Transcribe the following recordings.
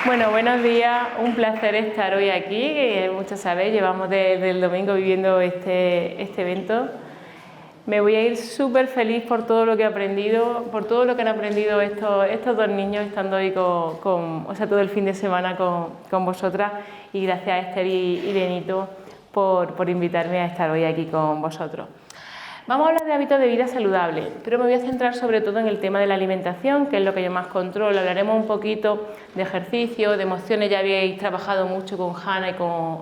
Bueno, buenos días, un placer estar hoy aquí, muchos sabéis, llevamos desde el domingo viviendo este evento. Me voy a ir súper feliz por todo lo que he aprendido, por todo lo que han aprendido estos dos niños estando hoy todo el fin de semana con vosotras, y gracias a Esther y Benito por invitarme a estar hoy aquí con vosotros. Vamos a hablar de hábitos de vida saludables, pero me voy a centrar sobre todo en el tema de la alimentación, que es lo que yo más controlo. Hablaremos un poquito de ejercicio, de emociones, ya habéis trabajado mucho con Hanna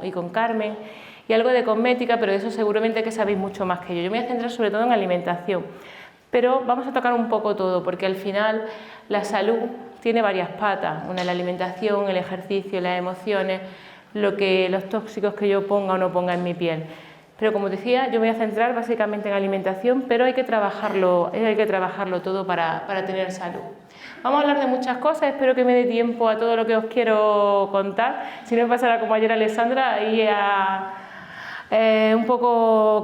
y con Carmen, y algo de cosmética, pero de eso seguramente que sabéis mucho más que yo. Yo me voy a centrar sobre todo en alimentación, pero vamos a tocar un poco todo, porque al final la salud tiene varias patas, una es la alimentación, el ejercicio, las emociones, los tóxicos que yo ponga o no ponga en mi piel. Pero como decía, yo me voy a centrar básicamente en alimentación, pero hay que trabajarlo todo para tener salud. Vamos a hablar de muchas cosas, espero que me dé tiempo a todo lo que os quiero contar. Si no me pasará como ayer Alessandra,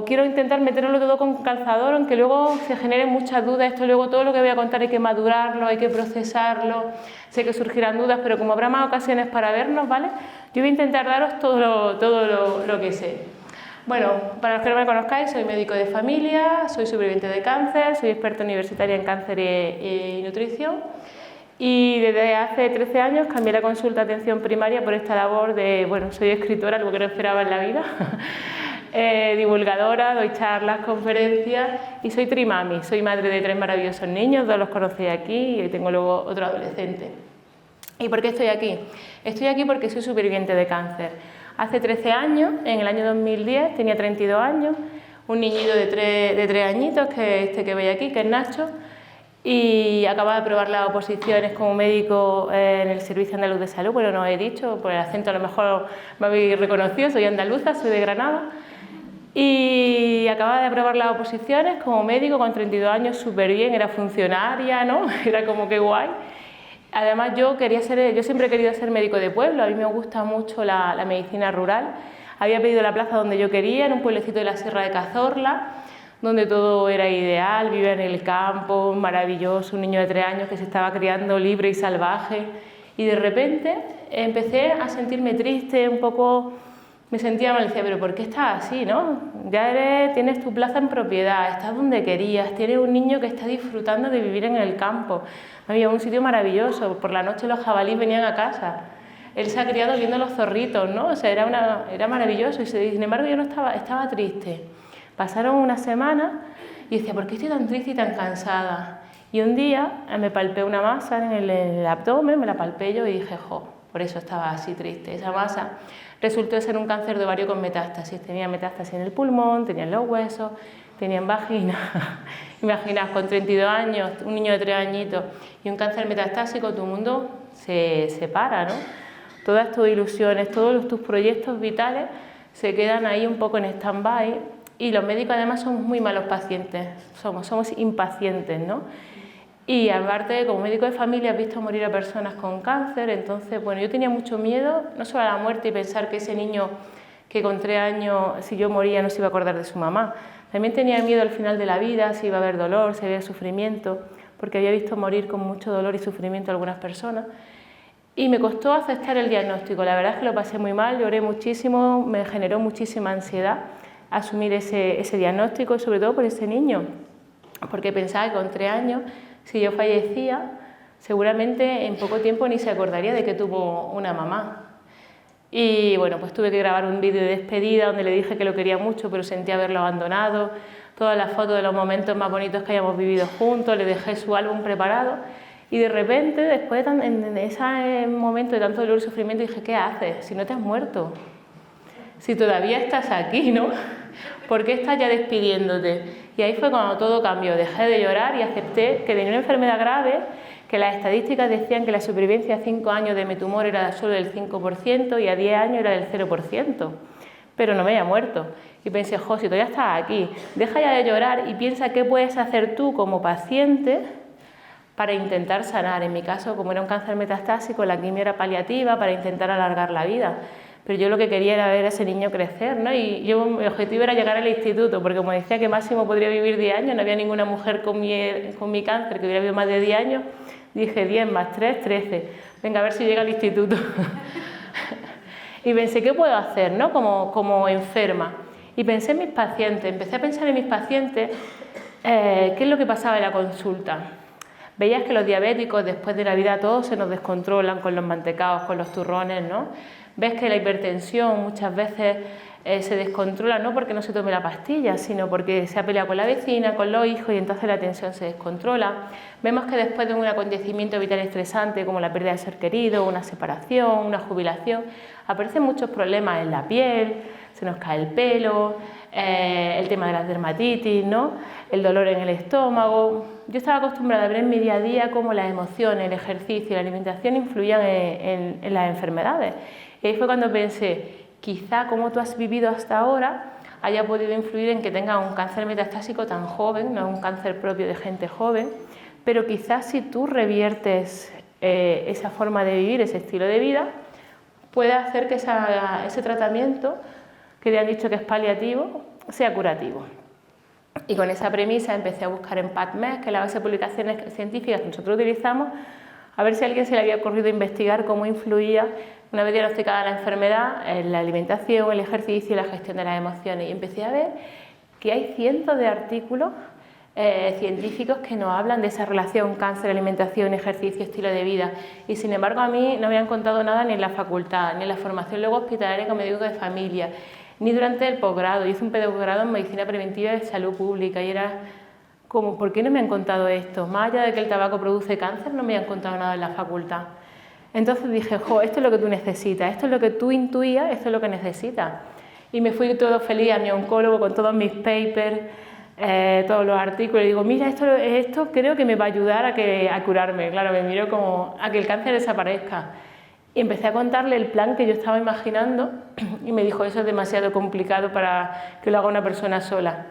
quiero intentar meterlo todo con calzador, aunque luego se generen muchas dudas. Esto luego todo lo que voy a contar hay que madurarlo, hay que procesarlo. Sé que surgirán dudas, pero como habrá más ocasiones para vernos, ¿vale? Yo voy a intentar daros todo lo que sé. Bueno, para los que no me conozcáis, soy médico de familia, soy superviviente de cáncer, soy experta universitaria en cáncer y nutrición, y desde hace 13 años cambié la consulta de atención primaria por esta labor soy escritora, algo que no esperaba en la vida, divulgadora, doy charlas, conferencias y soy trimami, soy madre de 3 maravillosos niños, 2 los conocí aquí y tengo luego otro adolescente. ¿Y por qué estoy aquí? Estoy aquí porque soy superviviente de cáncer. Hace 13 años, en el año 2010, tenía 32 años, un niñito de 3 añitos, que es este que veis aquí, que es Nacho, y acababa de aprobar las oposiciones como médico en el Servicio Andaluz de Salud. Bueno, no he dicho, por el acento a lo mejor me habéis reconocido, soy andaluza, soy de Granada, y acababa de aprobar las oposiciones como médico con 32 años, súper bien, era funcionaria, ¿no? Era como que guay. Además yo siempre he querido ser médico de pueblo, a mí me gusta mucho la medicina rural. Había pedido la plaza donde yo quería, en un pueblecito de la Sierra de Cazorla, donde todo era ideal, vivía en el campo, maravilloso, un niño de 3 años que se estaba criando libre y salvaje. Y de repente empecé a sentirme triste, me sentía mal, decía, pero ¿por qué estás así, no? Tienes tu plaza en propiedad, estás donde querías, tienes un niño que está disfrutando de vivir en el campo. Había un sitio maravilloso, por la noche los jabalíes venían a casa. Él se ha criado viendo los zorritos, ¿no? O sea, era maravilloso, y sin embargo yo no estaba triste. Pasaron unas semanas y decía, ¿por qué estoy tan triste y tan cansada? Y un día me palpé una masa en el abdomen, me la palpé yo y dije, por eso estaba así triste. Esa masa resultó ser un cáncer de ovario con metástasis. Tenía metástasis en el pulmón, tenía en los huesos, tenía en vagina. Imaginad, con 32 años, un niño de 3 añitos y un cáncer metastásico, tu mundo se separa, ¿no? Todas tus ilusiones, todos tus proyectos vitales se quedan ahí un poco en stand-by, y los médicos además somos muy malos pacientes, somos impacientes, ¿no? Y aparte, como médico de familia, has visto morir a personas con cáncer, entonces, bueno, yo tenía mucho miedo, no solo a la muerte y pensar que ese niño que con 3 años, si yo moría, no se iba a acordar de su mamá. También tenía miedo al final de la vida, si iba a haber dolor, si había sufrimiento, porque había visto morir con mucho dolor y sufrimiento a algunas personas. Y me costó aceptar el diagnóstico, la verdad es que lo pasé muy mal, lloré muchísimo, me generó muchísima ansiedad asumir ese diagnóstico, y sobre todo por ese niño, porque pensaba que con 3 años, si yo fallecía, seguramente en poco tiempo ni se acordaría de que tuvo una mamá. Y bueno, pues tuve que grabar un vídeo de despedida donde le dije que lo quería mucho, pero sentía haberlo abandonado, todas las fotos de los momentos más bonitos que hayamos vivido juntos, le dejé su álbum preparado, y de repente, después en ese momento de tanto dolor y sufrimiento, dije, ¿qué haces? Si no te has muerto, si todavía estás aquí, ¿no? ¿Por qué estás ya despidiéndote? Y ahí fue cuando todo cambió, dejé de llorar y acepté que tenía una enfermedad grave, que las estadísticas decían que la supervivencia a 5 años de mi tumor era solo del 5% y a 10 años era del 0%, pero no me había muerto. Y pensé, si todavía estás aquí, deja ya de llorar y piensa qué puedes hacer tú como paciente para intentar sanar. En mi caso, como era un cáncer metastásico, la quimio era paliativa para intentar alargar la vida. Pero yo lo que quería era ver a ese niño crecer, ¿no? Y mi objetivo era llegar al instituto, porque como decía que máximo podría vivir 10 años, no había ninguna mujer con mi cáncer que hubiera vivido más de 10 años, Dije 10 más 3, 13. Venga, a ver si llega al instituto. Y pensé, ¿qué puedo hacer, ¿no? Como enferma. Y pensé en mis pacientes, empecé a pensar en mis pacientes, qué es lo que pasaba en la consulta. Veías que los diabéticos después de Navidad todos se nos descontrolan con los mantecaos, con los turrones, ¿no? Ves que la hipertensión muchas veces se descontrola no porque no se tome la pastilla, sino porque se ha peleado con la vecina, con los hijos y entonces la tensión se descontrola. Vemos que después de un acontecimiento vital estresante como la pérdida de ser querido, una separación, una jubilación, aparecen muchos problemas en la piel, se nos cae el pelo, el tema de las dermatitis, ¿no? El dolor en el estómago. Yo estaba acostumbrada a ver en mi día a día cómo las emociones, el ejercicio y la alimentación influían en las enfermedades. Y ahí fue cuando pensé, quizá como tú has vivido hasta ahora haya podido influir en que tengas un cáncer metastásico tan joven, no es un cáncer propio de gente joven, pero quizás si tú reviertes esa forma de vivir, ese estilo de vida, puede hacer que ese tratamiento, que te han dicho que es paliativo, sea curativo. Y con esa premisa empecé a buscar en PubMed, que es la base de publicaciones científicas que nosotros utilizamos, a ver si a alguien se le había ocurrido investigar cómo influía, una vez diagnosticada la enfermedad, en la alimentación, el ejercicio y la gestión de las emociones. Y empecé a ver que hay cientos de artículos científicos que nos hablan de esa relación cáncer, alimentación, ejercicio, estilo de vida. Y sin embargo a mí no me han contado nada ni en la facultad, ni en la formación luego hospitalaria como médico de familia, ni durante el posgrado. Yo hice un posgrado en medicina preventiva y salud pública y era como, ¿por qué no me han contado esto? Más allá de que el tabaco produce cáncer, no me han contado nada en la facultad. Entonces dije, jo, esto es lo que tú necesitas, esto es lo que tú intuías, esto es lo que necesitas. Y me fui todo feliz a mi oncólogo con todos mis papers, todos los artículos, y digo, mira, esto creo que me va a ayudar a curarme. Claro, me miro como a que el cáncer desaparezca. Y empecé a contarle el plan que yo estaba imaginando y me dijo, eso es demasiado complicado para que lo haga una persona sola.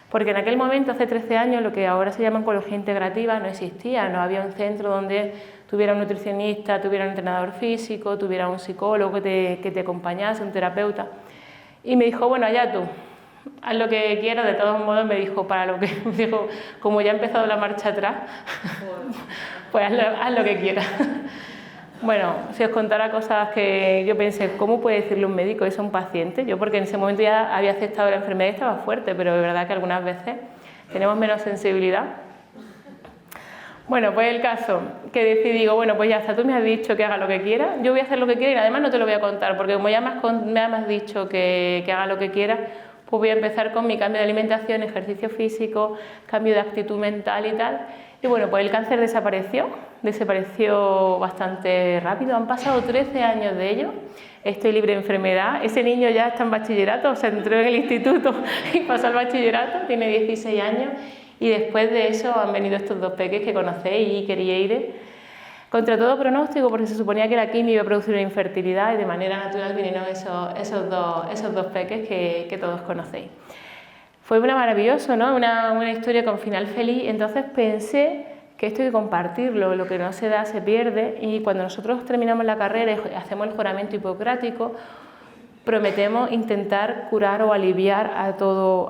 Porque en aquel momento, hace 13 años, lo que ahora se llama oncología integrativa no existía, no había un centro donde tuviera un nutricionista, tuviera un entrenador físico, tuviera un psicólogo que te acompañase, un terapeuta. Y me dijo, bueno, allá tú, haz lo que quieras. De todos modos me dijo, me dijo, como ya ha empezado la marcha atrás, pues haz lo que quieras. Bueno, si os contara cosas que yo pensé, ¿cómo puede decirle un médico eso a un paciente? Yo porque en ese momento ya había aceptado la enfermedad y estaba fuerte, pero de verdad que algunas veces tenemos menos sensibilidad. Bueno, pues el caso que decidí, digo, bueno, pues ya está, tú me has dicho que haga lo que quiera, yo voy a hacer lo que quiera y además no te lo voy a contar, porque como ya me has dicho que haga lo que quiera, pues voy a empezar con mi cambio de alimentación, ejercicio físico, cambio de actitud mental y tal. Y bueno, pues el cáncer desapareció bastante rápido, han pasado 13 años de ello, estoy libre de enfermedad, ese niño ya está en bachillerato, o sea, entró en el instituto y pasó al bachillerato, tiene 16 años y después de eso han venido estos dos peques que conocéis, Iker y Eire, contra todo pronóstico porque se suponía que la quimio iba a producir una infertilidad y de manera natural vinieron esos dos peques que todos conocéis. Fue maravilloso, ¿no? Una historia con final feliz, entonces pensé que esto hay que compartirlo, lo que no se da se pierde y cuando nosotros terminamos la carrera y hacemos el juramento hipocrático, prometemos intentar curar o aliviar a todo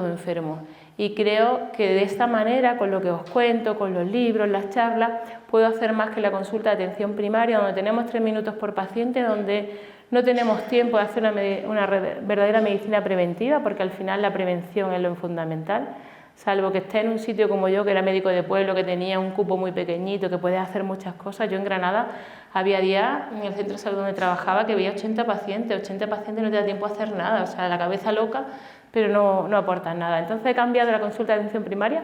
enfermo. Y creo que de esta manera, con lo que os cuento, con los libros, las charlas, puedo hacer más que la consulta de atención primaria, donde tenemos 3 minutos por paciente, donde no tenemos tiempo de hacer una verdadera medicina preventiva, porque al final la prevención es lo fundamental, salvo que esté en un sitio como yo, que era médico de pueblo, que tenía un cupo muy pequeñito, que puedes hacer muchas cosas. Yo en Granada había días en el centro de salud donde trabajaba que veía 80 pacientes no te da tiempo a hacer nada, o sea, la cabeza loca, pero no aportan nada. Entonces he cambiado la consulta de atención primaria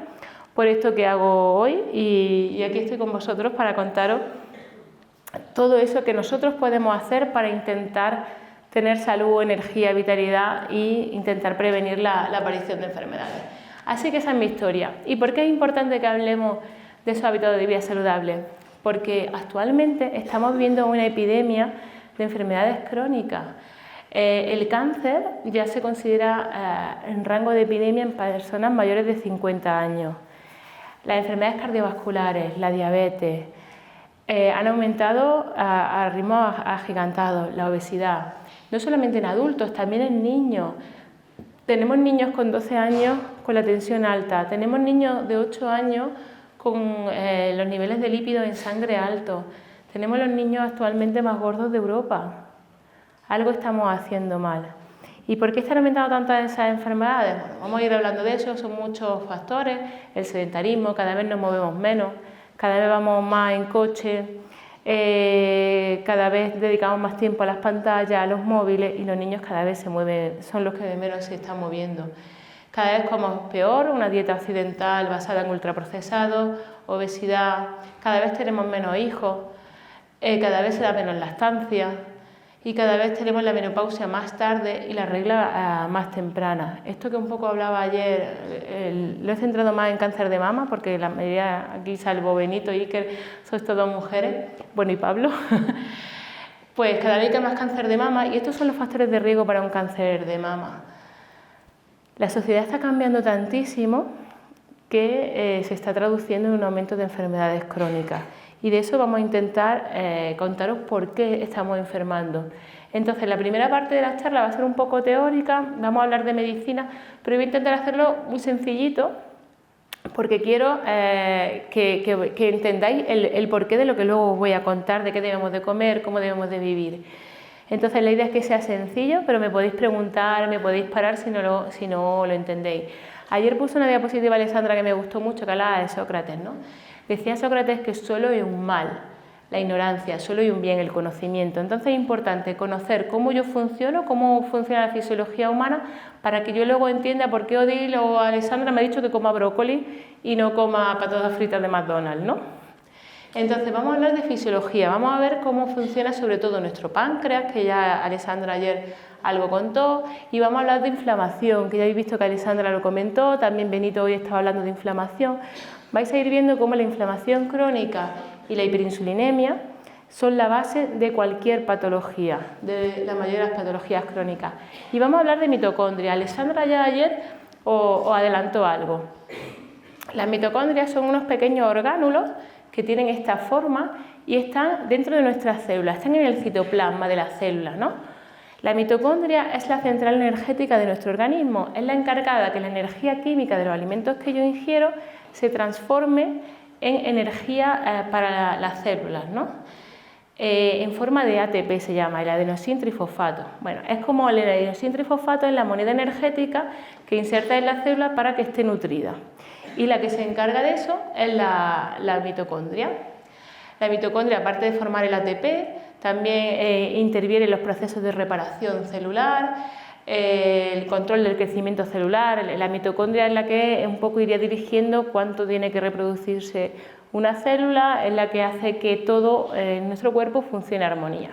por esto que hago hoy y aquí estoy con vosotros para contaros todo eso que nosotros podemos hacer para intentar tener salud, energía, vitalidad e intentar prevenir la aparición de enfermedades. Así que esa es mi historia. ¿Y por qué es importante que hablemos de esos hábitos de vida saludables? Porque actualmente estamos viviendo una epidemia de enfermedades crónicas. El cáncer ya se considera en rango de epidemia en personas mayores de 50 años. Las enfermedades cardiovasculares, la diabetes, han aumentado a ritmos agigantados, la obesidad, no solamente en adultos, también en niños. Tenemos niños con 12 años con la tensión alta, tenemos niños de 8 años con los niveles de lípidos en sangre altos. Tenemos los niños actualmente más gordos de Europa. Algo estamos haciendo mal. ¿Y por qué están aumentando tantas esas enfermedades? Bueno, vamos a ir hablando de eso, son muchos factores, el sedentarismo, cada vez nos movemos menos, cada vez vamos más en coche, cada vez dedicamos más tiempo a las pantallas, a los móviles y los niños cada vez se mueven, son los que menos se están moviendo. Cada vez comemos peor, una dieta occidental basada en ultraprocesados, obesidad, cada vez tenemos menos hijos, cada vez se da menos lactancia y cada vez tenemos la menopausia más tarde y la regla más temprana. Esto que un poco hablaba ayer, lo he centrado más en cáncer de mama porque la mayoría, aquí salvo Benito y Iker, sois todas mujeres, bueno y Pablo, pues cada vez hay más cáncer de mama y estos son los factores de riesgo para un cáncer de mama. La sociedad está cambiando tantísimo que se está traduciendo en un aumento de enfermedades crónicas. Y de eso vamos a intentar contaros por qué estamos enfermando. Entonces, la primera parte de la charla va a ser un poco teórica, vamos a hablar de medicina, pero voy a intentar hacerlo muy sencillito, porque quiero que entendáis el porqué de lo que luego os voy a contar, de qué debemos de comer, cómo debemos de vivir. Entonces, la idea es que sea sencillo, pero me podéis preguntar, me podéis parar si no lo entendéis. Ayer puse una diapositiva Alessandra que me gustó mucho, que hablaba de Sócrates, ¿no? Decía Sócrates que solo hay un mal, la ignorancia, solo hay un bien, el conocimiento. Entonces es importante conocer cómo yo funciono, cómo funciona la fisiología humana, para que yo luego entienda por qué Odile o Alessandra me ha dicho que coma brócoli y no coma patatas fritas de McDonald's, ¿no? Entonces vamos a hablar de fisiología, vamos a ver cómo funciona sobre todo nuestro páncreas, que ya Alessandra ayer algo contó, y vamos a hablar de inflamación, que ya habéis visto que Alessandra lo comentó, también Benito hoy estaba hablando de inflamación. Vais a ir viendo cómo la inflamación crónica y la hiperinsulinemia son la base de cualquier patología, de la mayoría de las patologías crónicas. Y vamos a hablar de mitocondria. Alessandra ya ayer os adelantó algo. Las mitocondrias son unos pequeños orgánulos que tienen esta forma y están dentro de nuestras células, están en el citoplasma de las células, ¿no? La mitocondria es la central energética de nuestro organismo, es la encargada de que la energía química de los alimentos que yo ingiero se transforme en energía para las células, ¿no? En forma de ATP se llama, el adenosintrifosfato. Bueno, es como el adenosintrifosfato es la moneda energética que inserta en la célula para que esté nutrida. Y la que se encarga de eso es la mitocondria. La mitocondria, aparte de formar el ATP, también interviene en los procesos de reparación celular, el control del crecimiento celular. La mitocondria es la que un poco iría dirigiendo cuánto tiene que reproducirse una célula, es la que hace que todo en nuestro cuerpo funcione en armonía.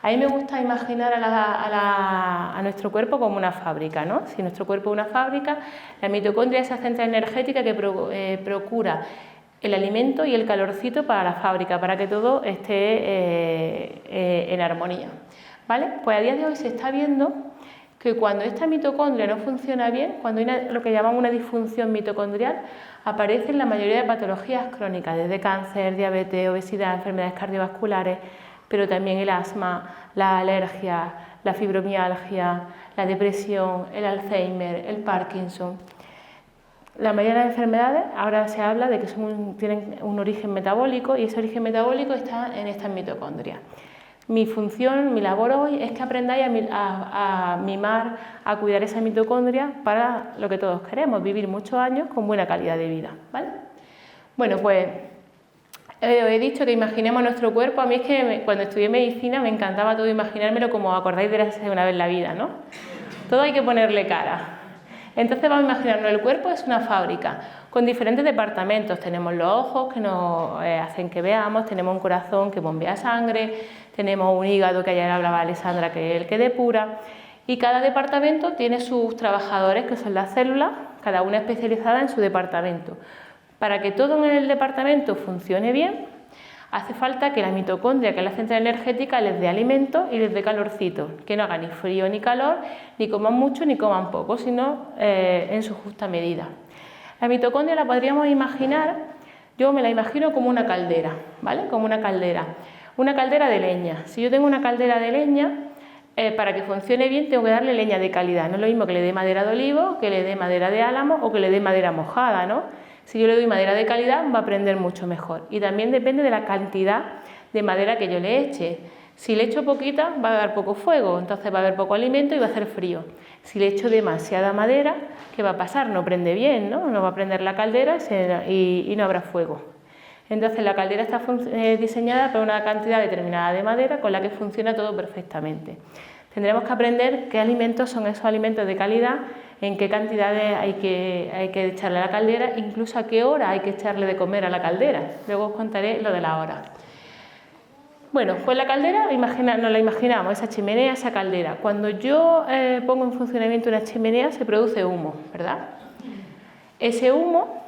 A mí me gusta imaginar a nuestro cuerpo como una fábrica, ¿no? Si nuestro cuerpo es una fábrica, la mitocondria es esa central energética que procura el alimento y el calorcito para la fábrica, para que todo esté en armonía, ¿vale? Pues a día de hoy se está viendo que cuando esta mitocondria no funciona bien, cuando hay lo que llamamos una disfunción mitocondrial, aparecen la mayoría de patologías crónicas, desde cáncer, diabetes, obesidad, enfermedades cardiovasculares, pero también el asma, la alergia, la fibromialgia, la depresión, el Alzheimer, el Parkinson. La mayoría de las enfermedades ahora se habla de que tienen un origen metabólico y ese origen metabólico está en estas mitocondrias. Mi función, mi labor hoy es que aprendáis a mimar, a cuidar esa mitocondria para lo que todos queremos, vivir muchos años con buena calidad de vida, ¿vale? Bueno, pues os he dicho que imaginemos nuestro cuerpo. A mí es que cuando estudié medicina me encantaba todo imaginármelo como acordáis de una vez en la vida, ¿no? Todo hay que ponerle cara. Entonces vamos a imaginarnos, el cuerpo es una fábrica con diferentes departamentos. Tenemos los ojos que nos hacen que veamos, tenemos un corazón que bombea sangre, tenemos un hígado que ayer hablaba Alessandra que es el que depura, y cada departamento tiene sus trabajadores que son las células, cada una especializada en su departamento. Para que todo en el departamento funcione bien, hace falta que la mitocondria, que es la central energética, les dé alimento y les dé calorcito, que no haga ni frío ni calor, ni coman mucho ni coman poco, sino en su justa medida. La mitocondria la podríamos imaginar, yo me la imagino como una caldera, ¿vale? Como una caldera de leña. Si yo tengo una caldera de leña, para que funcione bien tengo que darle leña de calidad. No es lo mismo que le dé madera de olivo, que le dé madera de álamo o que le dé madera mojada, ¿no? Si yo le doy madera de calidad, va a prender mucho mejor. Y también depende de la cantidad de madera que yo le eche. Si le echo poquita, va a dar poco fuego, entonces va a haber poco alimento y va a hacer frío. Si le echo demasiada madera, ¿qué va a pasar? No prende bien, ¿no? No va a prender la caldera y no habrá fuego. Entonces la caldera está diseñada para una cantidad determinada de madera con la que funciona todo perfectamente. Tendremos que aprender qué alimentos son esos alimentos de calidad, en qué cantidades hay que echarle a la caldera, incluso a qué hora hay que echarle de comer a la caldera. Luego os contaré lo de la hora. Bueno, pues la caldera, nos la imaginamos, esa chimenea, esa caldera. Cuando yo pongo en funcionamiento una chimenea se produce humo, ¿verdad? Ese humo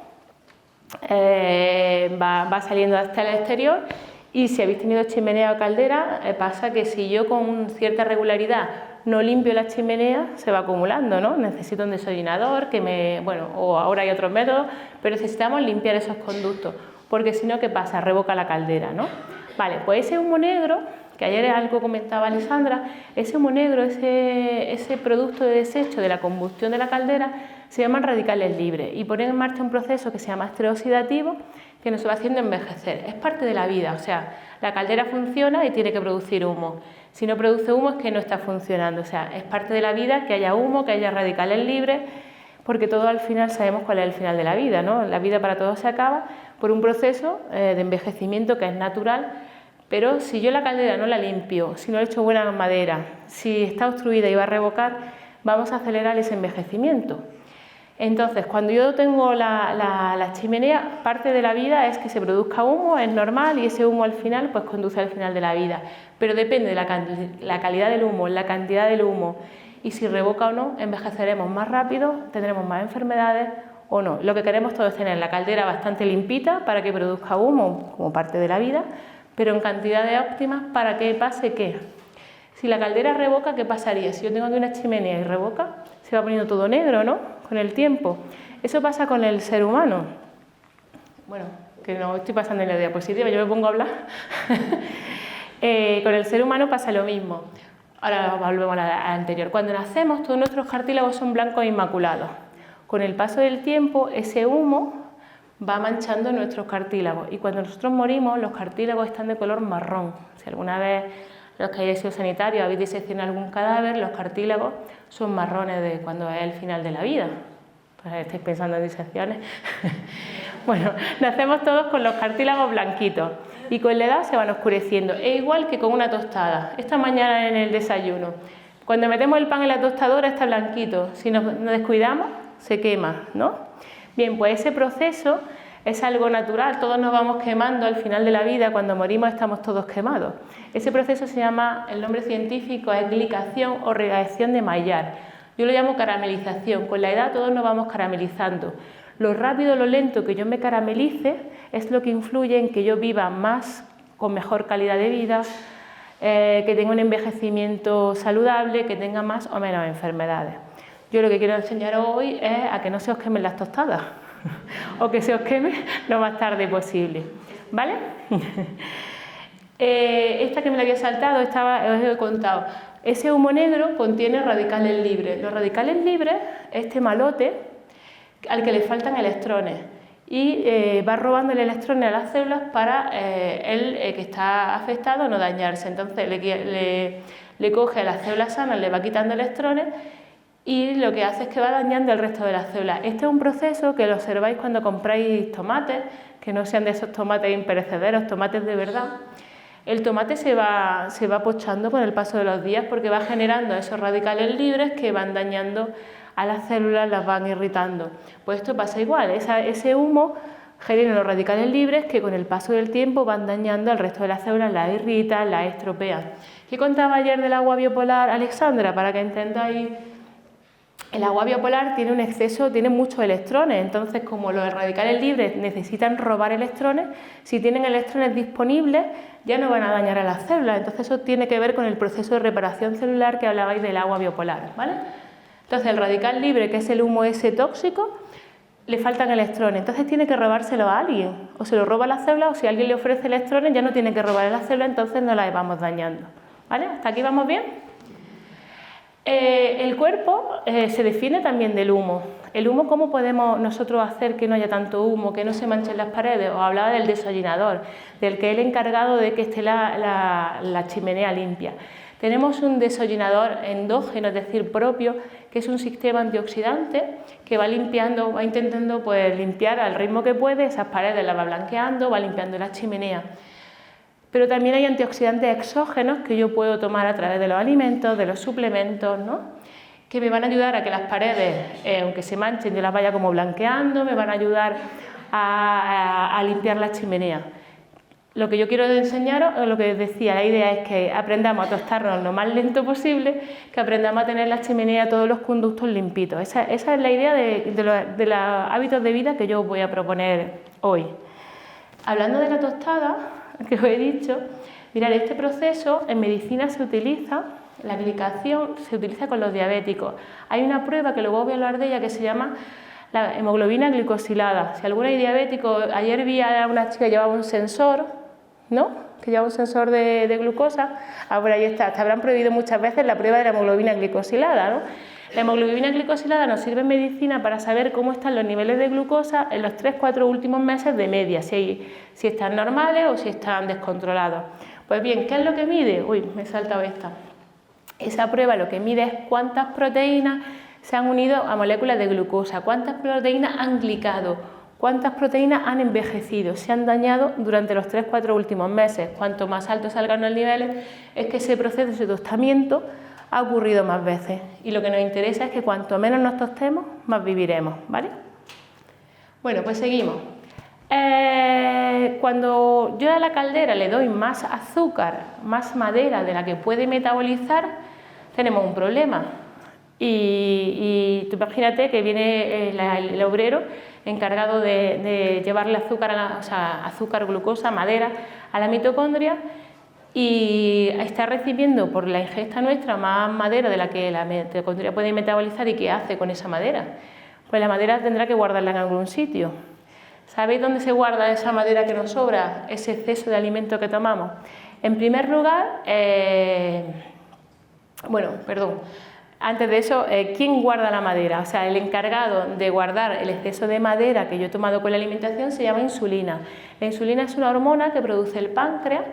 va saliendo hasta el exterior y si habéis tenido chimenea o caldera, pasa que si yo con cierta regularidad no limpio la chimenea, se va acumulando, ¿no? Necesito un desollinador, o ahora hay otros métodos, pero necesitamos limpiar esos conductos, porque si no, ¿qué pasa? Revoca la caldera, ¿no? Vale, pues ese humo negro, que ayer algo comentaba Alessandra, ese humo negro, ese producto de desecho de la combustión de la caldera, se llaman radicales libres y ponen en marcha un proceso que se llama estrés oxidativo que nos va haciendo envejecer. Es parte de la vida, o sea, la caldera funciona y tiene que producir humo. Si no produce humo es que no está funcionando, o sea, es parte de la vida que haya humo, que haya radicales libres, porque todo al final sabemos cuál es el final de la vida, ¿no? La vida para todos se acaba por un proceso de envejecimiento que es natural, pero si yo la caldera no la limpio, si no le echo buena madera, si está obstruida y va a revocar, vamos a acelerar ese envejecimiento. Entonces, cuando yo tengo la chimenea, parte de la vida es que se produzca humo, es normal, y ese humo al final pues conduce al final de la vida. Pero depende de la calidad del humo, la cantidad del humo, y si revoca o no, envejeceremos más rápido, tendremos más enfermedades o no. Lo que queremos todos es tener la caldera bastante limpita para que produzca humo como parte de la vida, pero en cantidades óptimas para que pase ¿qué? Si la caldera revoca, ¿qué pasaría? Si yo tengo aquí una chimenea y revoca, se va poniendo todo negro, ¿no? Con el tiempo. Eso pasa con el ser humano. Bueno, que no estoy pasando en la diapositiva, yo me pongo a hablar. Con el ser humano pasa lo mismo. Ahora volvemos a la anterior. Cuando nacemos, todos nuestros cartílagos son blancos e inmaculados. Con el paso del tiempo, ese humo va manchando nuestros cartílagos. Y cuando nosotros morimos, los cartílagos están de color marrón. Si alguna vez los que hayáis sido sanitarios habéis diseccionado algún cadáver, los cartílagos son marrones de cuando es el final de la vida. Pues estáis pensando en disecciones. Bueno, nacemos todos con los cartílagos blanquitos y con la edad se van oscureciendo. Es igual que con una tostada. Esta mañana en el desayuno, cuando metemos el pan en la tostadora está blanquito. Si nos descuidamos, se quema, ¿no? Bien, pues ese proceso es algo natural, todos nos vamos quemando al final de la vida, cuando morimos estamos todos quemados. Ese proceso se llama, el nombre científico es glicación o reacción de Maillard. Yo lo llamo caramelización, con la edad todos nos vamos caramelizando. Lo rápido o lo lento que yo me caramelice es lo que influye en que yo viva más, con mejor calidad de vida, que tenga un envejecimiento saludable, que tenga más o menos enfermedades. Yo lo que quiero enseñaros hoy es a que no se os quemen las tostadas. O que se os queme lo más tarde posible, ¿vale? Esta que me la había saltado, os he contado. Ese humo negro contiene radicales libres. Los radicales libres es este malote al que le faltan electrones y va robando el electrón a las células para el que está afectado no dañarse. Entonces le coge a las células sanas, le va quitando electrones y lo que hace es que va dañando el resto de las células. Este es un proceso que lo observáis cuando compráis tomates, que no sean de esos tomates imperecederos, tomates de verdad. El tomate se va pochando con el paso de los días porque va generando esos radicales libres que van dañando a las células, las van irritando. Pues esto pasa igual, ese humo genera los radicales libres que con el paso del tiempo van dañando al resto de las células, las irritan, las estropean. ¿Qué contaba ayer del agua biopolar, Alexandra? Para que entendáis. El agua biopolar tiene un exceso, tiene muchos electrones, entonces como los radicales libres necesitan robar electrones, si tienen electrones disponibles ya no van a dañar a las células, entonces eso tiene que ver con el proceso de reparación celular que hablabais del agua biopolar, ¿vale? Entonces el radical libre, que es el humo ese tóxico, le faltan electrones, entonces tiene que robárselo a alguien, o se lo roba a las células, o si alguien le ofrece electrones ya no tiene que robar a las células, entonces no las vamos dañando, ¿vale? ¿Hasta aquí vamos bien? El cuerpo se define también del humo. El humo, ¿cómo podemos nosotros hacer que no haya tanto humo, que no se manchen las paredes? Os hablaba del deshollinador, del que es el encargado de que esté la chimenea limpia. Tenemos un deshollinador endógeno, es decir, propio, que es un sistema antioxidante que va limpiando, va intentando pues, limpiar al ritmo que puede, esas paredes las va blanqueando, va limpiando la chimenea. Pero también hay antioxidantes exógenos que yo puedo tomar a través de los alimentos, de los suplementos, ¿no? Que me van a ayudar a que las paredes, aunque se manchen, yo las vaya como blanqueando, me van a ayudar a limpiar la chimenea. Lo que yo quiero enseñaros, lo que decía, la idea es que aprendamos a tostarnos lo más lento posible, que aprendamos a tener la chimenea, todos los conductos limpitos. Esa es la idea de los hábitos de vida que yo os voy a proponer hoy. Hablando de la tostada, que os he dicho, mirad, este proceso en medicina se utiliza, la aplicación se utiliza con los diabéticos. Hay una prueba que luego voy a hablar de ella que se llama la hemoglobina glicosilada. Si alguno es diabético, ayer vi a una chica que llevaba un sensor, ¿no? Que lleva un sensor de glucosa. Ahora ahí está, te habrán prohibido muchas veces la prueba de la hemoglobina glicosilada, ¿no? La hemoglobina glicosilada nos sirve en medicina para saber cómo están los niveles de glucosa en los 3-4 últimos meses de media, si están normales o si están descontrolados. Pues bien, ¿qué es lo que mide? Uy, me he saltado esta. Esa prueba lo que mide es cuántas proteínas se han unido a moléculas de glucosa, cuántas proteínas han glicado, cuántas proteínas han envejecido, se han dañado durante los 3-4 últimos meses. Cuanto más altos salgan los niveles, es que ese proceso de tostamiento ha ocurrido más veces. Y lo que nos interesa es que cuanto menos nos tostemos, más viviremos, ¿vale? Bueno, pues seguimos. Cuando yo a la caldera le doy más azúcar, más madera de la que puede metabolizar, tenemos un problema. Y tú imagínate que viene el obrero encargado de llevarle azúcar, azúcar, glucosa, madera a la mitocondria y está recibiendo por la ingesta nuestra más madera de la que la mitocondria puede metabolizar. ¿Y qué hace con esa madera? Pues la madera tendrá que guardarla en algún sitio. ¿Sabéis dónde se guarda esa madera que nos sobra, ese exceso de alimento que tomamos? En primer lugar, antes de eso, ¿quién guarda la madera? O sea, el encargado de guardar el exceso de madera que yo he tomado con la alimentación se llama insulina. La insulina es una hormona que produce el páncreas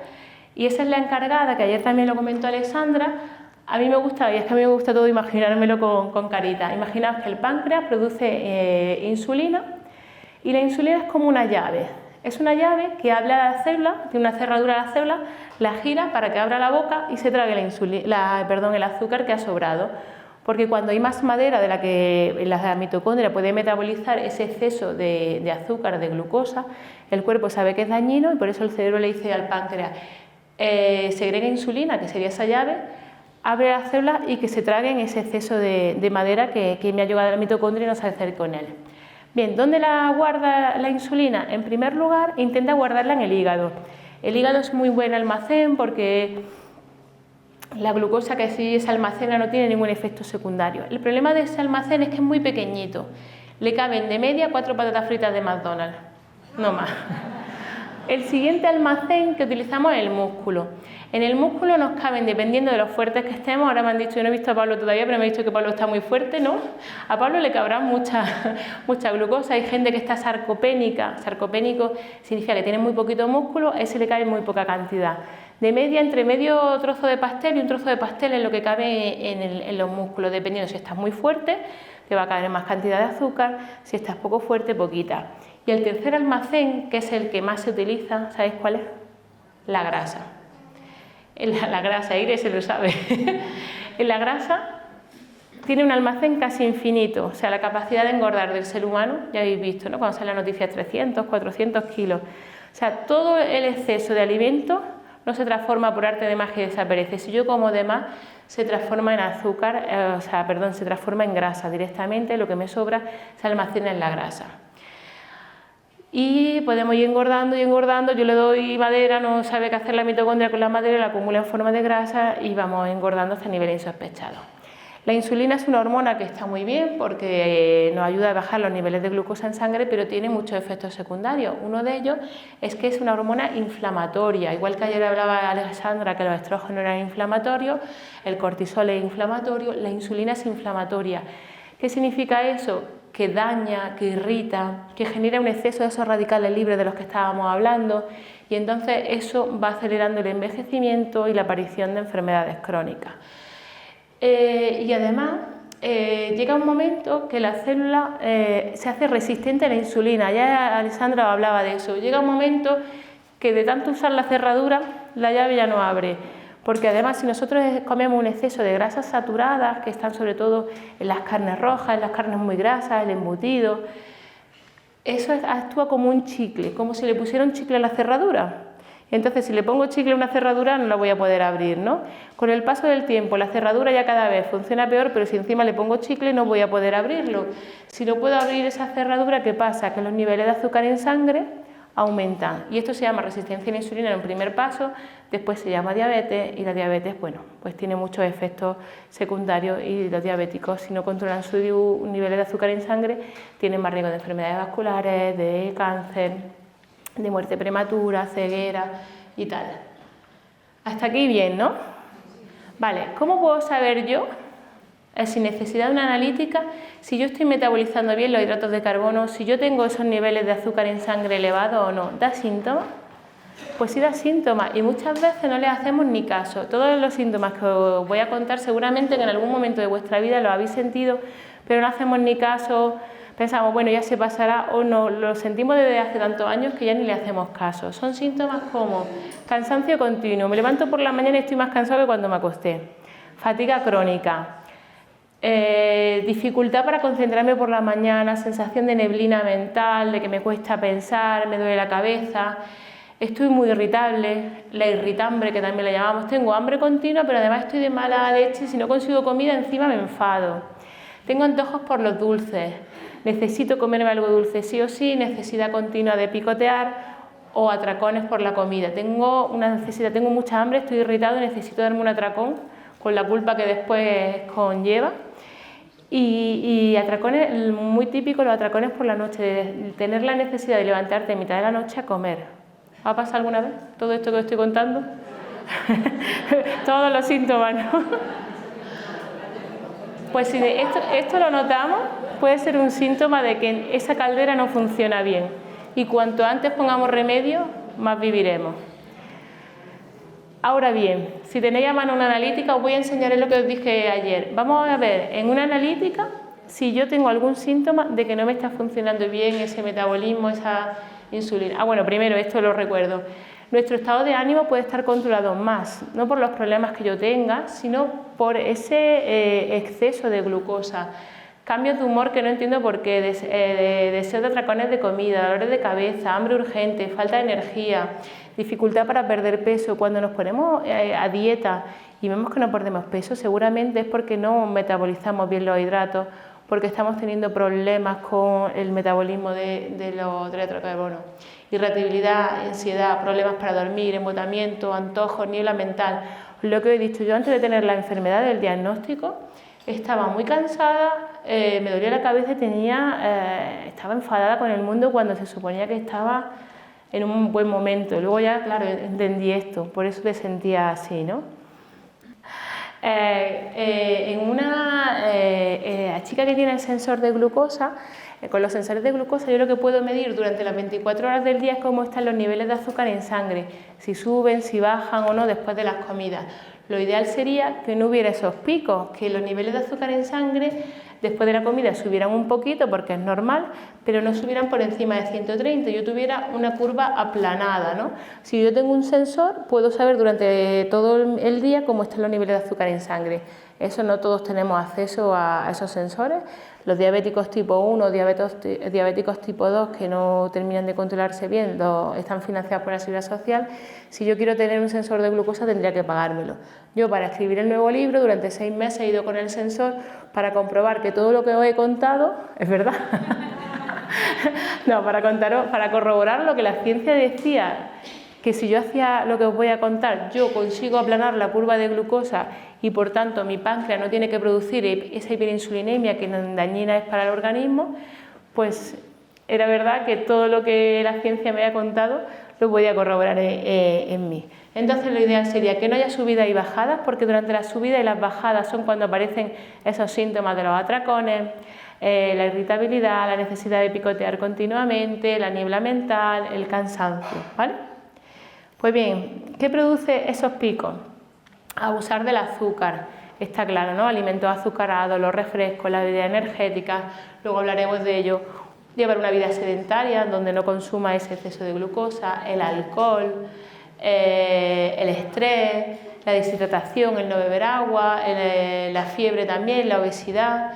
y esa es la encargada, que ayer también lo comentó Alexandra. A mí me gusta, y es que a mí me gusta todo imaginármelo con carita. Imaginaos que el páncreas produce insulina y la insulina es como una llave. Es una llave que abre a la célula, tiene una cerradura a la célula, la gira para que abra la boca y se trague el azúcar que ha sobrado. Porque cuando hay más madera de la que la mitocondria puede metabolizar ese exceso de azúcar, de glucosa, el cuerpo sabe que es dañino y por eso el cerebro le dice al páncreas, segrega insulina, que sería esa llave, abre las células y que se traguen ese exceso de madera que me ha llegado a la mitocondria y no sabe hacer con él. Bien, ¿dónde la guarda la insulina? En primer lugar, intenta guardarla en el hígado. El hígado es muy buen almacén porque la glucosa que sí se almacena no tiene ningún efecto secundario. El problema de ese almacén es que es muy pequeñito. Le caben de media 4 patatas fritas de McDonald's, no más. El siguiente almacén que utilizamos es el músculo. En el músculo nos caben, dependiendo de lo fuertes que estemos, ahora me han dicho, yo no he visto a Pablo todavía, pero me han dicho que Pablo está muy fuerte, ¿no? A Pablo le cabrá mucha glucosa, hay gente que está sarcopénica, sarcopénico significa que tiene muy poquito músculo, a ese le cabe muy poca cantidad. De media, entre medio trozo de pastel y un trozo de pastel es lo que cabe en los músculos, dependiendo si estás muy fuerte, te va a caber más cantidad de azúcar, si estás poco fuerte, poquita. Y el tercer almacén, que es el que más se utiliza, ¿sabéis cuál es? La grasa. La grasa, Ire se lo sabe. En la grasa tiene un almacén casi infinito, o sea, la capacidad de engordar del ser humano, ya habéis visto, ¿no? Cuando sale la noticia 300, 400 kilos. O sea, todo el exceso de alimento no se transforma por arte de magia y desaparece. Si yo como de más, se transforma en azúcar, se transforma en grasa directamente, lo que me sobra se almacena en la grasa. Y podemos ir engordando y engordando, yo le doy madera, no sabe qué hacer la mitocondria con la madera, la acumula en forma de grasa y vamos engordando hasta niveles insospechados. La insulina es una hormona que está muy bien porque nos ayuda a bajar los niveles de glucosa en sangre, pero tiene muchos efectos secundarios. Uno de ellos es que es una hormona inflamatoria, igual que ayer hablaba Alexandra que los estrógenos eran inflamatorios, el cortisol es inflamatorio, la insulina es inflamatoria. ¿Qué significa eso? que daña, que irrita, que genera un exceso de esos radicales libres de los que estábamos hablando, y entonces eso va acelerando el envejecimiento y la aparición de enfermedades crónicas. Y además llega un momento que la célula se hace resistente a la insulina. Ya Alessandra hablaba de eso. Llega un momento que de tanto usar la cerradura, la llave ya no abre. Porque además, si nosotros comemos un exceso de grasas saturadas, que están sobre todo en las carnes rojas, en las carnes muy grasas, el embutido, eso actúa como un chicle, como si le pusiera un chicle a la cerradura. Entonces, si le pongo chicle a una cerradura, no la voy a poder abrir, ¿no? Con el paso del tiempo, la cerradura ya cada vez funciona peor, pero si encima le pongo chicle, no voy a poder abrirlo. Si no puedo abrir esa cerradura, ¿qué pasa? Que los niveles de azúcar en sangre aumentan. Y esto se llama resistencia a la insulina en un primer paso, después se llama diabetes, y la diabetes, bueno, pues tiene muchos efectos secundarios, y los diabéticos, si no controlan sus niveles de azúcar en sangre, tienen más riesgo de enfermedades vasculares, de cáncer, de muerte prematura, ceguera y tal. Hasta aquí bien, ¿no? Vale, ¿cómo puedo saber yo, sin necesidad de una analítica, si yo estoy metabolizando bien los hidratos de carbono, si yo tengo esos niveles de azúcar en sangre elevados o no? ¿Da síntomas? Pues sí da síntomas, y muchas veces no les hacemos ni caso. Todos los síntomas que os voy a contar seguramente que en algún momento de vuestra vida los habéis sentido, pero no hacemos ni caso. Pensamos, bueno, ya se pasará, o no, lo sentimos desde hace tantos años que ya ni le hacemos caso. Son síntomas como cansancio continuo, me levanto por la mañana y estoy más cansado que cuando me acosté, fatiga crónica, dificultad para concentrarme por la mañana, sensación de neblina mental, de que me cuesta pensar, me duele la cabeza, estoy muy irritable, la irritambre que también la llamamos, tengo hambre continua, pero además estoy de mala leche, si no consigo comida encima me enfado, tengo antojos por los dulces, necesito comerme algo dulce sí o sí, necesidad continua de picotear o atracones por la comida. Tengo una necesidad, tengo mucha hambre, estoy irritado y necesito darme un atracón con la culpa que después conlleva. Y atracones, muy típicos los atracones por la noche, de tener la necesidad de levantarte en mitad de la noche a comer. ¿Ha pasado alguna vez todo esto que os estoy contando? Todos los síntomas, ¿no? Pues si esto lo notamos, puede ser un síntoma de que esa caldera no funciona bien, y cuanto antes pongamos remedio, más viviremos. Ahora bien, si tenéis a mano una analítica, os voy a enseñar lo que os dije ayer. Vamos a ver en una analítica si yo tengo algún síntoma de que no me está funcionando bien ese metabolismo, esa insulina. Bueno, primero esto lo recuerdo. Nuestro estado de ánimo puede estar controlado más, no por los problemas que yo tenga, sino por ese exceso de glucosa. Cambios de humor que no entiendo por qué, deseo de atracones de comida, dolores de cabeza, hambre urgente, falta de energía, dificultad para perder peso. Cuando nos ponemos a dieta y vemos que no perdemos peso, seguramente es porque no metabolizamos bien los hidratos, porque estamos teniendo problemas con el metabolismo de los hidratos de carbono. Irritabilidad, ansiedad, problemas para dormir, embotamiento, antojos, niebla mental. Lo que he dicho yo antes de tener la enfermedad del diagnóstico, estaba muy cansada, me dolía la cabeza y estaba enfadada con el mundo cuando se suponía que estaba en un buen momento. Luego ya, claro, entendí esto, por eso te sentía así, ¿no? En una chica que tiene el sensor de glucosa, con los sensores de glucosa yo lo que puedo medir durante las 24 horas del día es cómo están los niveles de azúcar en sangre, si suben, si bajan o no después de las comidas. Lo ideal sería que no hubiera esos picos, que los niveles de azúcar en sangre después de la comida subieran un poquito porque es normal, pero no subieran por encima de 130, yo tuviera una curva aplanada, ¿no? Si yo tengo un sensor, puedo saber durante todo el día cómo están los niveles de azúcar en sangre. Eso no todos tenemos acceso a esos sensores. Los diabéticos tipo 1, diabéticos tipo 2 que no terminan de controlarse bien, están financiados por la Seguridad Social. Si yo quiero tener un sensor de glucosa tendría que pagármelo. Yo para escribir el nuevo libro durante 6 meses he ido con el sensor para comprobar que todo lo que os he contado es verdad. No, para corroborar lo que la ciencia decía, que si yo hacía lo que os voy a contar, yo consigo aplanar la curva de glucosa y por tanto mi páncreas no tiene que producir esa hiperinsulinemia que dañina es para el organismo, pues era verdad que todo lo que la ciencia me ha contado lo voy a corroborar en mí. Entonces lo ideal sería que no haya subidas y bajadas, porque durante las subidas y las bajadas son cuando aparecen esos síntomas de los atracones, la irritabilidad, la necesidad de picotear continuamente, la niebla mental, el cansancio, ¿vale? Pues bien, ¿qué produce esos picos? Abusar del azúcar, está claro, ¿no? Alimentos azucarados, los refrescos, la bebida energética, luego hablaremos de ello. Llevar una vida sedentaria donde no consuma ese exceso de glucosa, el alcohol, el estrés, la deshidratación, el no beber agua, la fiebre también, la obesidad.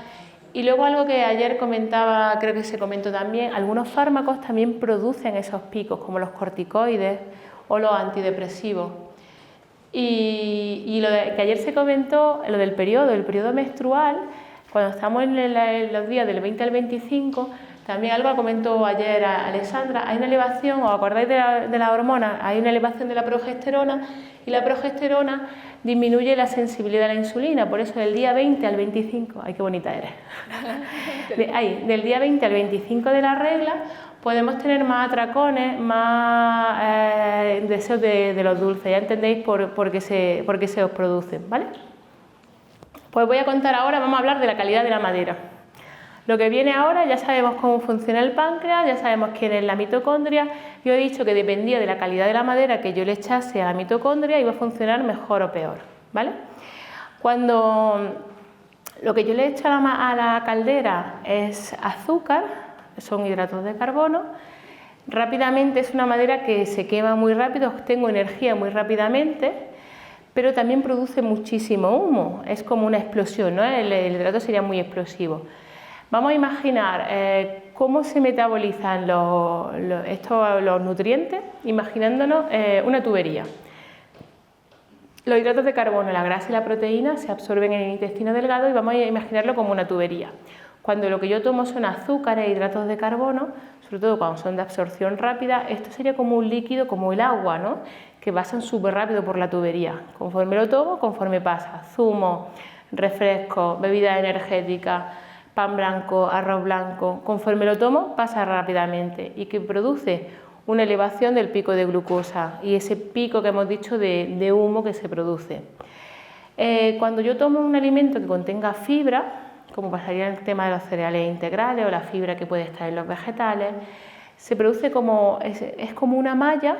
Y luego algo que ayer comentaba, creo que se comentó también, algunos fármacos también producen esos picos, como los corticoides o los antidepresivos. Y lo que ayer se comentó, lo del periodo, el periodo menstrual, cuando estamos en los días del 20 al 25, también algo comentó ayer a Alexandra, hay una elevación, ¿os acordáis de la hormona? Hay una elevación de la progesterona y la progesterona disminuye la sensibilidad a la insulina, por eso del día 20 al 25, ¡ay qué bonita eres! Del día 20 al 25 de la regla podemos tener más atracones, más deseos de los dulces, ya entendéis por qué se os producen, ¿vale? Pues voy a contar ahora, vamos a hablar de la calidad de la madera. Lo que viene ahora, ya sabemos cómo funciona el páncreas, ya sabemos quién es la mitocondria. Yo he dicho que dependía de la calidad de la madera que yo le echase a la mitocondria, iba a funcionar mejor o peor, ¿vale? Cuando lo que yo le echo a la caldera es azúcar, son hidratos de carbono, rápidamente es una madera que se quema muy rápido, obtengo energía muy rápidamente, pero también produce muchísimo humo, es como una explosión, ¿no? El hidrato sería muy explosivo. Vamos a imaginar cómo se metabolizan los nutrientes, imaginándonos una tubería. Los hidratos de carbono, la grasa y la proteína se absorben en el intestino delgado y vamos a imaginarlo como una tubería. Cuando lo que yo tomo son azúcares e hidratos de carbono, sobre todo cuando son de absorción rápida, esto sería como un líquido, como el agua, ¿no? Que pasan súper rápido por la tubería. Conforme lo tomo, conforme pasa. Zumo, refresco, bebida energética, pan blanco, arroz blanco, conforme lo tomo pasa rápidamente y que produce una elevación del pico de glucosa y ese pico que hemos dicho de humo que se produce. Cuando yo tomo un alimento que contenga fibra, como pasaría en el tema de los cereales integrales o la fibra que puede estar en los vegetales, se produce como, es como una malla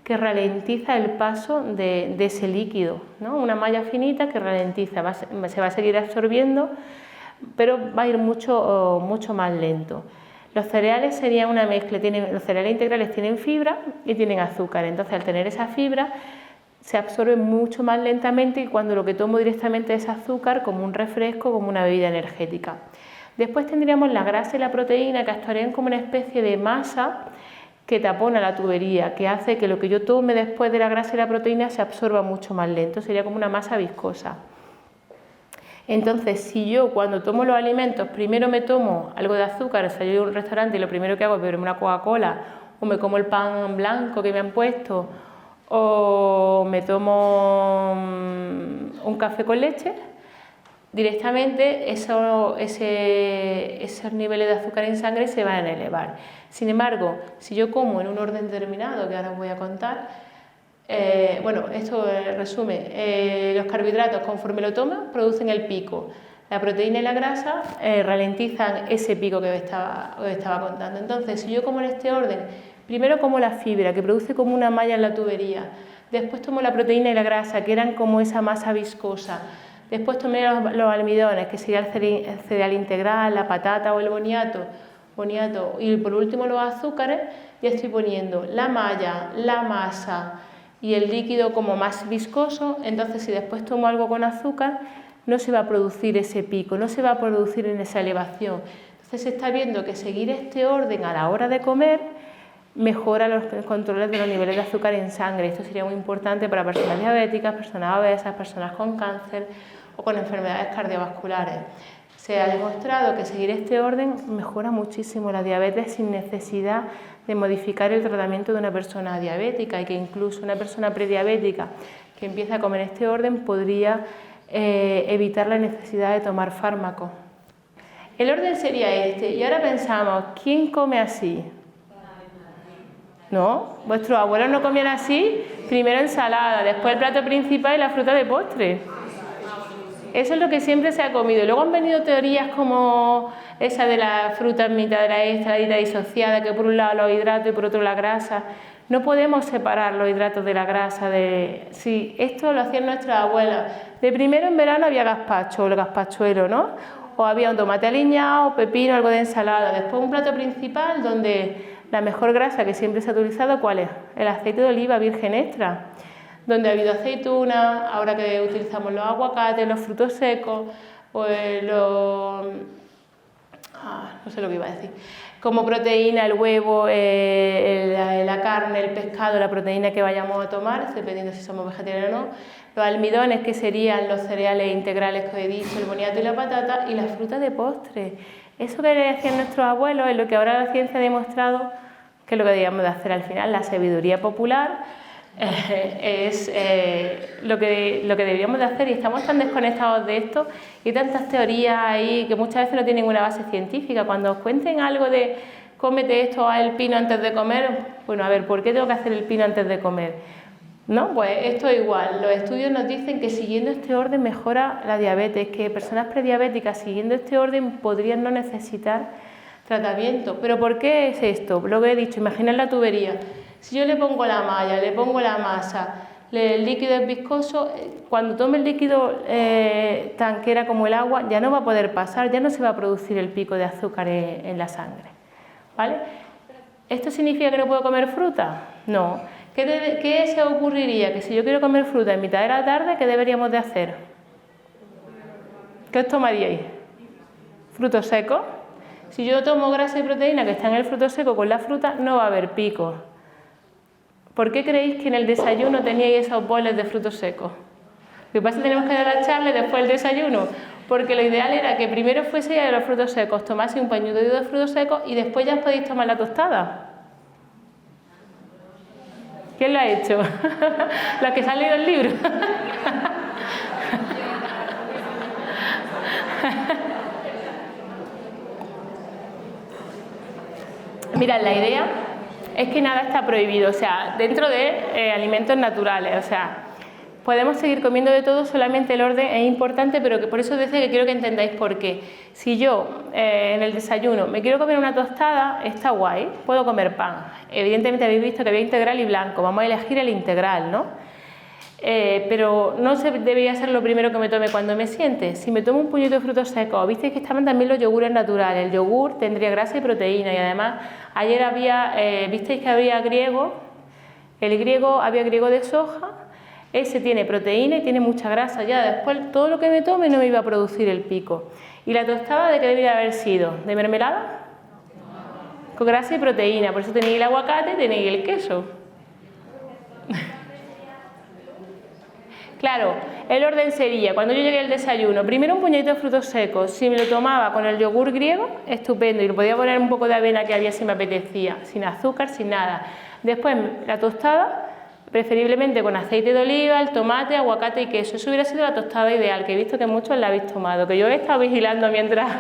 que ralentiza el paso de ese líquido, ¿no? Una malla finita que ralentiza, se va a seguir absorbiendo, pero va a ir mucho más lento. Los cereales serían una mezcla, los cereales integrales tienen fibra y tienen azúcar, entonces al tener esa fibra se absorbe mucho más lentamente y cuando lo que tomo directamente es azúcar, como un refresco, como una bebida energética. Después tendríamos la grasa y la proteína que actuarían como una especie de masa que tapona la tubería, que hace que lo que yo tome después de la grasa y la proteína se absorba mucho más lento, sería como una masa viscosa. Entonces, si yo cuando tomo los alimentos primero me tomo algo de azúcar, o sea, yo voy a un restaurante y lo primero que hago es beberme una Coca-Cola o me como el pan blanco que me han puesto o me tomo un café con leche, directamente esos niveles de azúcar en sangre se van a elevar. Sin embargo, si yo como en un orden determinado, que ahora os voy a contar, esto resume, los carbohidratos conforme lo toman producen el pico, la proteína y la grasa ralentizan ese pico que os estaba contando. Entonces, si yo como en este orden, primero como la fibra que produce como una malla en la tubería, después tomo la proteína y la grasa que eran como esa masa viscosa, después tomé los almidones que sería el cereal integral, la patata o el boniato y por último los azúcares, ya estoy poniendo la malla, la masa y el líquido como más viscoso. Entonces si después tomo algo con azúcar no se va a producir ese pico, no se va a producir en esa elevación. Entonces se está viendo que seguir este orden a la hora de comer mejora los controles de los niveles de azúcar en sangre. Esto sería muy importante para personas diabéticas, personas obesas, personas con cáncer o con enfermedades cardiovasculares. Se ha demostrado que seguir este orden mejora muchísimo la diabetes sin necesidad de modificar el tratamiento de una persona diabética y que incluso una persona prediabética que empieza a comer este orden podría evitar la necesidad de tomar fármacos. El orden sería este y ahora pensamos, ¿quién come así? ¿No? ¿Vuestros abuelos no comían así? Primero ensalada, después el plato principal y la fruta de postre. Eso es lo que siempre se ha comido. Luego han venido teorías como esa de la fruta en mitad de la extra, la dieta disociada, que por un lado los hidratos y por otro la grasa. No podemos separar los hidratos de la grasa. Sí, esto lo hacían nuestras abuelas. De primero en verano había gazpacho, o el gazpachuelo, ¿no? O había un tomate aliñado, pepino, algo de ensalada. Después un plato principal donde la mejor grasa que siempre se ha utilizado, ¿cuál es? El aceite de oliva virgen extra. Donde ha habido aceituna, ahora que utilizamos los aguacates, los frutos secos, pues no sé lo que iba a decir. Como proteína, el huevo, la carne, el pescado, la proteína que vayamos a tomar, dependiendo si somos vegetarianos o no. Los almidones, que serían los cereales integrales que os he dicho, el boniato y la patata, y las frutas de postre. Eso que hacían nuestros abuelos es lo que ahora la ciencia ha demostrado que es lo que debíamos de hacer al final. La sabiduría popular es lo que deberíamos de hacer, y estamos tan desconectados de esto y tantas teorías ahí que muchas veces no tienen ninguna base científica. Cuando os cuenten algo de cómete esto, haz el pino antes de comer, bueno, a ver, ¿por qué tengo que hacer el pino antes de comer? ¿No? Pues esto es igual. Los estudios nos dicen que siguiendo este orden mejora la diabetes, que personas prediabéticas siguiendo este orden podrían no necesitar tratamiento. ¿Pero por qué es esto? Lo que he dicho, imaginad la tubería. Si yo le pongo la malla, le pongo la masa, el líquido es viscoso, cuando tome el líquido tanquera como el agua, ya no va a poder pasar, ya no se va a producir el pico de azúcar en la sangre. ¿Vale? ¿Esto significa que no puedo comer fruta? No. ¿Qué se ocurriría? Que si yo quiero comer fruta en mitad de la tarde, ¿qué deberíamos de hacer? ¿Qué os tomaríais? ¿Frutos secos? Si yo tomo grasa y proteína que está en el fruto seco con la fruta, no va a haber pico. ¿Por qué creéis que en el desayuno teníais esos boles de frutos secos? Lo que pasa es que tenemos que dar la charla después del desayuno, porque lo ideal era que primero fuese a los frutos secos, tomaseis un pañuelo de frutos secos y después ya podéis tomar la tostada. ¿Quién lo ha hecho? Los que se han leído el libro. Mirad, la idea es que nada está prohibido, o sea, dentro de alimentos naturales, o sea, podemos seguir comiendo de todo, solamente el orden es importante, pero que por eso decía que quiero que entendáis por qué. Si yo en el desayuno me quiero comer una tostada, está guay, puedo comer pan. Evidentemente habéis visto que había integral y blanco, vamos a elegir el integral, ¿no? Pero no debería ser lo primero que me tome cuando me siente. Si me tomo un puñito de frutos secos, visteis que estaban también los yogures naturales. El yogur tendría grasa y proteína, y además ayer visteis que había griego, había griego de soja, ese tiene proteína y tiene mucha grasa. Ya después todo lo que me tome no me iba a producir el pico. ¿Y la tostada de qué debería haber sido? ¿De mermelada? Con grasa y proteína, por eso tenéis el aguacate y tenéis el queso. Claro, el orden sería, cuando yo llegué al desayuno, primero un puñadito de frutos secos, si me lo tomaba con el yogur griego, estupendo, y le podía poner un poco de avena que había si me apetecía, sin azúcar, sin nada. Después la tostada, preferiblemente con aceite de oliva, el tomate, aguacate y queso. Eso hubiera sido la tostada ideal, que he visto que muchos la habéis tomado, que yo he estado vigilando mientras...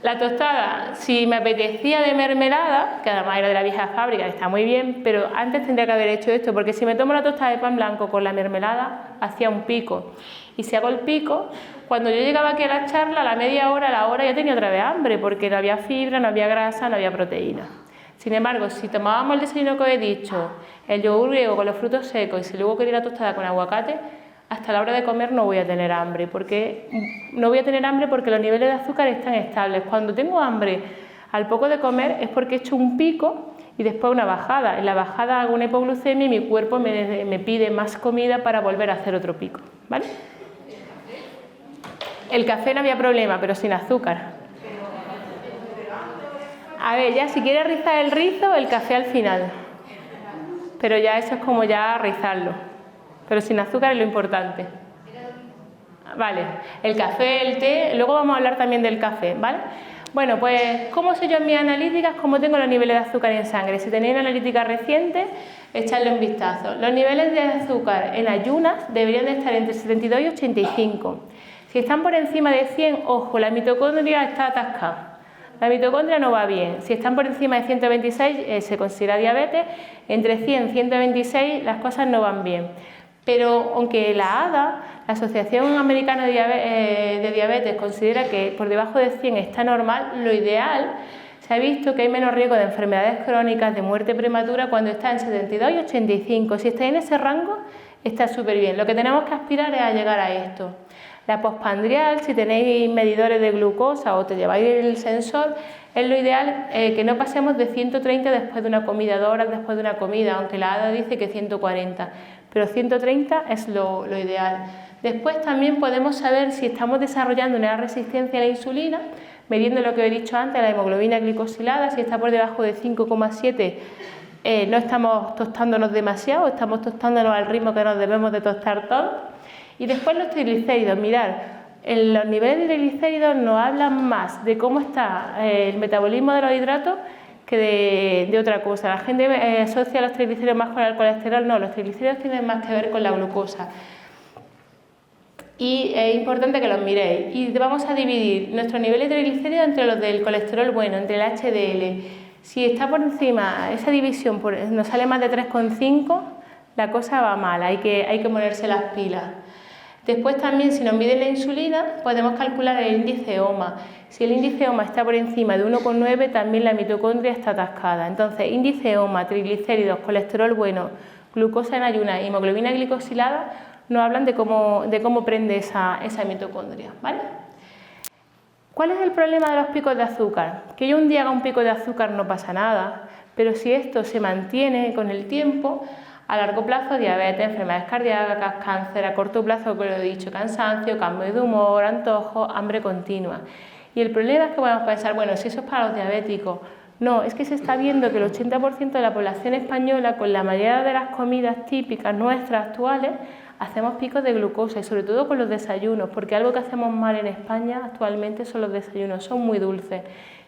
La tostada, si me apetecía de mermelada, que además era de la vieja fábrica, que está muy bien, pero antes tendría que haber hecho esto, porque si me tomo la tostada de pan blanco con la mermelada, hacía un pico. Y si hago el pico, cuando yo llegaba aquí a la charla, a la media hora, a la hora, ya tenía otra vez hambre, porque no había fibra, no había grasa, no había proteína. Sin embargo, si tomábamos el desayuno que os he dicho, el yogur griego con los frutos secos, y si luego quería la tostada con aguacate, hasta la hora de comer no voy a tener hambre, porque los niveles de azúcar están estables. Cuando tengo hambre al poco de comer es porque he hecho un pico y después una bajada. En la bajada hago una hipoglucemia y mi cuerpo me pide más comida para volver a hacer otro pico, ¿vale? El café no había problema, pero sin azúcar. A ver, ya si quieres rizar el rizo, el café al final. Pero ya eso es como ya rizarlo. Pero sin azúcar es lo importante. Vale, el café, el té, luego vamos a hablar también del café, ¿vale? Bueno, pues, ¿cómo sé yo en mis analíticas cómo tengo los niveles de azúcar en sangre? Si tenéis una analítica reciente, echadle un vistazo. Los niveles de azúcar en ayunas deberían de estar entre 72 y 85. Si están por encima de 100, ojo, la mitocondria está atascada. La mitocondria no va bien. Si están por encima de 126, se considera diabetes. Entre 100 y 126 las cosas no van bien. Pero aunque la ADA, La Asociación Americana de Diabetes considera que por debajo de 100 está normal. Lo ideal, se ha visto que hay menos riesgo de enfermedades crónicas, de muerte prematura cuando está en 72 y 85. Si está en ese rango, está súper bien. Lo que tenemos que aspirar es a llegar a esto. La postprandial, si tenéis medidores de glucosa o te lleváis el sensor, es lo ideal que no pasemos de 130 después de una comida, 2 horas después de una comida, aunque la ADA dice que 140, pero 130 es lo ideal. Después también podemos saber si estamos desarrollando una resistencia a la insulina, midiendo lo que he dicho antes, la hemoglobina glicosilada. Si está por debajo de 5,7, no estamos tostándonos demasiado, estamos tostándonos al ritmo que nos debemos de tostar todos. Y después los triglicéridos, mirad, los niveles de triglicéridos nos hablan más de cómo está el metabolismo de los hidratos que de otra cosa. La gente asocia los triglicéridos más con el colesterol, no, los triglicéridos tienen más que ver con la glucosa. Y es importante que los miréis. Y vamos a dividir nuestros niveles de triglicéridos entre los del colesterol bueno, entre el HDL. Si está por encima, esa división nos sale más de 3,5, la cosa va mal, hay que ponerse las pilas. Después también, si nos miden la insulina, podemos calcular el índice OMA. Si el índice OMA está por encima de 1,9, también la mitocondria está atascada. Entonces, índice OMA, triglicéridos, colesterol bueno, glucosa en ayunas, hemoglobina glicosilada, nos hablan de cómo prende esa mitocondria, ¿vale? ¿Cuál es el problema de los picos de azúcar? Que yo un día haga un pico de azúcar no pasa nada, pero si esto se mantiene con el tiempo, a largo plazo, diabetes, enfermedades cardíacas, cáncer, a corto plazo, como lo he dicho, cansancio, cambio de humor, antojo, hambre continua. Y el problema es que podemos pensar, bueno, si eso es para los diabéticos. No, es que se está viendo que el 80% de la población española, con la mayoría de las comidas típicas nuestras actuales, hacemos picos de glucosa y sobre todo con los desayunos, porque algo que hacemos mal en España actualmente son los desayunos, son muy dulces.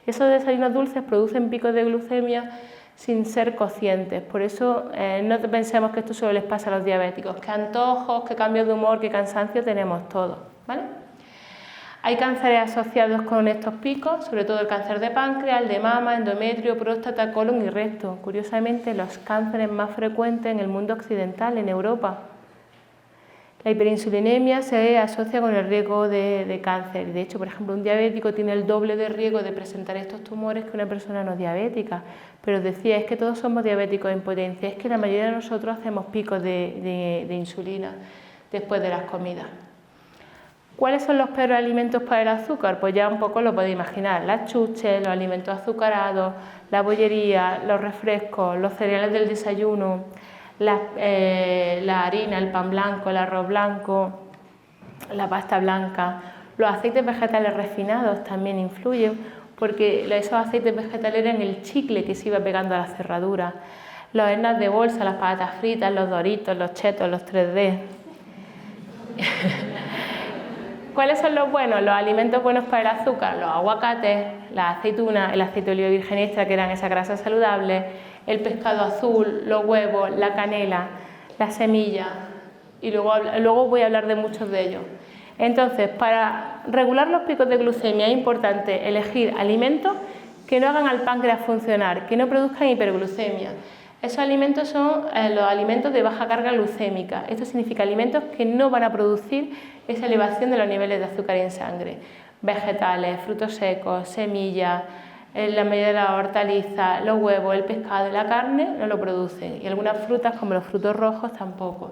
Esos desayunos dulces producen picos de glucemia sin ser conscientes. Por eso no pensemos que esto solo les pasa a los diabéticos, que antojos, que cambios de humor, que cansancio tenemos todos, ¿vale? Hay cánceres asociados con estos picos, sobre todo el cáncer de páncreas, el de mama, endometrio, próstata, colon y recto. Curiosamente, los cánceres más frecuentes en el mundo occidental, en Europa. La hiperinsulinemia se asocia con el riesgo de cáncer. De hecho, por ejemplo, un diabético tiene el doble de riesgo de presentar estos tumores que una persona no diabética. Pero os decía, es que todos somos diabéticos en potencia, es que la mayoría de nosotros hacemos picos de insulina después de las comidas. ¿Cuáles son los peores alimentos para el azúcar? Pues ya un poco lo podéis imaginar, las chuches, los alimentos azucarados, la bollería, los refrescos, los cereales del desayuno, la harina, el pan blanco, el arroz blanco, la pasta blanca, los aceites vegetales refinados también influyen, porque esos aceites vegetales eran el chicle que se iba pegando a la cerradura, los snacks de bolsa, las patatas fritas, los doritos, los chetos, los 3D. ¿Cuáles son los buenos? Los alimentos buenos para el azúcar, los aguacates, las aceitunas, el aceite de oliva virgen extra, que eran esas grasas saludables, el pescado azul, los huevos, la canela, las semillas, y luego voy a hablar de muchos de ellos. Entonces, para regular los picos de glucemia es importante elegir alimentos que no hagan al páncreas funcionar, que no produzcan hiperglucemia. Esos alimentos son los alimentos de baja carga glucémica. Esto significa alimentos que no van a producir esa elevación de los niveles de azúcar en sangre. Vegetales, frutos secos, semillas, la mayoría de las hortalizas, los huevos, el pescado y la carne no lo producen. Y algunas frutas, como los frutos rojos, tampoco.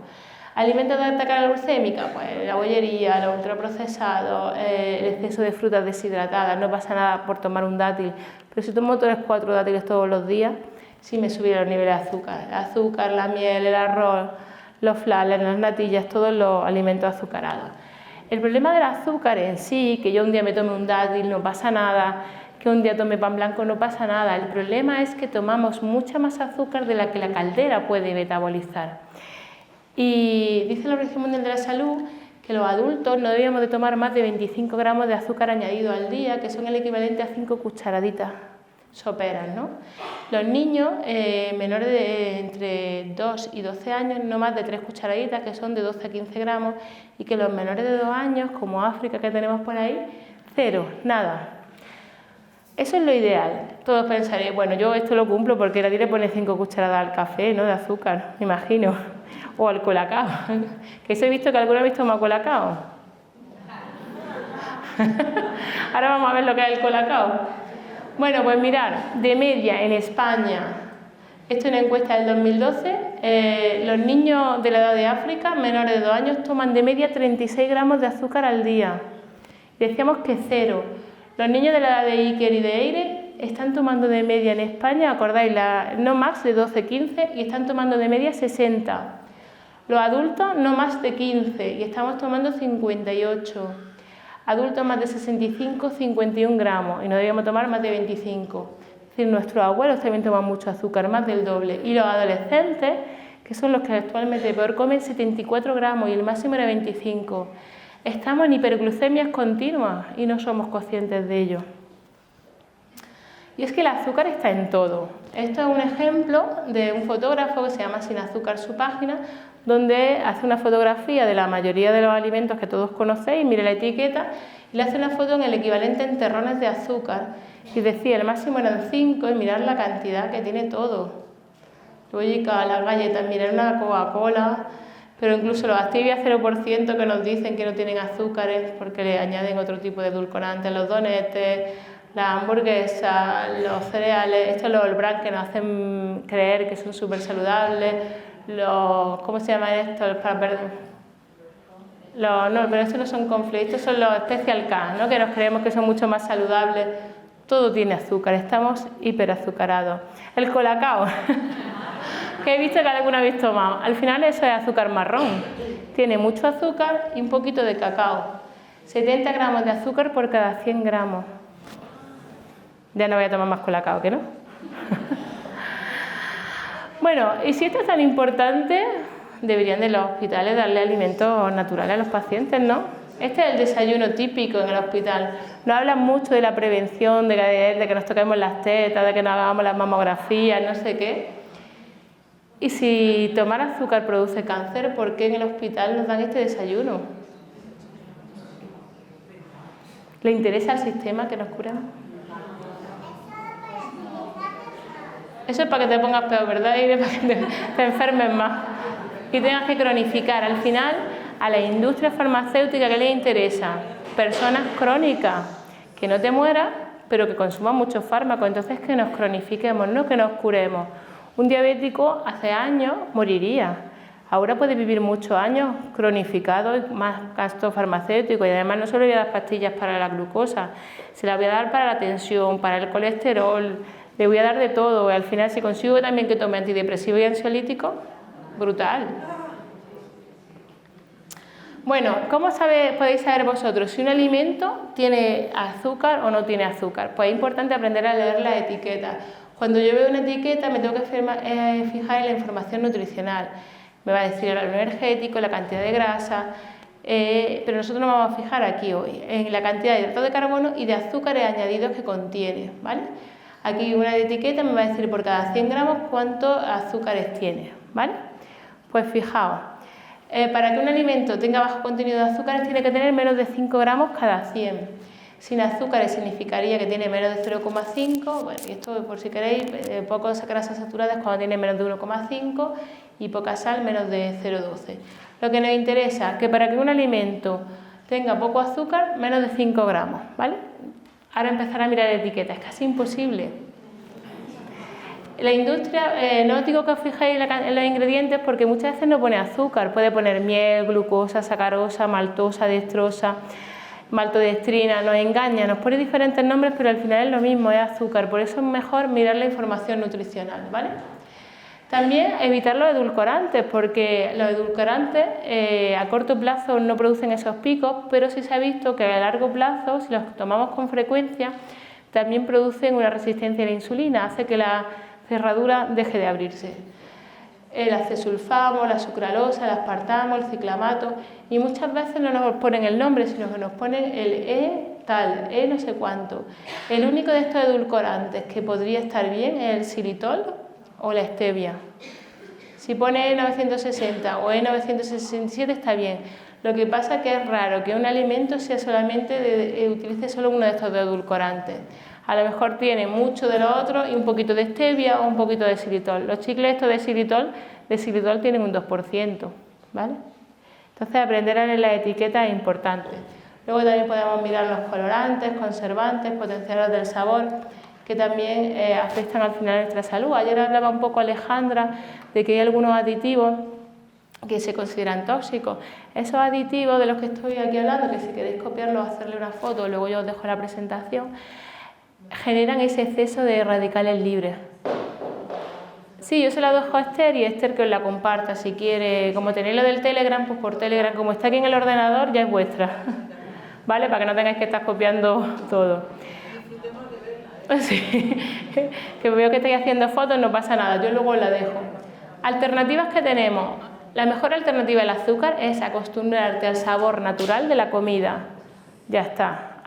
Alimentos de alta carga glucémica, pues la bollería, los ultraprocesados, el exceso de frutas deshidratadas. No pasa nada por tomar un dátil, pero si tomo 3 o 4 dátiles todos los días, sí me subiera los niveles de azúcar. El azúcar, la miel, el arroz, los flanes, las natillas, todos los alimentos azucarados. El problema del azúcar en sí, que yo un día me tome un dátil, no pasa nada, que un día tome pan blanco, no pasa nada. El problema es que tomamos mucha más azúcar de la que la caldera puede metabolizar. Y dice la Organización Mundial de la Salud que los adultos no debíamos de tomar más de 25 gramos de azúcar añadido al día, que son el equivalente a 5 cucharaditas soperas, ¿no? Los niños menores de entre 2 y 12 años, no más de 3 cucharaditas, que son de 12 a 15 gramos, y que los menores de 2 años, como África que tenemos por ahí, 0, nada. Eso es lo ideal. Todos pensaréis, bueno, yo esto lo cumplo porque nadie le pone 5 cucharadas al café, ¿no?, de azúcar, me imagino. o al colacao. Que os he visto que alguno habéis tomado colacao. Ahora vamos a ver lo que es el colacao. Bueno, pues mirad, de media en España, esto es una encuesta del 2012, los niños de la edad de África, menores de 2 años, toman de media 36 gramos de azúcar al día. Decíamos que 0. Los niños de la edad de Iker y de Eire están tomando de media en España, acordáis, no más de 12-15 y están tomando de media 60. Los adultos no más de 15 y estamos tomando 58. Adultos más de 65, 51 gramos y no debíamos tomar más de 25. Es decir, nuestros abuelos también toman mucho azúcar, más del doble. Y los adolescentes, que son los que actualmente peor comen, 74 gramos y el máximo era 25. Estamos en hiperglucemias continuas y no somos conscientes de ello. Y es que el azúcar está en todo. Esto es un ejemplo de un fotógrafo que se llama Sin Azúcar su página, donde hace una fotografía de la mayoría de los alimentos que todos conocéis, mire la etiqueta, y le hace una foto en el equivalente en terrones de azúcar. Y decía, el máximo eran 5 y mirar la cantidad que tiene todo. Luego las galletas, mirar una Coca-Cola, pero incluso los Activia 0% que nos dicen que no tienen azúcares porque le añaden otro tipo de edulcorantes, los donetes, las hamburguesas, los cereales, estos los All-Bran que nos hacen creer que son súper saludables, los, ¿cómo se llaman estos? No, pero estos no son conflictos, estos son los Special K, ¿no? Que nos creemos que son mucho más saludables. Todo tiene azúcar, estamos hiperazucarados. El colacao, que he visto que alguno habéis tomado, al final eso es azúcar marrón. Tiene mucho azúcar y un poquito de cacao. 70 gramos de azúcar por cada 100 gramos. Ya no voy a tomar más colacao, ¿que no? Bueno, y si esto es tan importante, deberían de los hospitales darle alimentos naturales a los pacientes, ¿no? Este es el desayuno típico en el hospital. Nos hablan mucho de la prevención, de que nos toquemos las tetas, de que nos hagamos las mamografías, no sé qué. Y si tomar azúcar produce cáncer, ¿por qué en el hospital nos dan este desayuno? ¿Le interesa al sistema que nos curemos? Eso es para que te pongas peor, ¿verdad? Y para que te enfermes más y tengas que cronificar. Al final, a la industria farmacéutica, ¿qué le interesa? Personas crónicas, que no te mueras, pero que consuman muchos fármacos. Entonces, que nos cronifiquemos, no que nos curemos. Un diabético hace años moriría. Ahora puede vivir muchos años cronificado y más gasto farmacéutico. Y además no solo le voy a dar pastillas para la glucosa, se las voy a dar para la tensión, para el colesterol. Le voy a dar de todo y al final si consigo también que tome antidepresivo y ansiolítico, brutal. Bueno, ¿cómo podéis saber vosotros si un alimento tiene azúcar o no tiene azúcar? Pues es importante aprender a leer la etiqueta. Cuando yo veo una etiqueta me tengo que fijar en la información nutricional. Me va a decir el valor energético, la cantidad de grasa, pero nosotros nos vamos a fijar aquí hoy en la cantidad de hidratos de carbono y de azúcares añadidos que contiene, ¿vale? Aquí una etiqueta me va a decir por cada 100 gramos cuántos azúcares tiene, ¿vale? Pues fijaos, para que un alimento tenga bajo contenido de azúcares tiene que tener menos de 5 gramos cada 100. Sin azúcares significaría que tiene menos de 0,5, bueno, y esto por si queréis, pocas grasas saturadas cuando tiene menos de 1,5 y poca sal menos de 0,12. Lo que nos interesa, que para que un alimento tenga poco azúcar, menos de 5 gramos, ¿vale? Ahora empezar a mirar etiquetas, es casi imposible. La industria, no os digo que os fijéis en los ingredientes porque muchas veces no pone azúcar, puede poner miel, glucosa, sacarosa, maltosa, dextrosa, maltodextrina, nos engaña, nos pone diferentes nombres pero al final es lo mismo, es azúcar, por eso es mejor mirar la información nutricional, ¿vale? También evitar los edulcorantes, porque los edulcorantes a corto plazo no producen esos picos, pero sí se ha visto que a largo plazo, si los tomamos con frecuencia, también producen una resistencia a la insulina, hace que la cerradura deje de abrirse. El acesulfamo, la sucralosa, el aspartamo, el ciclamato, y muchas veces no nos ponen el nombre, sino que nos ponen el tal, no sé cuánto. El único de estos edulcorantes que podría estar bien es el xilitol o la stevia. Si pone E960 o E967 está bien. Lo que pasa es que es raro que un alimento sea solamente utilice solo uno de estos dos edulcorantes. A lo mejor tiene mucho de lo otro y un poquito de stevia o un poquito de xilitol. Los chicles estos de xilitol tienen un 2%, ¿vale? Entonces aprender a leer la etiqueta es importante. Luego también podemos mirar los colorantes, conservantes, potenciadores del sabor, que también afectan al final a nuestra salud. Ayer hablaba un poco Alejandra de que hay algunos aditivos que se consideran tóxicos. Esos aditivos de los que estoy aquí hablando, que si queréis copiarlos, hacerle una foto, luego yo os dejo la presentación, generan ese exceso de radicales libres. Sí, yo se la dejo a Esther y Esther que os la comparta si quiere. Como tenéis lo del Telegram, pues por Telegram, como está aquí en el ordenador, ya es vuestra. ¿Vale? Para que no tengáis que estar copiando todo. Sí, que veo que estáis haciendo fotos, no pasa nada, yo luego os la dejo. Alternativas que tenemos. La mejor alternativa al azúcar es acostumbrarte al sabor natural de la comida. Ya está.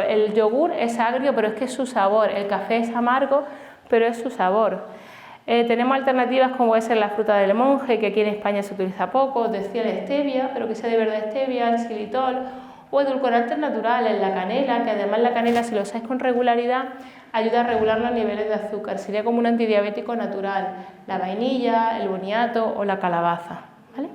El yogur es agrio, pero es que es su sabor. El café es amargo, pero es su sabor. Tenemos alternativas como puede ser la fruta del monje, que aquí en España se utiliza poco. Os decía la stevia, pero que sea de verdad stevia, el xilitol, o edulcorantes naturales, la canela, que además la canela, si lo usáis con regularidad, ayuda a regular los niveles de azúcar. Sería como un antidiabético natural. La vainilla, el boniato o la calabaza, ¿vale?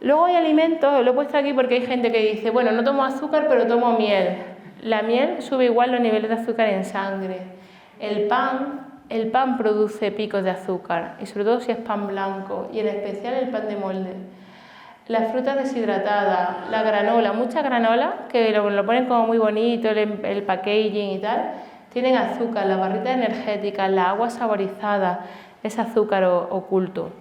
Luego hay alimentos, lo he puesto aquí porque hay gente que dice, bueno, no tomo azúcar, pero tomo miel. La miel sube igual los niveles de azúcar en sangre. El pan produce picos de azúcar, y sobre todo si es pan blanco, y en especial el pan de molde. Las frutas deshidratadas, la granola, mucha granola, que lo ponen como muy bonito, el packaging y tal, tienen azúcar, las barritas energéticas, la agua saborizada, es azúcar oculto.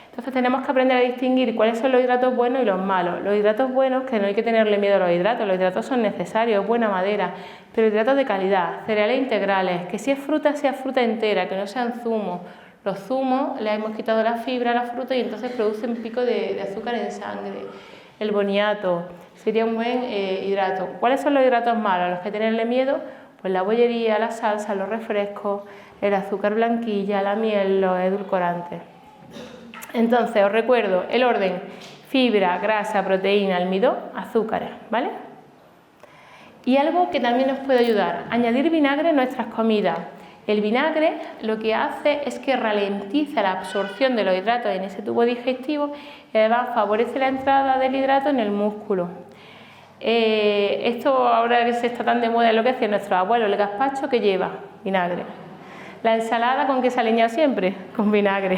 Entonces tenemos que aprender a distinguir cuáles son los hidratos buenos y los malos. Los hidratos buenos, que no hay que tenerle miedo a los hidratos son necesarios, buena madera, pero hidratos de calidad, cereales integrales, que si es fruta sea fruta entera, que no sean zumos. Los zumos le hemos quitado la fibra a la fruta y entonces producen pico de azúcar en sangre. El boniato sería un buen hidrato. ¿Cuáles son los hidratos malos? Los que tenerle miedo, pues la bollería, la salsa, los refrescos, el azúcar blanquilla, la miel, los edulcorantes. Entonces, os recuerdo el orden: fibra, grasa, proteína, almidón, azúcares, ¿vale? Y algo que también nos puede ayudar, añadir vinagre en nuestras comidas. El vinagre lo que hace es que ralentiza la absorción de los hidratos en ese tubo digestivo y además favorece la entrada del hidrato en el músculo. Esto ahora que se está tan de moda es lo que hacía nuestros abuelos, el gazpacho que lleva vinagre. La ensalada con que se ha aliñado siempre, con vinagre.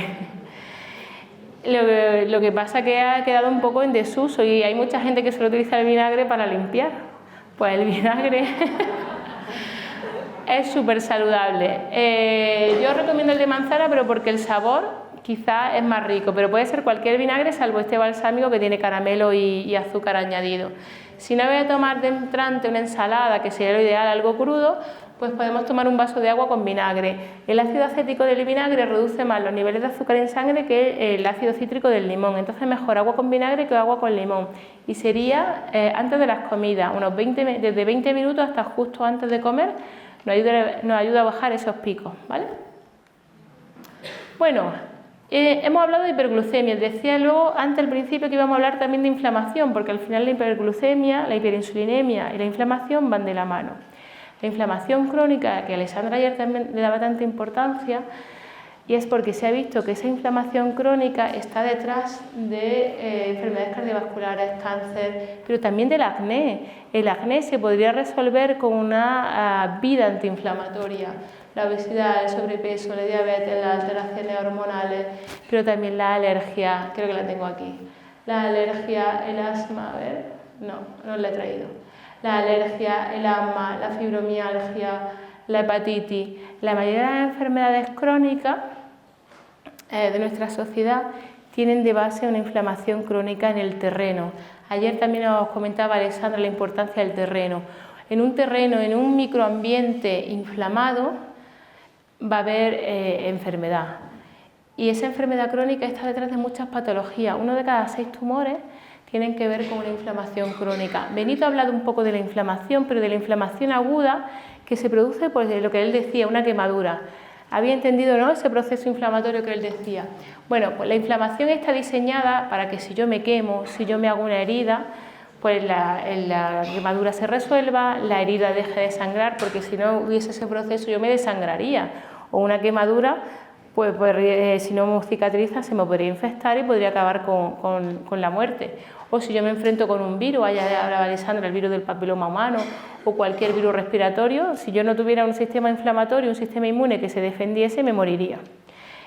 Lo que pasa es que ha quedado un poco en desuso y hay mucha gente que solo utiliza el vinagre para limpiar. Pues el vinagre es súper saludable. Yo recomiendo el de manzana, pero porque el sabor quizás es más rico, pero puede ser cualquier vinagre salvo este balsámico que tiene caramelo y azúcar añadido. Si no voy a tomar de entrante una ensalada, que sería lo ideal, algo crudo, pues podemos tomar un vaso de agua con vinagre. El ácido acético del vinagre reduce más los niveles de azúcar en sangre que el ácido cítrico del limón, entonces mejor agua con vinagre que agua con limón. Y sería antes de las comidas, desde 20 minutos hasta justo antes de comer, nos ayuda a bajar esos picos, ¿vale? Bueno, hemos hablado de hiperglucemia. Decía luego antes al principio que íbamos a hablar también de inflamación, porque al final la hiperglucemia, la hiperinsulinemia y la inflamación van de la mano. La inflamación crónica, que Alessandra ayer también le daba tanta importancia, y es porque se ha visto que esa inflamación crónica está detrás de enfermedades cardiovasculares, cáncer, pero también del acné. El acné se podría resolver con una vida antiinflamatoria. La obesidad, el sobrepeso, la diabetes, las alteraciones hormonales, pero también la alergia, creo que la tengo aquí. La alergia, el asma, a ver, no la he traído. La alergia, el asma, la fibromialgia, la hepatitis, la mayoría de las enfermedades crónicas de nuestra sociedad tienen de base una inflamación crónica en el terreno. Ayer también os comentaba Alessandra la importancia del terreno. En un terreno, en un microambiente inflamado, va a haber enfermedad. Y esa enfermedad crónica está detrás de muchas patologías. 1 de cada 6 tumores tienen que ver con una inflamación crónica. Benito ha hablado un poco de la inflamación, pero de la inflamación aguda que se produce por lo que él decía, una quemadura. ¿Había entendido, no, ese proceso inflamatorio que él decía? Bueno, pues la inflamación está diseñada para que si yo me quemo, si yo me hago una herida, pues la quemadura se resuelva, la herida deje de sangrar, porque si no hubiese ese proceso yo me desangraría, o una quemadura, pues si no cicatriza se me podría infectar y podría acabar con la muerte. O si yo me enfrento con un virus, allá hablaba Alessandra, el virus del papiloma humano o cualquier virus respiratorio, si yo no tuviera un sistema inflamatorio, un sistema inmune que se defendiese, me moriría.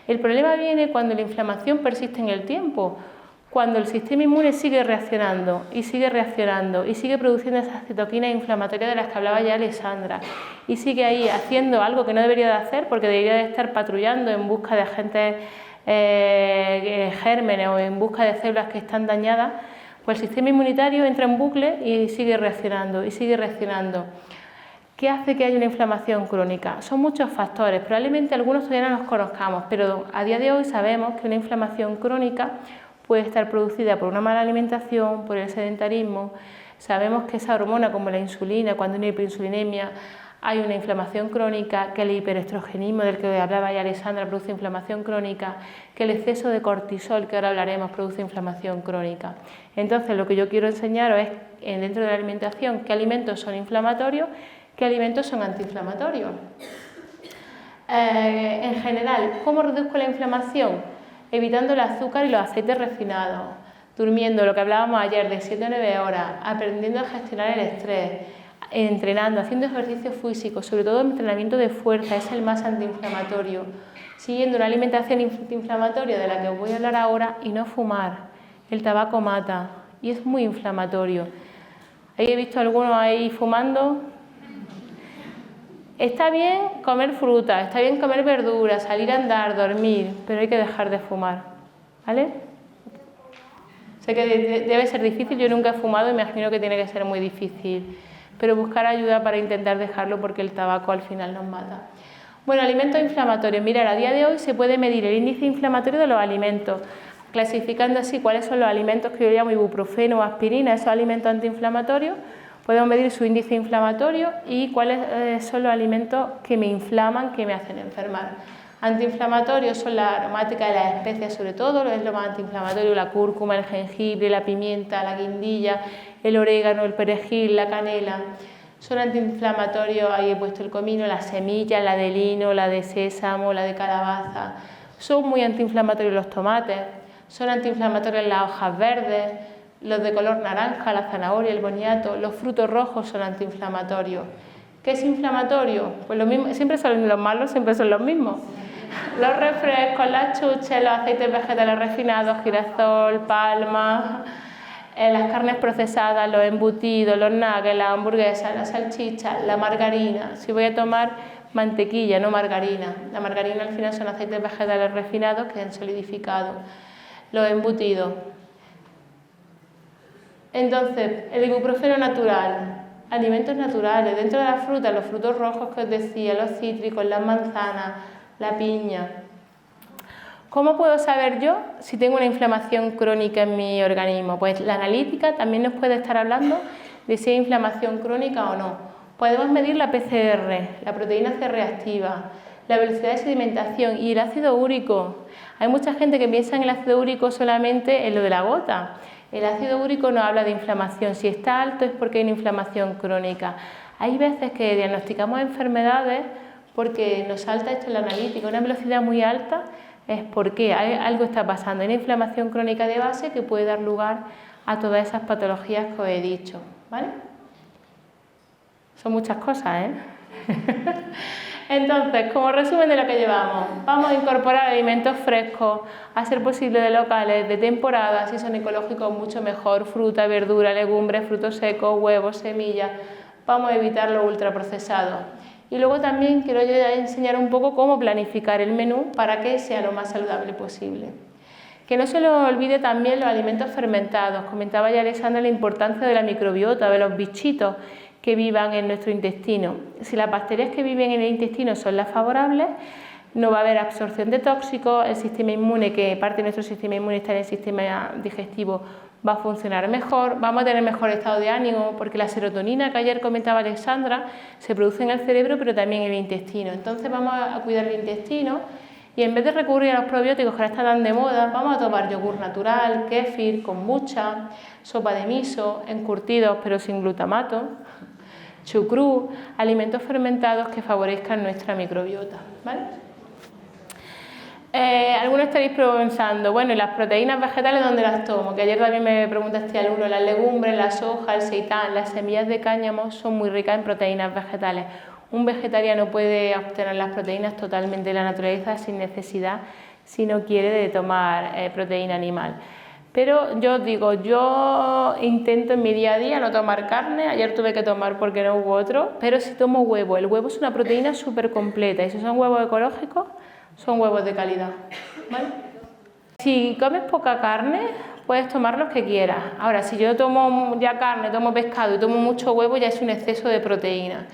El problema viene cuando la inflamación persiste en el tiempo, cuando el sistema inmune sigue reaccionando y sigue reaccionando y sigue produciendo esas citoquinas inflamatorias de las que hablaba ya Alessandra y sigue ahí haciendo algo que no debería de hacer porque debería de estar patrullando en busca de agentes gérmenes o en busca de células que están dañadas, pues el sistema inmunitario entra en bucle y sigue reaccionando y sigue reaccionando. ¿Qué hace que haya una inflamación crónica? Son muchos factores, probablemente algunos todavía no los conozcamos, pero a día de hoy sabemos que una inflamación crónica puede estar producida por una mala alimentación, por el sedentarismo. Sabemos que esa hormona como la insulina, cuando hay una hiperinsulinemia, hay una inflamación crónica, que el hiperestrogenismo del que hablaba ya Alessandra produce inflamación crónica, que el exceso de cortisol, que ahora hablaremos, produce inflamación crónica. Entonces lo que yo quiero enseñaros es, dentro de la alimentación, qué alimentos son inflamatorios, qué alimentos son antiinflamatorios. En general, ¿cómo reduzco la inflamación? Evitando el azúcar y los aceites refinados, durmiendo, lo que hablábamos ayer, de 7 a 9 horas, aprendiendo a gestionar el estrés, entrenando, haciendo ejercicio físico, sobre todo entrenamiento de fuerza, es el más antiinflamatorio, siguiendo una alimentación antiinflamatoria de la que os voy a hablar ahora y no fumar. El tabaco mata y es muy inflamatorio. Ahí he visto algunos ahí fumando. Está bien comer fruta, está bien comer verduras, salir a andar, dormir, pero hay que dejar de fumar, ¿vale? Sé que debe ser difícil, yo nunca he fumado y me imagino que tiene que ser muy difícil, pero buscar ayuda para intentar dejarlo porque el tabaco al final nos mata. Bueno, alimentos inflamatorios. Mirad, a día de hoy se puede medir el índice inflamatorio de los alimentos, clasificando así cuáles son los alimentos que yo llamo ibuprofeno o aspirina, esos alimentos antiinflamatorios. Podemos medir su índice inflamatorio y cuáles son los alimentos que me inflaman, que me hacen enfermar. Antiinflamatorios son la aromática de las especias, sobre todo, es lo más antiinflamatorio, la cúrcuma, el jengibre, la pimienta, la guindilla, el orégano, el perejil, la canela. Son antiinflamatorios, ahí he puesto el comino, las semillas, la de lino, la de sésamo, la de calabaza. Son muy antiinflamatorios los tomates, son antiinflamatorios las hojas verdes, los de color naranja, la zanahoria, el boniato, los frutos rojos son antiinflamatorios. ¿Qué es inflamatorio? Pues lo mismo, siempre son los malos, siempre son los mismos. Los refrescos, las chuches, los aceites vegetales refinados, girasol, palma, las carnes procesadas, los embutidos, los nuggets, las hamburguesas, las salchichas, la margarina. Si voy a tomar mantequilla, no margarina. La margarina al final son aceites vegetales refinados que han solidificado. Los embutidos. Entonces, el ibuprofeno natural, alimentos naturales, dentro de las frutas, los frutos rojos que os decía, los cítricos, las manzanas, la piña. ¿Cómo puedo saber yo si tengo una inflamación crónica en mi organismo? Pues la analítica también nos puede estar hablando de si hay inflamación crónica o no. Podemos medir la PCR, la proteína C reactiva, la velocidad de sedimentación y el ácido úrico. Hay mucha gente que piensa en el ácido úrico solamente en lo de la gota. El ácido úrico no habla de inflamación, si está alto es porque hay una inflamación crónica. Hay veces que diagnosticamos enfermedades porque nos salta esto en la analítica, una velocidad muy alta es porque algo está pasando, hay una inflamación crónica de base que puede dar lugar a todas esas patologías que os he dicho, ¿vale? Son muchas cosas, ¿eh? Entonces, como resumen de lo que llevamos, vamos a incorporar alimentos frescos, a ser posible de locales, de temporada, si son ecológicos mucho mejor, fruta, verdura, legumbres, frutos secos, huevos, semillas, vamos a evitar lo ultraprocesado. Y luego también quiero enseñar un poco cómo planificar el menú para que sea lo más saludable posible. Que no se lo olvide también los alimentos fermentados. Comentaba ya Alessandra la importancia de la microbiota, de los bichitos que vivan en nuestro intestino. Si las bacterias que viven en el intestino son las favorables, no va a haber absorción de tóxicos, el sistema inmune, que parte de nuestro sistema inmune está en el sistema digestivo, va a funcionar mejor, vamos a tener mejor estado de ánimo, porque la serotonina que ayer comentaba Alessandra se produce en el cerebro, pero también en el intestino. Entonces vamos a cuidar el intestino Y en vez de recurrir a los probióticos que ahora están tan de moda, vamos a tomar yogur natural, kéfir, kombucha, sopa de miso, encurtidos pero sin glutamato, chucrú, alimentos fermentados que favorezcan nuestra microbiota, ¿vale? Algunos estaréis pensando, bueno, ¿y las proteínas vegetales dónde las tomo? Que ayer también me preguntaste alumno, las legumbres, la soja, el seitán, las semillas de cáñamo son muy ricas en proteínas vegetales. Un vegetariano puede obtener las proteínas totalmente de la naturaleza sin necesidad, si no quiere, de tomar proteína animal. Pero yo os digo, yo intento en mi día a día no tomar carne, ayer tuve que tomar porque no hubo otro, pero sí tomo huevo. El huevo es una proteína súper completa y si son huevos ecológicos, son huevos de calidad, ¿vale? Si comes poca carne, puedes tomar los que quieras. Ahora, si yo tomo ya carne, tomo pescado y tomo mucho huevo, ya es un exceso de proteína.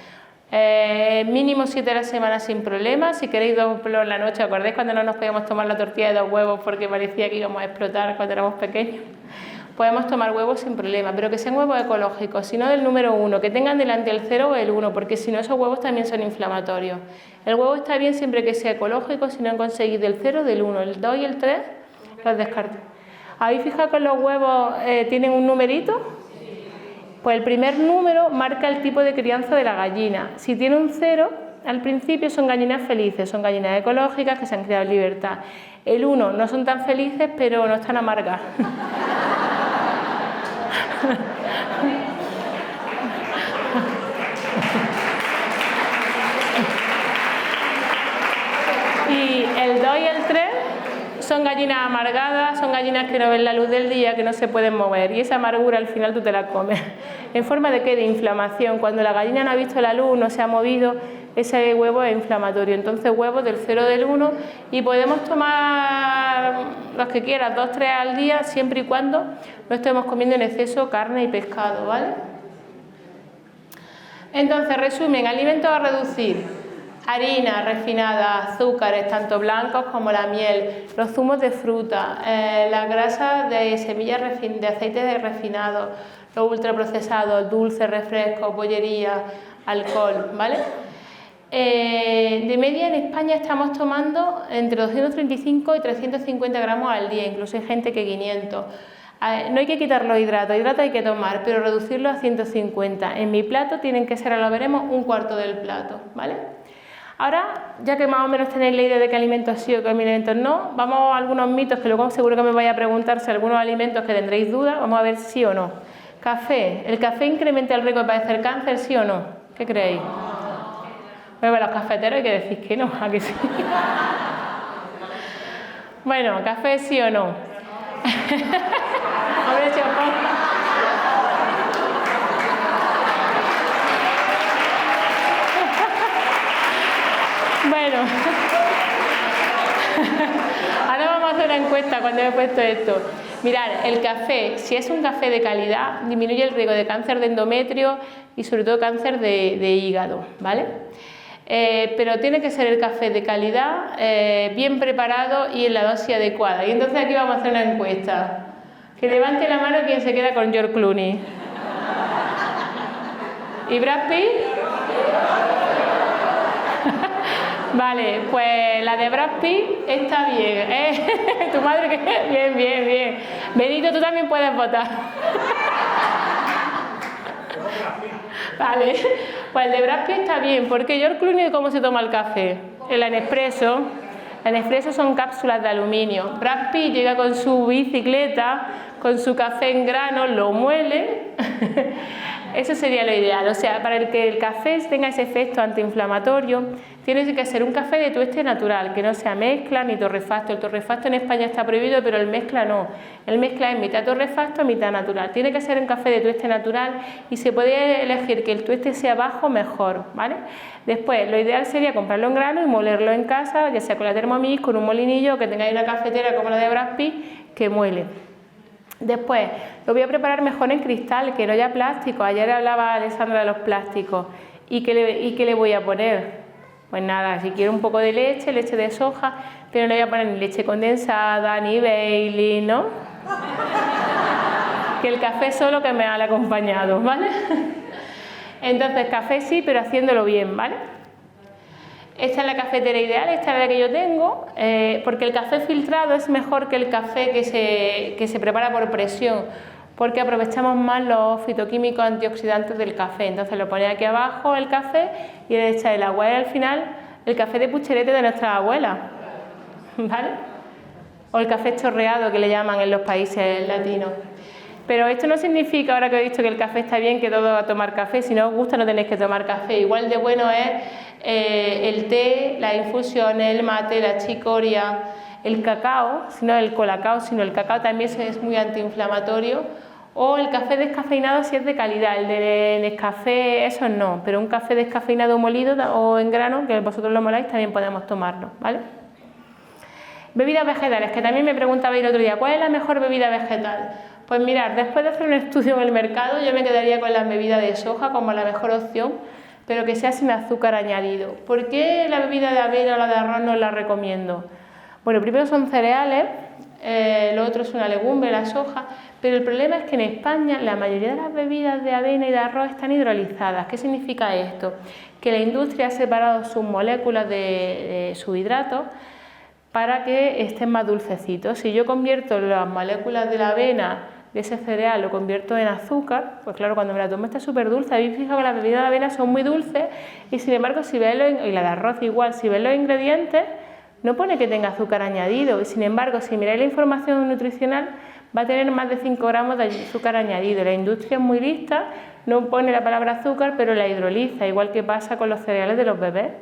Mínimo 7 a la semana sin problema. Si queréis 2 en la noche, ¿acordáis cuando no nos podíamos tomar la tortilla de 2 huevos porque parecía que íbamos a explotar cuando éramos pequeños? Podemos tomar huevos sin problema, pero que sean huevos ecológicos, si no del número 1, que tengan delante el 0 o el 1, porque si no esos huevos también son inflamatorios. El huevo está bien siempre que sea ecológico, si no conseguís del 0 del 1, el 2 y el 3 los descarto. ¿Habéis fijado que los huevos tienen un numerito? Pues el primer número marca el tipo de crianza de la gallina. Si tiene un 0, al principio son gallinas felices, son gallinas ecológicas que se han criado en libertad. El 1 no son tan felices, pero no están amargas. Y el 2 y el 3 son gallinas amargadas, son gallinas que no ven la luz del día, que no se pueden mover y esa amargura al final tú te la comes. ¿En forma de qué? De inflamación. Cuando la gallina no ha visto la luz, no se ha movido, ese huevo es inflamatorio. Entonces huevos del 0 del 1 y podemos tomar los que quieras, 2, 3 al día, siempre y cuando no estemos comiendo en exceso carne y pescado, ¿vale? Entonces, resumen, alimentos a reducir. Harina refinada, azúcares, tanto blancos como la miel, los zumos de fruta, las grasas de semillas de aceites refinados, los ultraprocesados, dulces, refrescos, bollería, alcohol, ¿vale? De media en España estamos tomando entre 235 y 350 gramos al día, incluso hay gente que 500. No hay que quitar los hidratos hay que tomar, pero reducirlos a 150. En mi plato tienen que ser, ahora lo veremos, un cuarto del plato, ¿vale? Ahora, ya que más o menos tenéis la idea de qué alimentos sí o qué alimentos no, vamos a algunos mitos que luego seguro que me vaya a preguntar si algunos alimentos que tendréis dudas, vamos a ver sí o no. Café. ¿El café incrementa el riesgo de padecer cáncer, sí o no? ¿Qué creéis? Bueno, los cafeteros hay que decir que no, ¿a que sí? Bueno, café sí o no. Hombre, si os pongo... Bueno, ahora vamos a hacer una encuesta cuando he puesto esto. Mirad, el café, si es un café de calidad, disminuye el riesgo de cáncer de endometrio y sobre todo cáncer de hígado, ¿vale? Pero tiene que ser el café de calidad, bien preparado y en la dosis adecuada. Y entonces aquí vamos a hacer una encuesta. Que levante la mano quien se queda con George Clooney. ¿Y Brad Pitt? Vale, pues la de Brad Pitt está bien, ¿eh? Tu madre que... Bien, bien, bien. Benito, tú también puedes votar. Vale, pues el de Brad Pitt está bien, porque George Clooney, ¿cómo se toma el café? El Nespresso. El Nespresso son cápsulas de aluminio. Brad Pitt llega con su bicicleta, con su café en grano, lo muele. Eso sería lo ideal. O sea, para que el café tenga ese efecto antiinflamatorio, tiene que ser un café de tueste natural, que no sea mezcla ni torrefacto. El torrefacto en España está prohibido, pero el mezcla no. El mezcla es mitad torrefacto, mitad natural. Tiene que ser un café de tueste natural y se puede elegir que el tueste sea bajo, mejor, ¿vale? Después, lo ideal sería comprarlo en grano y molerlo en casa, ya sea con la Thermomix, con un molinillo, que tengáis una cafetera como la de Brad Pitt, que muele. Después, lo voy a preparar mejor en cristal, que no haya plástico. Ayer hablaba Alessandra de los plásticos. ¿Y qué le voy a poner? Pues nada, si quiero un poco de leche, leche de soja, pero no voy a poner ni leche condensada, ni Bailey, ¿no? Que el café solo que me ha acompañado, ¿vale? Entonces, café sí, pero haciéndolo bien, ¿vale? Esta es la cafetera ideal, esta es la que yo tengo, porque el café filtrado es mejor que el café que se prepara por presión, porque aprovechamos más los fitoquímicos antioxidantes del café. Entonces lo ponéis aquí abajo el café y le echáis el agua y al final el café de pucherete de nuestra abuela, ¿vale? O el café chorreado que le llaman en los países latinos. Pero esto no significa, ahora que he dicho que el café está bien, que todo va a tomar café. Si no os gusta no tenéis que tomar café. Igual de bueno es el té, las infusiones, el mate, la chicoria, el cacao, no el colacao, sino el cacao también es muy antiinflamatorio. O el café descafeinado si es de calidad, el de Nescafé, eso no. Pero un café descafeinado molido o en grano, que vosotros lo moláis, también podemos tomarlo, ¿vale? Bebidas vegetales, que también me preguntaba el otro día, ¿cuál es la mejor bebida vegetal? Pues mirad, después de hacer un estudio en el mercado, yo me quedaría con la bebida de soja como la mejor opción, pero que sea sin azúcar añadido. ¿Por qué la bebida de avena o la de arroz no la recomiendo? Bueno, primero son cereales, lo otro es una legumbre, la soja, pero el problema es que en España la mayoría de las bebidas de avena y de arroz están hidrolizadas. ¿Qué significa esto? Que la industria ha separado sus moléculas de sus hidratos para que estén más dulcecitos. Si yo convierto las moléculas de la avena, de ese cereal, lo convierto en azúcar, pues claro, cuando me la tomo está súper dulce. Habéis fijado que las bebidas de avena son muy dulces y sin embargo, si ves y la de arroz igual, si ves los ingredientes, no pone que tenga azúcar añadido y sin embargo, si miráis la información nutricional, va a tener más de 5 gramos de azúcar añadido. La industria es muy lista, no pone la palabra azúcar, pero la hidroliza, igual que pasa con los cereales de los bebés.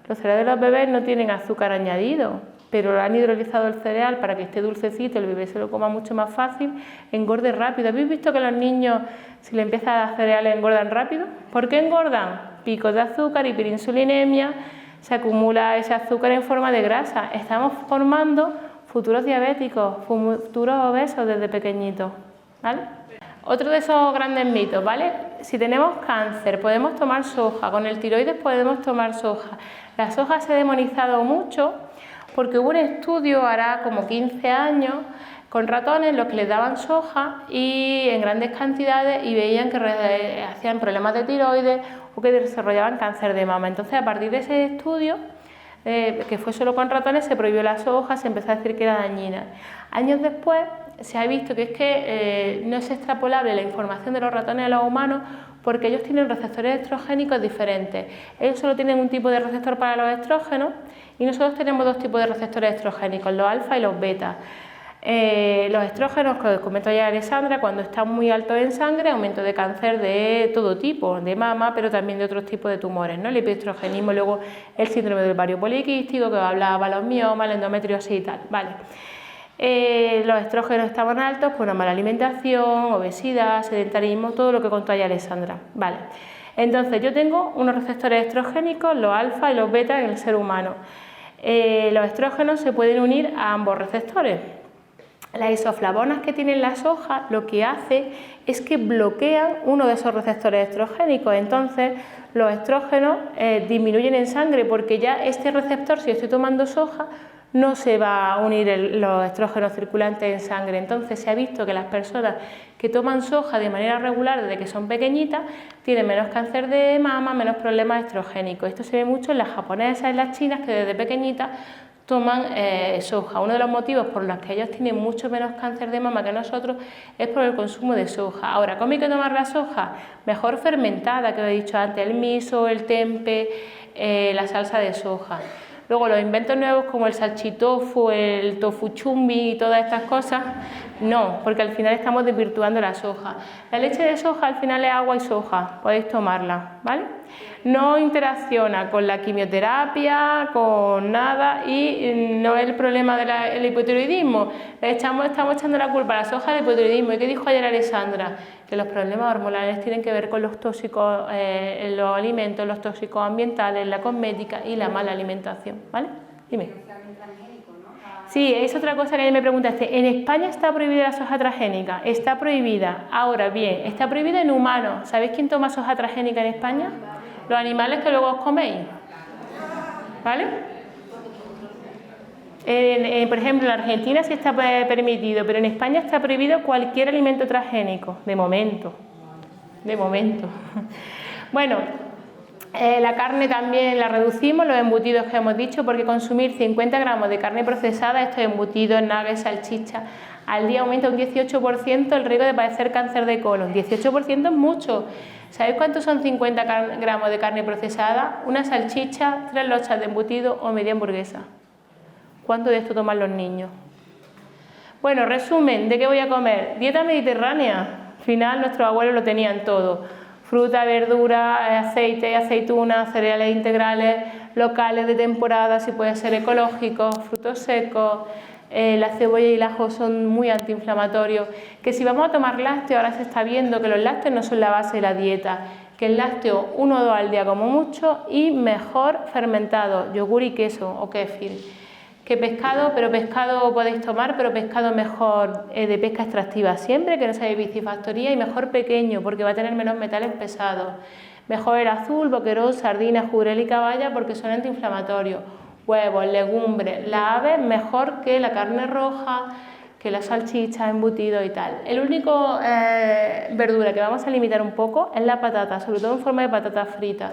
Los cereales de los bebés no tienen azúcar añadido, pero han hidrolizado el cereal para que esté dulcecito, el bebé se lo coma mucho más fácil, engorde rápido. ¿Habéis visto que los niños, si le empiezan a dar cereales, engordan rápido? ¿Por qué engordan? Picos de azúcar, hiperinsulinemia, se acumula ese azúcar en forma de grasa. Estamos formando futuros diabéticos, futuros obesos desde pequeñitos, ¿vale? Otro de esos grandes mitos, ¿vale? Si tenemos cáncer podemos tomar soja, con el tiroides podemos tomar soja. La soja se ha demonizado mucho porque hubo un estudio, hará como 15 años, con ratones, los que les daban soja y en grandes cantidades y veían que hacían problemas de tiroides o que desarrollaban cáncer de mama. Entonces, a partir de ese estudio, que fue solo con ratones, se prohibió la soja, se empezó a decir que era dañina. Años después se ha visto que es que no es extrapolable la información de los ratones a los humanos porque ellos tienen receptores estrogénicos diferentes. Ellos solo tienen un tipo de receptor para los estrógenos y nosotros tenemos dos tipos de receptores estrogénicos, los alfa y los beta. Los estrógenos, que os comentó ya Alessandra, cuando están muy altos en sangre, aumento de cáncer de todo tipo, de mama, pero también de otros tipos de tumores, ¿no? El hiperestrogenismo, luego el síndrome del ovario poliquístico, que hablaba, los miomas, la endometriosis y tal, ¿vale? Los estrógenos estaban altos por una mala alimentación, obesidad, sedentarismo, todo lo que contó ya Alessandra, ¿vale? Entonces yo tengo unos receptores estrogénicos, los alfa y los beta en el ser humano. Los estrógenos se pueden unir a ambos receptores. Las isoflavonas que tienen la soja lo que hace es que bloquean uno de esos receptores estrogénicos, entonces los estrógenos disminuyen en sangre porque ya este receptor, si yo estoy tomando soja, no se va a unir los estrógenos circulantes en sangre. Entonces se ha visto que las personas que toman soja de manera regular desde que son pequeñitas tienen menos cáncer de mama, menos problemas estrogénicos. Esto se ve mucho en las japonesas y en las chinas que desde pequeñitas toman soja. Uno de los motivos por los que ellos tienen mucho menos cáncer de mama que nosotros es por el consumo de soja. Ahora, ¿cómo hay que tomar la soja? Mejor fermentada, que os he dicho antes, el miso, el tempe, la salsa de soja. Luego los inventos nuevos como el salchitofu, el tofu chumbi y todas estas cosas, no, porque al final estamos desvirtuando la soja. La leche de soja al final es agua y soja, podéis tomarla, ¿vale? No interacciona con la quimioterapia, con nada y no es el problema del hipotiroidismo. Estamos echando la culpa a la soja del hipotiroidismo. ¿Y qué dijo ayer Alessandra? Que los problemas hormonales tienen que ver con los tóxicos en los alimentos, los tóxicos ambientales, la cosmética y la mala alimentación, ¿vale? Dime. Sí, es otra cosa que me preguntaste. En España está prohibida la soja transgénica, está prohibida. Ahora bien, está prohibida en humanos. ¿Sabéis quién toma soja transgénica en España? Los animales que luego os coméis, ¿vale? Por ejemplo, en Argentina sí está permitido, pero en España está prohibido cualquier alimento transgénico, de momento. Bueno, La carne también la reducimos, los embutidos que hemos dicho, porque consumir 50 gramos de carne procesada, estos embutidos, nuggets, salchichas, al día aumenta un 18% el riesgo de padecer cáncer de colon. 18% es mucho. ¿Sabéis cuántos son 50 gramos de carne procesada? Una salchicha, 3 lochas de embutido o media hamburguesa. ¿Cuánto de esto toman los niños? Bueno, resumen, ¿de qué voy a comer? Dieta mediterránea. Al final nuestros abuelos lo tenían todo. Fruta, verdura, aceite, aceitunas, cereales integrales, locales de temporada, si puede ser ecológicos, frutos secos. La cebolla y el ajo son muy antiinflamatorios. Que si vamos a tomar lácteos, ahora se está viendo que los lácteos no son la base de la dieta, que el lácteo 1 o 2 al día como mucho y mejor fermentado, yogur y queso o kéfir. Que pescado, pero pescado podéis tomar, pero pescado mejor de pesca extractiva siempre, que no sea de piscifactoría, y mejor pequeño porque va a tener menos metales pesados. Mejor el azul, boquerón, sardina, jurel y caballa porque son antiinflamatorios. Huevos, legumbres, la ave mejor que la carne roja, que la salchicha, embutido y tal. El único verdura que vamos a limitar un poco es la patata, sobre todo en forma de patata frita,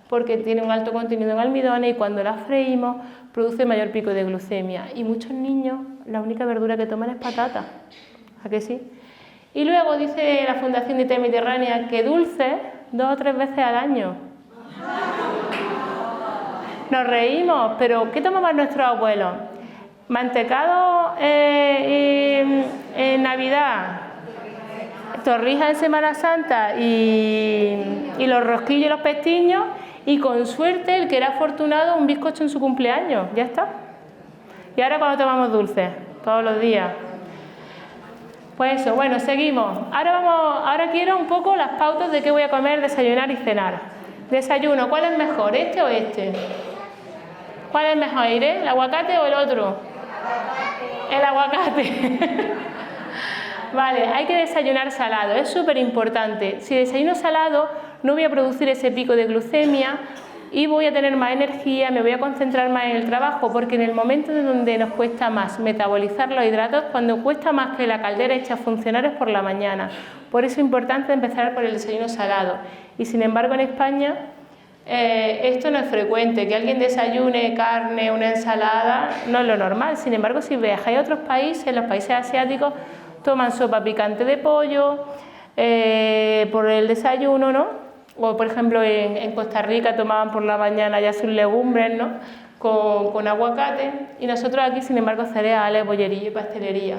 porque tiene un alto contenido en almidones y cuando la freímos produce mayor pico de glucemia. Y muchos niños, la única verdura que toman es patata. ¿A que sí? Y luego dice la Fundación Dieta Mediterránea que dulce 2 o 3 veces al año. Nos reímos, pero ¿qué tomaban nuestros abuelos? Mantecado en Navidad, torrijas en Semana Santa y los rosquillos y los pestiños, y con suerte el que era afortunado un bizcocho en su cumpleaños, ya está. ¿Y ahora cuando tomamos dulces? Todos los días. Pues eso, bueno, seguimos. Ahora quiero un poco las pautas de qué voy a comer, desayunar y cenar. Desayuno, ¿cuál es mejor, este o este? ¿Cuál es mejor, Irene? ¿El aguacate o el otro? El aguacate. Vale, hay que desayunar salado, es súper importante. Si desayuno salado, no voy a producir ese pico de glucemia y voy a tener más energía, me voy a concentrar más en el trabajo, porque en el momento en donde nos cuesta más metabolizar los hidratos, cuando cuesta más que la caldera eche a funcionar es por la mañana. Por eso es importante empezar por el desayuno salado. Y sin embargo en España esto no es frecuente, que alguien desayune carne, una ensalada, no es lo normal. Sin embargo, si viajáis a otros países, los países asiáticos toman sopa picante de pollo por el desayuno, ¿no? O por ejemplo en Costa Rica tomaban por la mañana ya sus legumbres, ¿no? Con aguacate, y nosotros aquí sin embargo cereales, bollería y pastelería.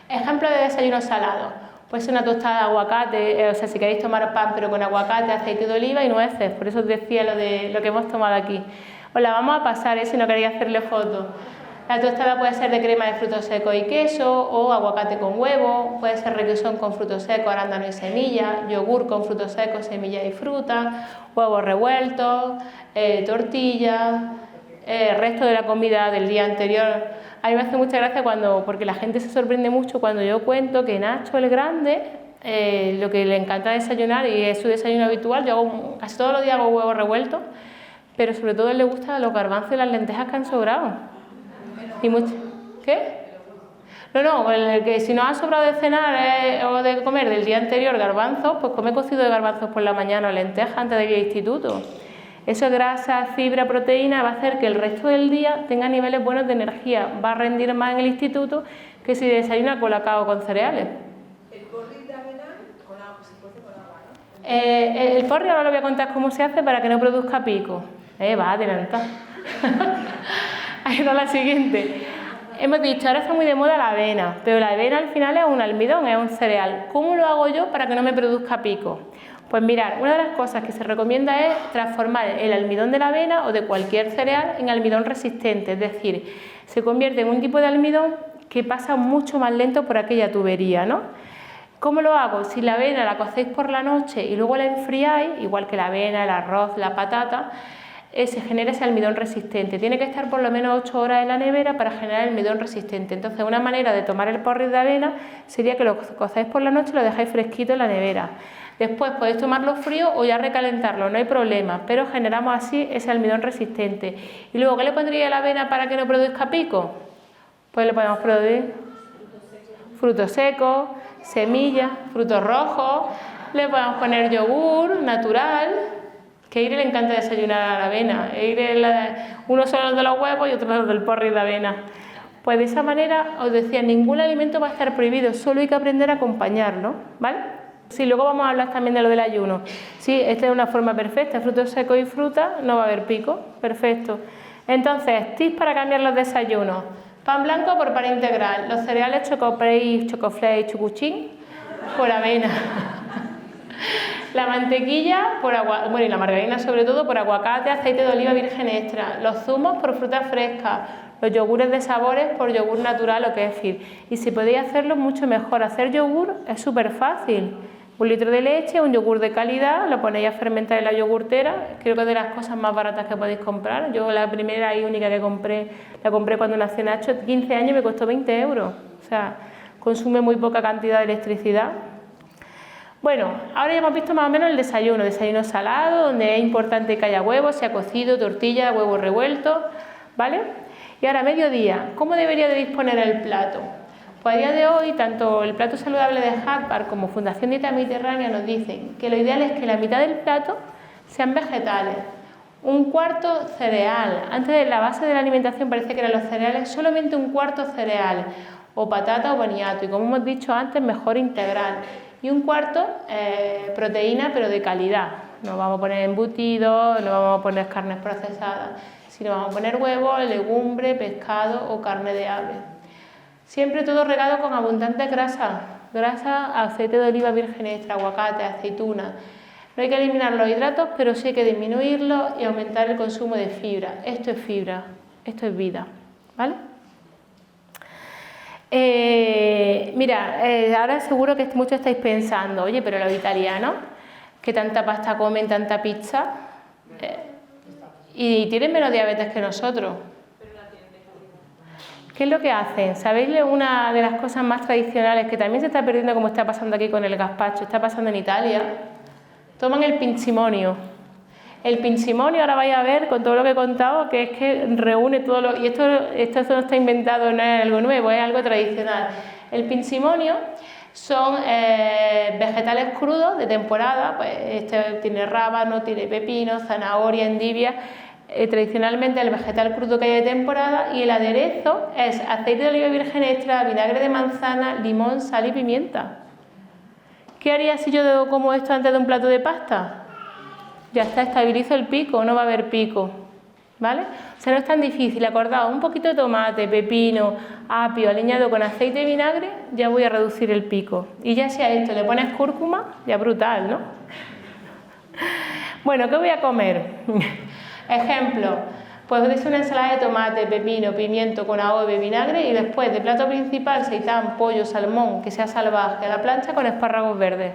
Ejemplo de desayuno salado. Pues una tostada de aguacate, o sea, si queréis tomar pan pero con aguacate, aceite de oliva y nueces, por eso os decía lo que hemos tomado aquí. Os la vamos a pasar, si no queréis hacerle fotos. La tostada puede ser de crema de frutos secos y queso, o aguacate con huevo, puede ser requesón con frutos secos, arándano y semillas, yogur con frutos secos, semillas y fruta, huevos revueltos, tortillas, resto de la comida del día anterior. A mí me hace mucha gracia porque la gente se sorprende mucho cuando yo cuento que Nacho el Grande, lo que le encanta desayunar y es su desayuno habitual, yo casi todos los días hago huevos revueltos, pero sobre todo le gustan los garbanzos y las lentejas que han sobrado. Y mucho. ¿Qué? No, que si no ha sobrado de cenar o de comer del día anterior garbanzos, pues come cocido de garbanzos por la mañana o lentejas antes de ir al instituto. Eso es grasa, fibra, proteína, va a hacer que el resto del día tenga niveles buenos de energía, va a rendir más en el instituto que si desayuna colacao con cereales. ¿El porridge de avena se cuece con agua, no? El porridge ahora lo voy a contar cómo se hace para que no produzca pico. Va a adelantar. Ahí va la siguiente. Hemos dicho, ahora está muy de moda la avena, pero la avena al final es un almidón, es un cereal. ¿Cómo lo hago yo para que no me produzca pico? Pues mirad, una de las cosas que se recomienda es transformar el almidón de la avena o de cualquier cereal en almidón resistente, es decir, se convierte en un tipo de almidón que pasa mucho más lento por aquella tubería, ¿no? ¿Cómo lo hago? Si la avena la cocéis por la noche y luego la enfriáis, igual que la avena, el arroz, la patata, se genera ese almidón resistente. Tiene que estar por lo menos 8 horas en la nevera para generar el almidón resistente. Entonces, una manera de tomar el porridge de avena sería que lo cocéis por la noche y lo dejáis fresquito en la nevera. Después podéis tomarlo frío o ya recalentarlo, no hay problema, pero generamos así ese almidón resistente. Y luego, ¿qué le pondría a la avena para que no produzca pico? Pues le podemos producir frutos secos, semillas, frutos rojos, le podemos poner yogur natural, Que a Ire le encanta desayunar a la avena. Uno solo de los huevos y otro del porridge de avena. Pues de esa manera, os decía, ningún alimento va a estar prohibido, solo hay que aprender a acompañarlo, ¿vale? Sí, luego vamos a hablar también de lo del ayuno. Sí, esta es una forma perfecta, frutos secos y fruta, no va a haber pico, perfecto. Entonces, tips para cambiar los desayunos. Pan blanco por pan integral, los cereales Chocopray, Chocoflake, Chucuchín por avena. La mantequilla por y la margarina sobre todo por aguacate, aceite de oliva virgen extra, los zumos por frutas frescas, los yogures de sabores por yogur natural o kéfir. Y si podéis hacerlo mucho mejor, hacer yogur es súper fácil. 1 litro de leche, un yogur de calidad, lo ponéis a fermentar en la yogurtera, creo que es de las cosas más baratas que podéis comprar. Yo la primera y única que compré, la compré cuando nació Nacho, 15 años y me costó 20 euros. O sea, consume muy poca cantidad de electricidad. Bueno, ahora ya hemos visto más o menos el desayuno salado, donde es importante que haya huevos, sea cocido, tortilla, huevos revueltos, ¿vale? Y ahora mediodía, ¿cómo debería de disponer el plato? Pues a día de hoy, tanto el plato saludable de Harvard como Fundación Dieta Mediterránea nos dicen que lo ideal es que la mitad del plato sean vegetales, un cuarto cereal. Antes de la base de la alimentación parece que eran los cereales, solamente un cuarto cereal, o patata o boniato, y como hemos dicho antes, mejor integral. Y un cuarto proteína, pero de calidad. No vamos a poner embutidos, no vamos a poner carnes procesadas, sino vamos a poner huevos, legumbre, pescado o carne de ave. Siempre todo regado con abundante grasa, aceite de oliva virgen extra, aguacate, aceituna. No hay que eliminar los hidratos, pero sí hay que disminuirlos y aumentar el consumo de fibra. Esto es fibra, esto es vida, ¿vale? Ahora seguro que muchos estáis pensando, oye, pero los italianos, que tanta pasta comen, tanta pizza, y tienen menos diabetes que nosotros. ¿Qué es lo que hacen? ¿Sabéis una de las cosas más tradicionales que también se está perdiendo, como está pasando aquí con el gazpacho, está pasando en Italia? Toman el pinzimonio. El pinzimonio, ahora vais a ver con todo lo que he contado, que es que reúne todo lo... Y esto no está inventado, no es algo nuevo, es algo tradicional. El pinzimonio son vegetales crudos de temporada, pues este tiene rábano, tiene pepino, zanahoria, endivia. Tradicionalmente el vegetal crudo que hay de temporada, y el aderezo es aceite de oliva virgen extra, vinagre de manzana, limón, sal y pimienta. ¿Qué haría si yo como esto antes de un plato de pasta? Ya está, estabilizo el pico, no va a haber pico, ¿vale? O sea, no es tan difícil, acordaos, un poquito de tomate, pepino, apio, aliñado con aceite y vinagre, ya voy a reducir el pico. Y ya si a esto le pones cúrcuma, ya brutal, ¿no? Bueno, ¿qué voy a comer? Ejemplo, pues es una ensalada de tomate, pepino, pimiento con agua y vinagre, y después de plato principal, seitán, pollo, salmón, que sea salvaje, a la plancha con espárragos verdes.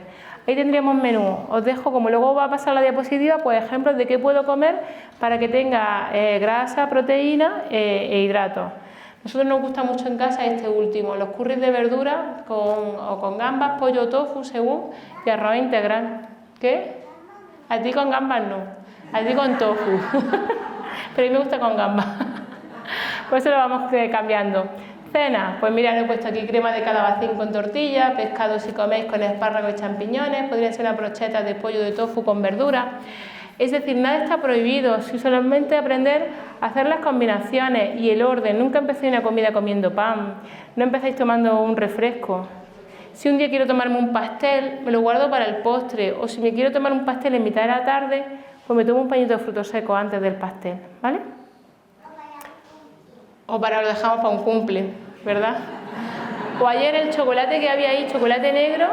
Ahí tendríamos menú. Os dejo, como luego va a pasar la diapositiva, pues ejemplos de qué puedo comer para que tenga grasa, proteína e hidratos. A nosotros nos gusta mucho en casa este último, los curries de verdura con gambas, pollo, tofu, según, y arroz integral. ¿Qué? A ti con gambas no, a ti con tofu. Pero a mí me gusta con gambas. Por eso lo vamos cambiando. Cena, pues mira, he puesto aquí crema de calabacín con tortilla, pescado si coméis con espárragos y champiñones, podrían ser unas brochetas de pollo de tofu con verdura. Es decir, nada está prohibido, si solamente aprender a hacer las combinaciones y el orden. Nunca empecéis una comida comiendo pan, no empecéis tomando un refresco. Si un día quiero tomarme un pastel, me lo guardo para el postre, o si me quiero tomar un pastel en mitad de la tarde, pues me tomo un pañito de frutos secos antes del pastel, ¿vale? O lo dejamos para un cumple, ¿verdad? O ayer el chocolate que había ahí, chocolate negro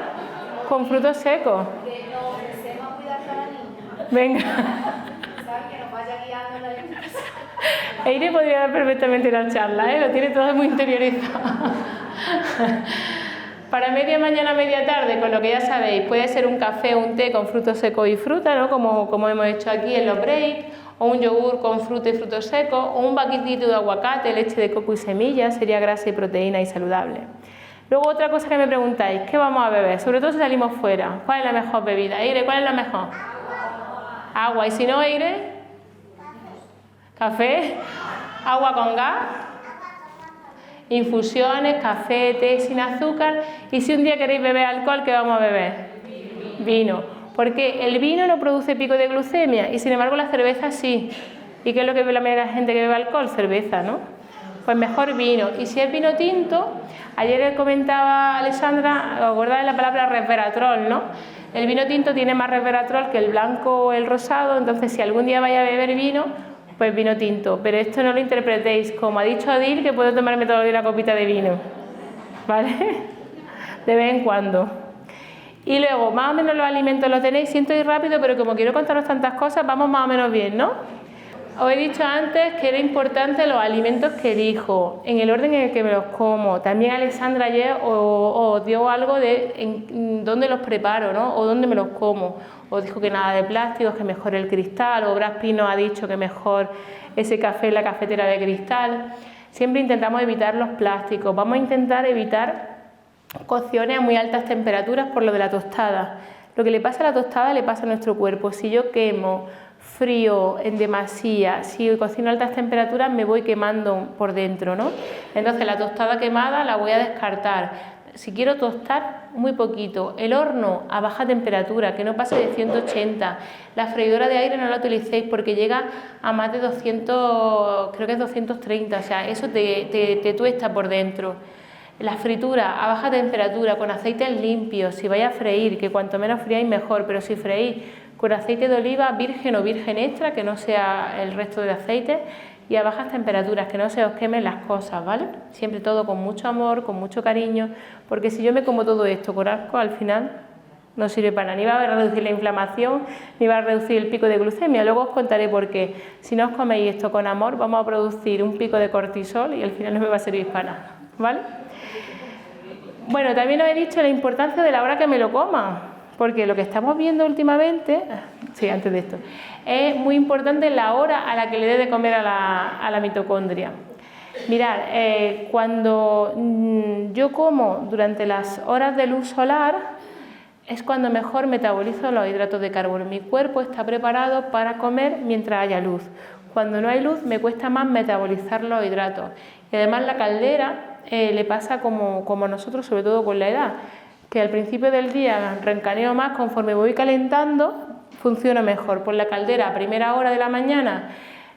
con frutos secos. Que nos empecemos a cuidar a la niña. Venga. ¿Sabes? Que nos vaya guiando en la alimentación. Eire podría dar perfectamente la charla, ¿eh? Lo tiene todo muy interiorizado. Para media mañana, media tarde, con lo que ya sabéis, puede ser un café o un té con frutos secos y fruta, ¿no? Como hemos hecho aquí en los breaks, o un yogur con fruta y frutos secos, o un paquetito de aguacate, leche de coco y semillas, sería grasa y proteína y saludable. Luego otra cosa que me preguntáis, ¿qué vamos a beber? Sobre todo si salimos fuera, ¿cuál es la mejor bebida? Eire, ¿cuál es la mejor? Agua. ¿Y si no, Eire? ¿Café? ¿Agua con gas? Infusiones, café, té sin azúcar. Y si un día queréis beber alcohol, ¿qué vamos a beber? Vino. Porque el vino no produce pico de glucemia y sin embargo la cerveza sí. ¿Y qué es lo que ve la mayoría de la gente que bebe alcohol? Cerveza, ¿no? Pues mejor vino. Y si es vino tinto, ayer comentaba Alessandra, ¿os acordáis de la palabra resveratrol, no? El vino tinto tiene más resveratrol que el blanco o el rosado, entonces si algún día vais a beber vino, pues vino tinto. Pero esto no lo interpretéis, como ha dicho Adil, que puedo tomarme todo el día una copita de vino, ¿vale? De vez en cuando. Y luego, más o menos los alimentos los tenéis, siento ir rápido, pero como quiero contaros tantas cosas, vamos más o menos bien, ¿no? Os he dicho antes que era importante los alimentos que elijo, en el orden en el que me los como. También Alessandra ayer os dio algo de dónde los preparo, ¿no? O dónde me los como. Os dijo que nada de plásticos, que mejor el cristal, o Brad Pitt nos ha dicho que mejor ese café en la cafetera de cristal. Siempre intentamos evitar los plásticos. Vamos a intentar evitar cocciones a muy altas temperaturas por lo de la tostada. Lo que le pasa a la tostada le pasa a nuestro cuerpo. Si yo quemo frío en demasía, si cocino a altas temperaturas me voy quemando por dentro, ¿no? Entonces la tostada quemada la voy a descartar. Si quiero tostar, muy poquito. El horno a baja temperatura, que no pase de 180. La freidora de aire no la utilicéis porque llega a más de 200, creo que es 230, o sea, eso te tuesta por dentro. La fritura a baja temperatura, con aceites limpios, si vais a freír, que cuanto menos friáis mejor, pero si freís con aceite de oliva virgen o virgen extra, que no sea el resto de aceite, y a bajas temperaturas, que no se os quemen las cosas, ¿vale? Siempre todo con mucho amor, con mucho cariño, porque si yo me como todo esto con asco, al final no sirve para nada, ni va a reducir la inflamación, ni va a reducir el pico de glucemia. Luego os contaré por qué. Si no os coméis esto con amor, vamos a producir un pico de cortisol y al final no me va a servir para nada, ¿vale? Bueno, también os he dicho la importancia de la hora que me lo coma, porque lo que estamos viendo últimamente, sí, antes de esto, es muy importante la hora a la que le dé de comer a la mitocondria. Mirad, cuando yo como durante las horas de luz solar, es cuando mejor metabolizo los hidratos de carbono. Mi cuerpo está preparado para comer mientras haya luz. Cuando no hay luz me cuesta más metabolizar los hidratos. Y además la caldera le pasa como a nosotros, sobre todo con la edad, que al principio del día rencaneo más, conforme voy calentando funciona mejor. Por la caldera a primera hora de la mañana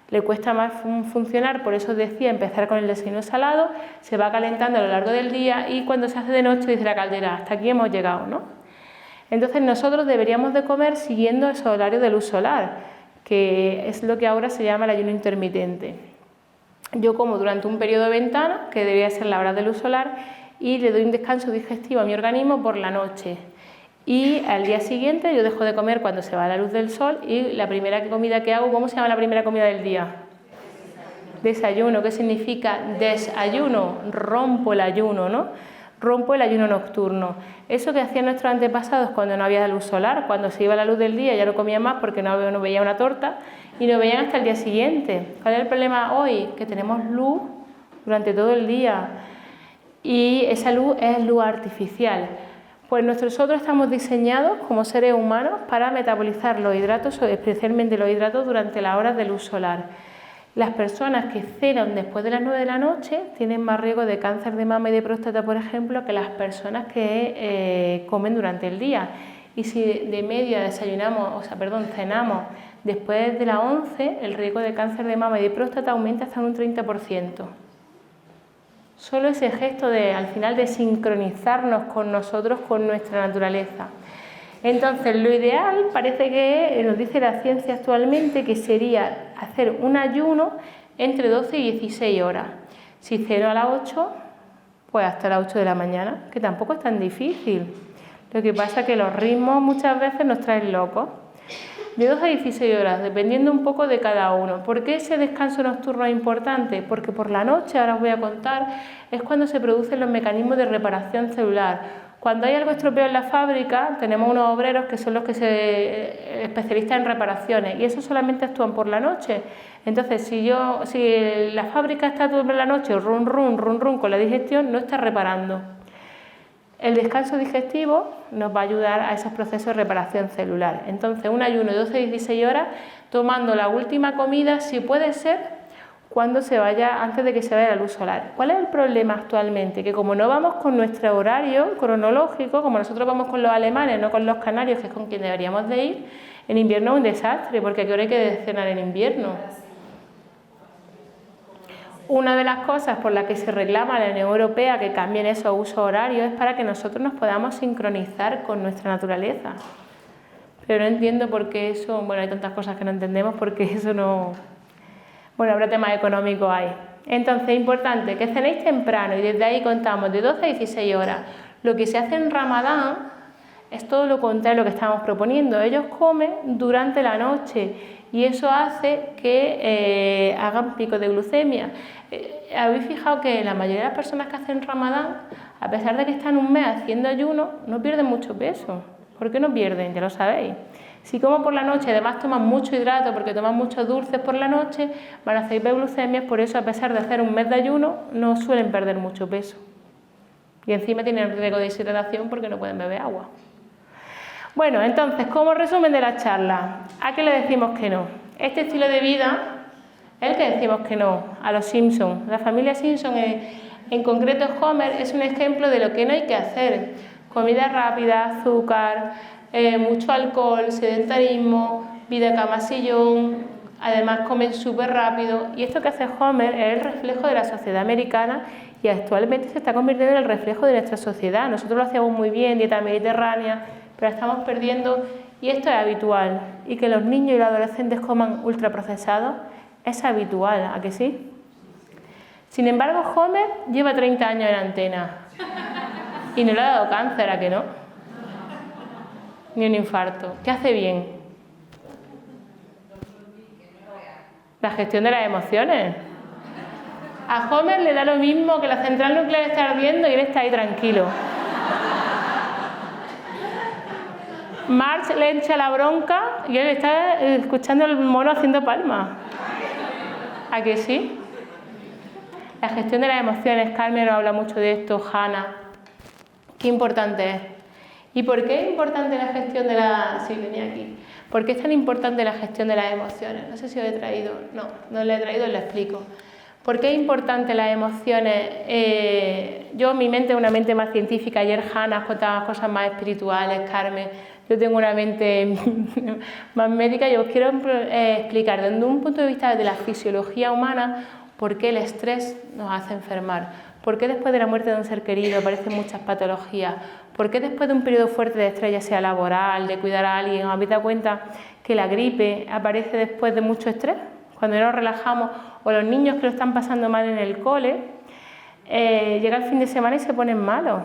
le cuesta más funcionar, por eso os decía empezar con el desayuno salado, se va calentando a lo largo del día y cuando se hace de noche dice la caldera, hasta aquí hemos llegado, ¿no? Entonces nosotros deberíamos de comer siguiendo esos horarios de luz solar, que es lo que ahora se llama el ayuno intermitente. Yo como durante un periodo de ventana, que debería ser la hora de luz solar, y le doy un descanso digestivo a mi organismo por la noche. Y al día siguiente yo dejo de comer cuando se va la luz del sol y la primera comida que hago, ¿cómo se llama la primera comida del día? Desayuno. ¿Qué significa desayuno? Rompo el ayuno, ¿no? Rompo el ayuno nocturno. Eso que hacían nuestros antepasados cuando no había luz solar, cuando se iba la luz del día ya no comían más porque no veía una torta y no veían hasta el día siguiente. ¿Cuál es el problema hoy? Que tenemos luz durante todo el día y esa luz es luz artificial. Pues nosotros estamos diseñados como seres humanos para metabolizar los hidratos, especialmente los hidratos durante las horas de luz solar. Las personas que cenan después de las 9 de la noche tienen más riesgo de cáncer de mama y de próstata, por ejemplo, que las personas que comen durante el día. Y si de media cenamos después de las 11, el riesgo de cáncer de mama y de próstata aumenta hasta un 30%. Solo ese gesto al final de sincronizarnos con nosotros, con nuestra naturaleza. Entonces, lo ideal parece que nos dice la ciencia actualmente que sería hacer un ayuno entre 12 y 16 horas. Si ceno a las 8, pues hasta las 8 de la mañana, que tampoco es tan difícil. Lo que pasa es que los ritmos muchas veces nos traen locos. De 12 a 16 horas, dependiendo un poco de cada uno. ¿Por qué ese descanso nocturno es importante? Porque por la noche, ahora os voy a contar, es cuando se producen los mecanismos de reparación celular. Cuando hay algo estropeado en la fábrica, tenemos unos obreros que son los que se especialistas en reparaciones y esos solamente actúan por la noche. Entonces, si la fábrica está toda la noche run run con la digestión, no está reparando. El descanso digestivo nos va a ayudar a esos procesos de reparación celular. Entonces, un ayuno de 12 a 16 horas, tomando la última comida, si puede ser, cuando se vaya, antes de que se vaya la luz solar. ¿Cuál es el problema actualmente? Que como no vamos con nuestro horario cronológico, como nosotros vamos con los alemanes, no con los canarios, que es con quien deberíamos de ir, en invierno es un desastre, porque ¿a qué hora hay que cenar en invierno? Una de las cosas por las que se reclama a la Unión Europea que cambien esos usos horarios es para que nosotros nos podamos sincronizar con nuestra naturaleza. Pero no entiendo por qué eso, bueno, hay tantas cosas que no entendemos, porque eso no... Bueno, habrá temas económicos ahí. Entonces, es importante que cenéis temprano y desde ahí contamos de 12 a 16 horas. Lo que se hace en Ramadán es todo lo contrario a lo que estamos proponiendo. Ellos comen durante la noche y eso hace que hagan picos de glucemia. ¿Habéis fijado que la mayoría de las personas que hacen Ramadán, a pesar de que están un mes haciendo ayuno, no pierden mucho peso? ¿Por qué no pierden? Ya lo sabéis. Si como por la noche, además toman mucho hidrato porque toman muchos dulces por la noche, van a hacer hiperglucemias, por eso a pesar de hacer un mes de ayuno, no suelen perder mucho peso. Y encima tienen riesgo de deshidratación porque no pueden beber agua. Bueno, entonces, como resumen de la charla, ¿a qué le decimos que no? Este estilo de vida es el que decimos que no, a los Simpson. La familia Simpson, en concreto Homer, es un ejemplo de lo que no hay que hacer. Comida rápida, azúcar, mucho alcohol, sedentarismo, vida cama-sillón, además comen súper rápido. Y esto que hace Homer es el reflejo de la sociedad americana y actualmente se está convirtiendo en el reflejo de nuestra sociedad. Nosotros lo hacíamos muy bien, dieta mediterránea, pero estamos perdiendo, y esto es habitual. Y que los niños y los adolescentes coman ultraprocesados es habitual, ¿a que sí? Sin embargo, Homer lleva 30 años en antena y no le ha dado cáncer, ¿a que no? Ni un infarto. ¿Qué hace bien? La gestión de las emociones. A Homer le da lo mismo que la central nuclear está ardiendo y él está ahí tranquilo. Marge le echa la bronca y él está escuchando al mono haciendo palmas. ¿A que sí? La gestión de las emociones, Carmen nos habla mucho de esto, Hanna. Qué importante es. ¿Y por qué es importante la gestión de la... Sí, venía aquí. ¿Por qué es tan importante la gestión de las emociones? No sé si os he traído... No, no le he traído, lo explico. ¿Por qué es importante las emociones? Yo, mi mente es una mente más científica. Ayer Hanna contaba cosas más espirituales, Carmen. Yo tengo una mente más médica y os quiero explicar desde un punto de vista de la fisiología humana por qué el estrés nos hace enfermar, por qué después de la muerte de un ser querido aparecen muchas patologías, por qué después de un periodo fuerte de estrés, ya sea laboral, de cuidar a alguien, ¿os habéis dado cuenta que la gripe aparece después de mucho estrés? Cuando nos relajamos, o los niños que lo están pasando mal en el cole, llega el fin de semana y se ponen malos.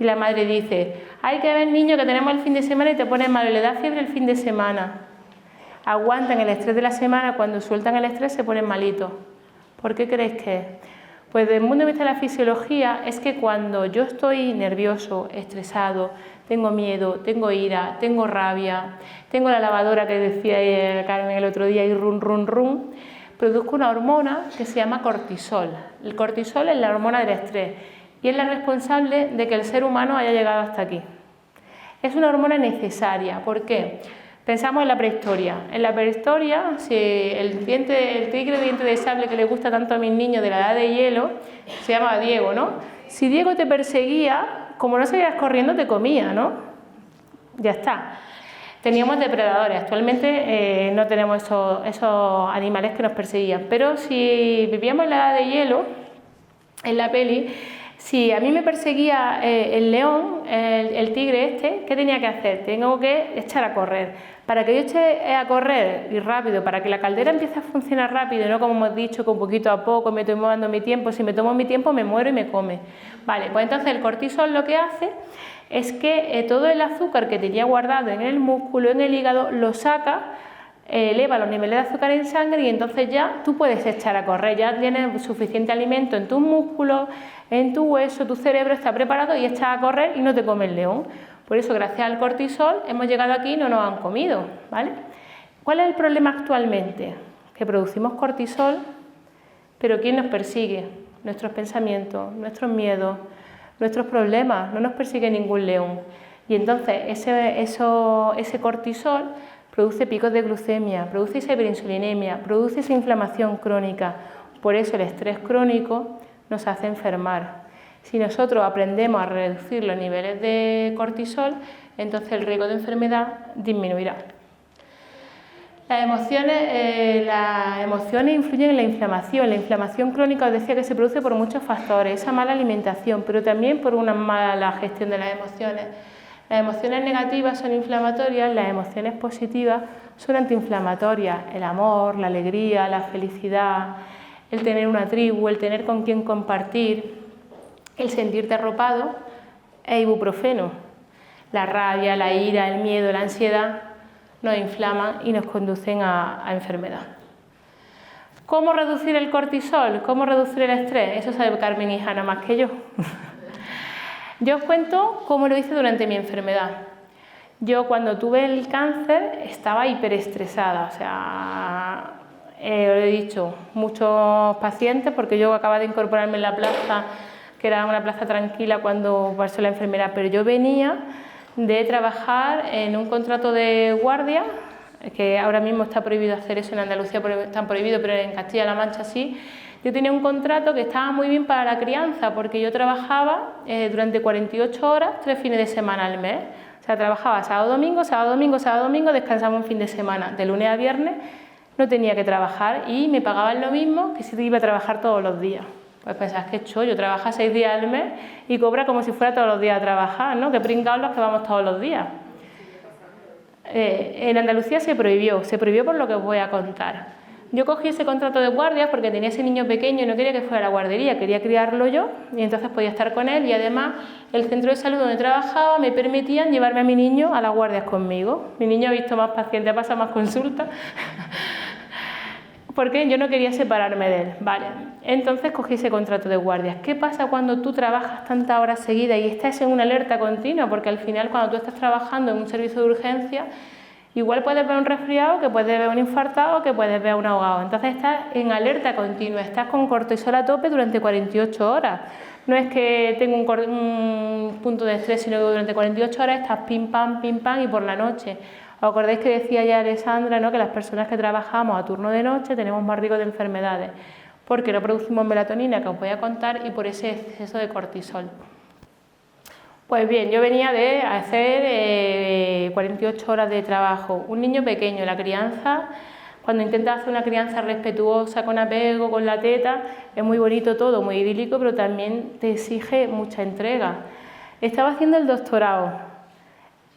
Y la madre dice, hay que ver niño que tenemos el fin de semana y te pones malo, y le da fiebre el fin de semana. Aguantan el estrés de la semana, cuando sueltan el estrés se ponen malitos. ¿Por qué creéis que es? Pues desde el punto de vista de la fisiología es que cuando yo estoy nervioso, estresado, tengo miedo, tengo ira, tengo rabia, tengo la lavadora que decía Carmen el otro día y run, produzco una hormona que se llama cortisol. El cortisol es la hormona del estrés y es la responsable de que el ser humano haya llegado hasta aquí. Es una hormona necesaria. ¿Por qué? Pensamos en la prehistoria. En la prehistoria, si el tigre diente de sable que le gusta tanto a mis niños de la edad de hielo, se llamaba Diego, ¿no? Si Diego te perseguía, como no seguías corriendo, te comía, ¿no? Ya está. Teníamos depredadores. Actualmente no tenemos esos animales que nos perseguían. Pero si vivíamos en la edad de hielo, en la peli, si a mí me perseguía el león, el tigre este, ¿qué tenía que hacer? Tengo que echar a correr. Para que yo eche a correr y rápido, para que la caldera empiece a funcionar rápido, y no como hemos dicho, con poquito a poco, me estoy tomando mi tiempo. Si me tomo mi tiempo, me muero y me come. Vale, pues entonces el cortisol lo que hace es que todo el azúcar que tenía guardado en el músculo, en el hígado, lo saca, eleva los niveles de azúcar en sangre y entonces ya tú puedes echar a correr, ya tienes suficiente alimento en tus músculos, en tu hueso, tu cerebro está preparado y echas a correr y no te come el león. Por eso, gracias al cortisol, hemos llegado aquí y no nos han comido, ¿vale? ¿Cuál es el problema actualmente? Que producimos cortisol, pero ¿quién nos persigue? Nuestros pensamientos, nuestros miedos, nuestros problemas. No nos persigue ningún león. Y entonces ese cortisol produce picos de glucemia, produce esa hiperinsulinemia, produce esa inflamación crónica. Por eso el estrés crónico nos hace enfermar. Si nosotros aprendemos a reducir los niveles de cortisol, entonces el riesgo de enfermedad disminuirá. Las emociones influyen en la inflamación. La inflamación crónica os decía que se produce por muchos factores, esa mala alimentación, pero también por una mala gestión de las emociones. Las emociones negativas son inflamatorias, las emociones positivas son antiinflamatorias. El amor, la alegría, la felicidad, el tener una tribu, el tener con quien compartir, el sentirte arropado es ibuprofeno. La rabia, la ira, el miedo, la ansiedad nos inflaman y nos conducen a enfermedad. ¿Cómo reducir el cortisol? ¿Cómo reducir el estrés? Eso sabe Carmen y Hanna más que yo. Yo os cuento cómo lo hice durante mi enfermedad. Yo cuando tuve el cáncer estaba hiperestresada, o sea, lo he dicho, muchos pacientes, porque yo acababa de incorporarme en la plaza, que era una plaza tranquila cuando pasó la enfermedad, pero yo venía de trabajar en un contrato de guardia, que ahora mismo está prohibido hacer eso en Andalucía, está prohibido, pero en Castilla-La Mancha sí. Yo tenía un contrato que estaba muy bien para la crianza, porque yo trabajaba durante 48 horas, 3 fines de semana al mes. O sea, trabajaba sábado, domingo, sábado, domingo, sábado, domingo, descansaba un fin de semana. De lunes a viernes no tenía que trabajar y me pagaban lo mismo que si iba a trabajar todos los días. Pues pensás que chollo, trabaja 6 días al mes y cobra como si fuera todos los días a trabajar, ¿no? Que pringados los que vamos todos los días. En Andalucía se prohibió por lo que os voy a contar. Yo cogí ese contrato de guardias porque tenía ese niño pequeño y no quería que fuera a la guardería, quería criarlo yo y entonces podía estar con él y además el centro de salud donde trabajaba me permitían llevarme a mi niño a las guardias conmigo. Mi niño ha visto más pacientes, ha pasado más consultas. Porque yo no quería separarme de él, vale. Entonces cogí ese contrato de guardias. ¿Qué pasa cuando tú trabajas tantas horas seguidas y estás en una alerta continua? Porque al final cuando tú estás trabajando en un servicio de urgencia, igual puedes ver un resfriado, que puedes ver un infartado, que puedes ver un ahogado. Entonces estás en alerta continua, estás con cortisol a tope durante 48 horas. No es que tengo un punto de estrés, sino que durante 48 horas estás pim pam y por la noche. ¿Os acordáis que decía ya Alessandra, ¿no?, que las personas que trabajamos a turno de noche tenemos más riesgo de enfermedades? Porque no producimos melatonina, que os voy a contar, y por ese exceso de cortisol. Pues bien, yo venía de hacer 48 horas de trabajo. Un niño pequeño, la crianza, cuando intentas hacer una crianza respetuosa, con apego, con la teta, es muy bonito todo, muy idílico, pero también te exige mucha entrega. Estaba haciendo el doctorado.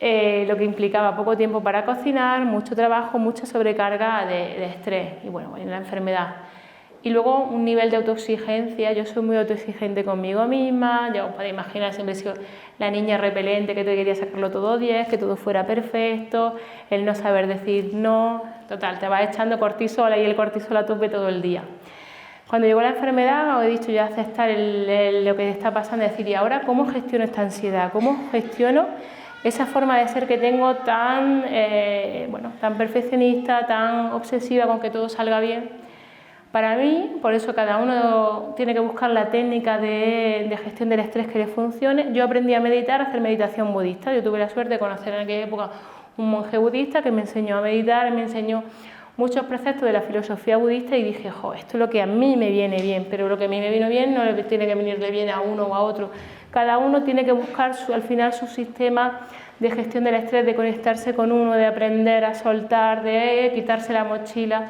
Lo que implicaba poco tiempo para cocinar, mucho trabajo, mucha sobrecarga de estrés y bueno, en la enfermedad. Y luego un nivel de autoexigencia, yo soy muy autoexigente conmigo misma, ya os podéis imaginar, siempre he sido la niña repelente que te quería sacarlo todo 10, que todo fuera perfecto, el no saber decir no, total, te vas echando cortisol y el cortisol a tope todo el día. Cuando llegó la enfermedad os he dicho ya aceptar lo que está pasando, es decir, ¿y ahora cómo gestiono esta ansiedad? ¿Cómo gestiono esa forma de ser que tengo tan perfeccionista, tan obsesiva con que todo salga bien? Para mí, por eso cada uno tiene que buscar la técnica de gestión del estrés que le funcione. Yo aprendí a meditar, a hacer meditación budista. Yo tuve la suerte de conocer en aquella época un monje budista que me enseñó a meditar, me enseñó muchos preceptos de la filosofía budista y dije, jo, esto es lo que a mí me viene bien, pero lo que a mí me vino bien no le tiene que venirle bien a uno o a otro. Cada uno tiene que buscar al final su sistema de gestión del estrés, de conectarse con uno, de aprender a soltar, de quitarse la mochila.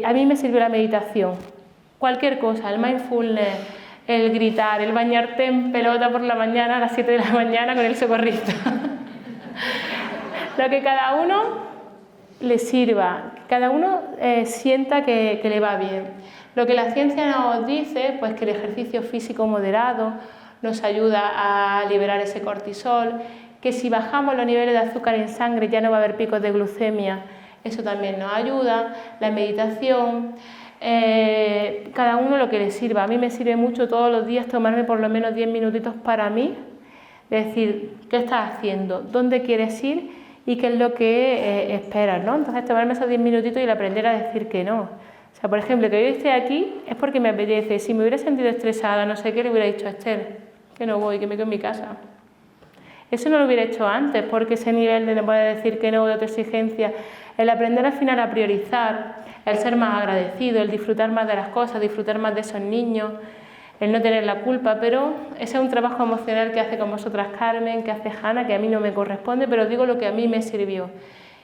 A mí me sirvió la meditación, cualquier cosa, el mindfulness, el gritar, el bañarte en pelota por la mañana a las 7 de la mañana con el socorrista. Lo que cada uno le sirva, cada uno sienta que le va bien. Lo que la ciencia nos dice, pues que el ejercicio físico moderado nos ayuda a liberar ese cortisol, que si bajamos los niveles de azúcar en sangre ya no va a haber picos de glucemia, eso también nos ayuda, la meditación, cada uno lo que le sirva. A mí me sirve mucho todos los días tomarme por lo menos 10 minutitos para mí, decir, ¿qué estás haciendo? ¿Dónde quieres ir? Y qué es lo que esperas, ¿no? Entonces tomarme esos 10 minutitos y el aprender a decir que no. O sea, por ejemplo, que hoy esté aquí es porque me apetece. Si me hubiera sentido estresada, no sé qué, le hubiera dicho a Esther, que no voy, que me quedo en mi casa. Eso no lo hubiera hecho antes, porque ese nivel de no poder decir que no, de autoexigencia, el aprender al final a priorizar, el ser más agradecido, el disfrutar más de las cosas, disfrutar más de esos niños, el no tener la culpa, pero ese es un trabajo emocional que hace con vosotras Carmen, que hace Hanna, que a mí no me corresponde, pero os digo lo que a mí me sirvió.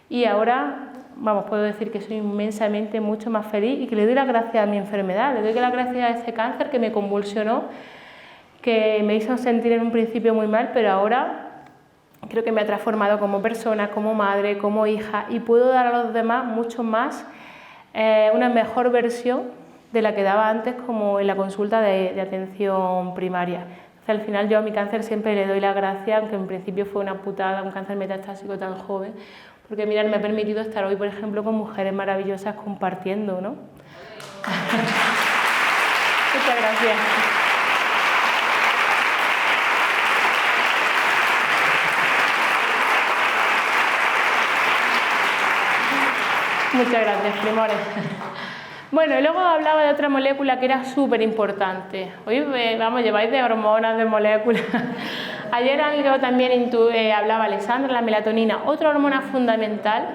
Y ahora, vamos, puedo decir que soy inmensamente mucho más feliz y que le doy las gracias a mi enfermedad, le doy las gracias a ese cáncer que me convulsionó, que me hizo sentir en un principio muy mal, pero ahora creo que me ha transformado como persona, como madre, como hija, y puedo dar a los demás mucho más, una mejor versión de la que daba antes, como en la consulta de atención primaria. Entonces, al final yo a mi cáncer siempre le doy las gracias, aunque en principio fue una putada, un cáncer metastásico tan joven, porque mirad, me ha permitido estar hoy, por ejemplo, con mujeres maravillosas compartiendo, ¿no? Muchas gracias. Muchas gracias, primores. Bueno, y luego hablaba de otra molécula que era súper importante. Hoy, vamos, lleváis de hormonas, de moléculas. Ayer algo también hablaba Alessandra, la melatonina. Otra hormona fundamental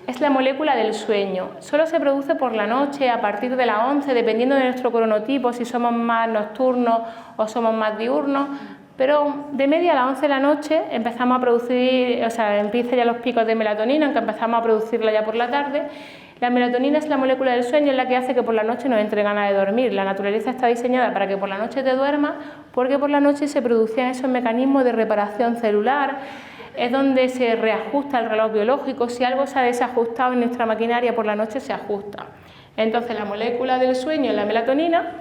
es la molécula del sueño. Solo se produce por la noche, a partir de las 11, dependiendo de nuestro cronotipo, si somos más nocturnos o somos más diurnos. Pero de media a las 11 de la noche empezamos a producir, o sea, empiezan ya los picos de melatonina, aunque empezamos a producirla ya por la tarde. La melatonina es la molécula del sueño, es la que hace que por la noche nos entre ganas de dormir. La naturaleza está diseñada para que por la noche te duermas, porque por la noche se producían esos mecanismos de reparación celular, es donde se reajusta el reloj biológico. Si algo se ha desajustado en nuestra maquinaria, por la noche se ajusta. Entonces la molécula del sueño es la melatonina,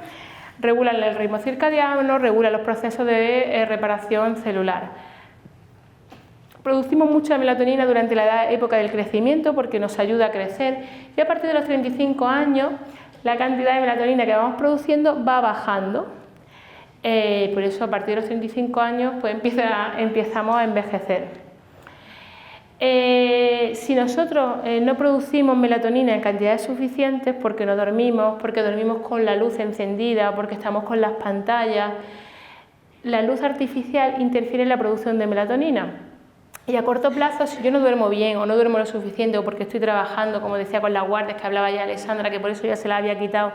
regula el ritmo circadiano, regula los procesos de reparación celular. Producimos mucha melatonina durante la época del crecimiento porque nos ayuda a crecer, y a partir de los 35 años la cantidad de melatonina que vamos produciendo va bajando. Por eso a partir de los 35 años pues empezamos a envejecer. Si nosotros no producimos melatonina en cantidades suficientes, porque no dormimos, porque dormimos con la luz encendida, porque estamos con las pantallas, la luz artificial interfiere en la producción de melatonina. Y a corto plazo, si yo no duermo bien o no duermo lo suficiente, o porque estoy trabajando, como decía, con las guardias, que hablaba ya Alessandra, que por eso ya se la había quitado,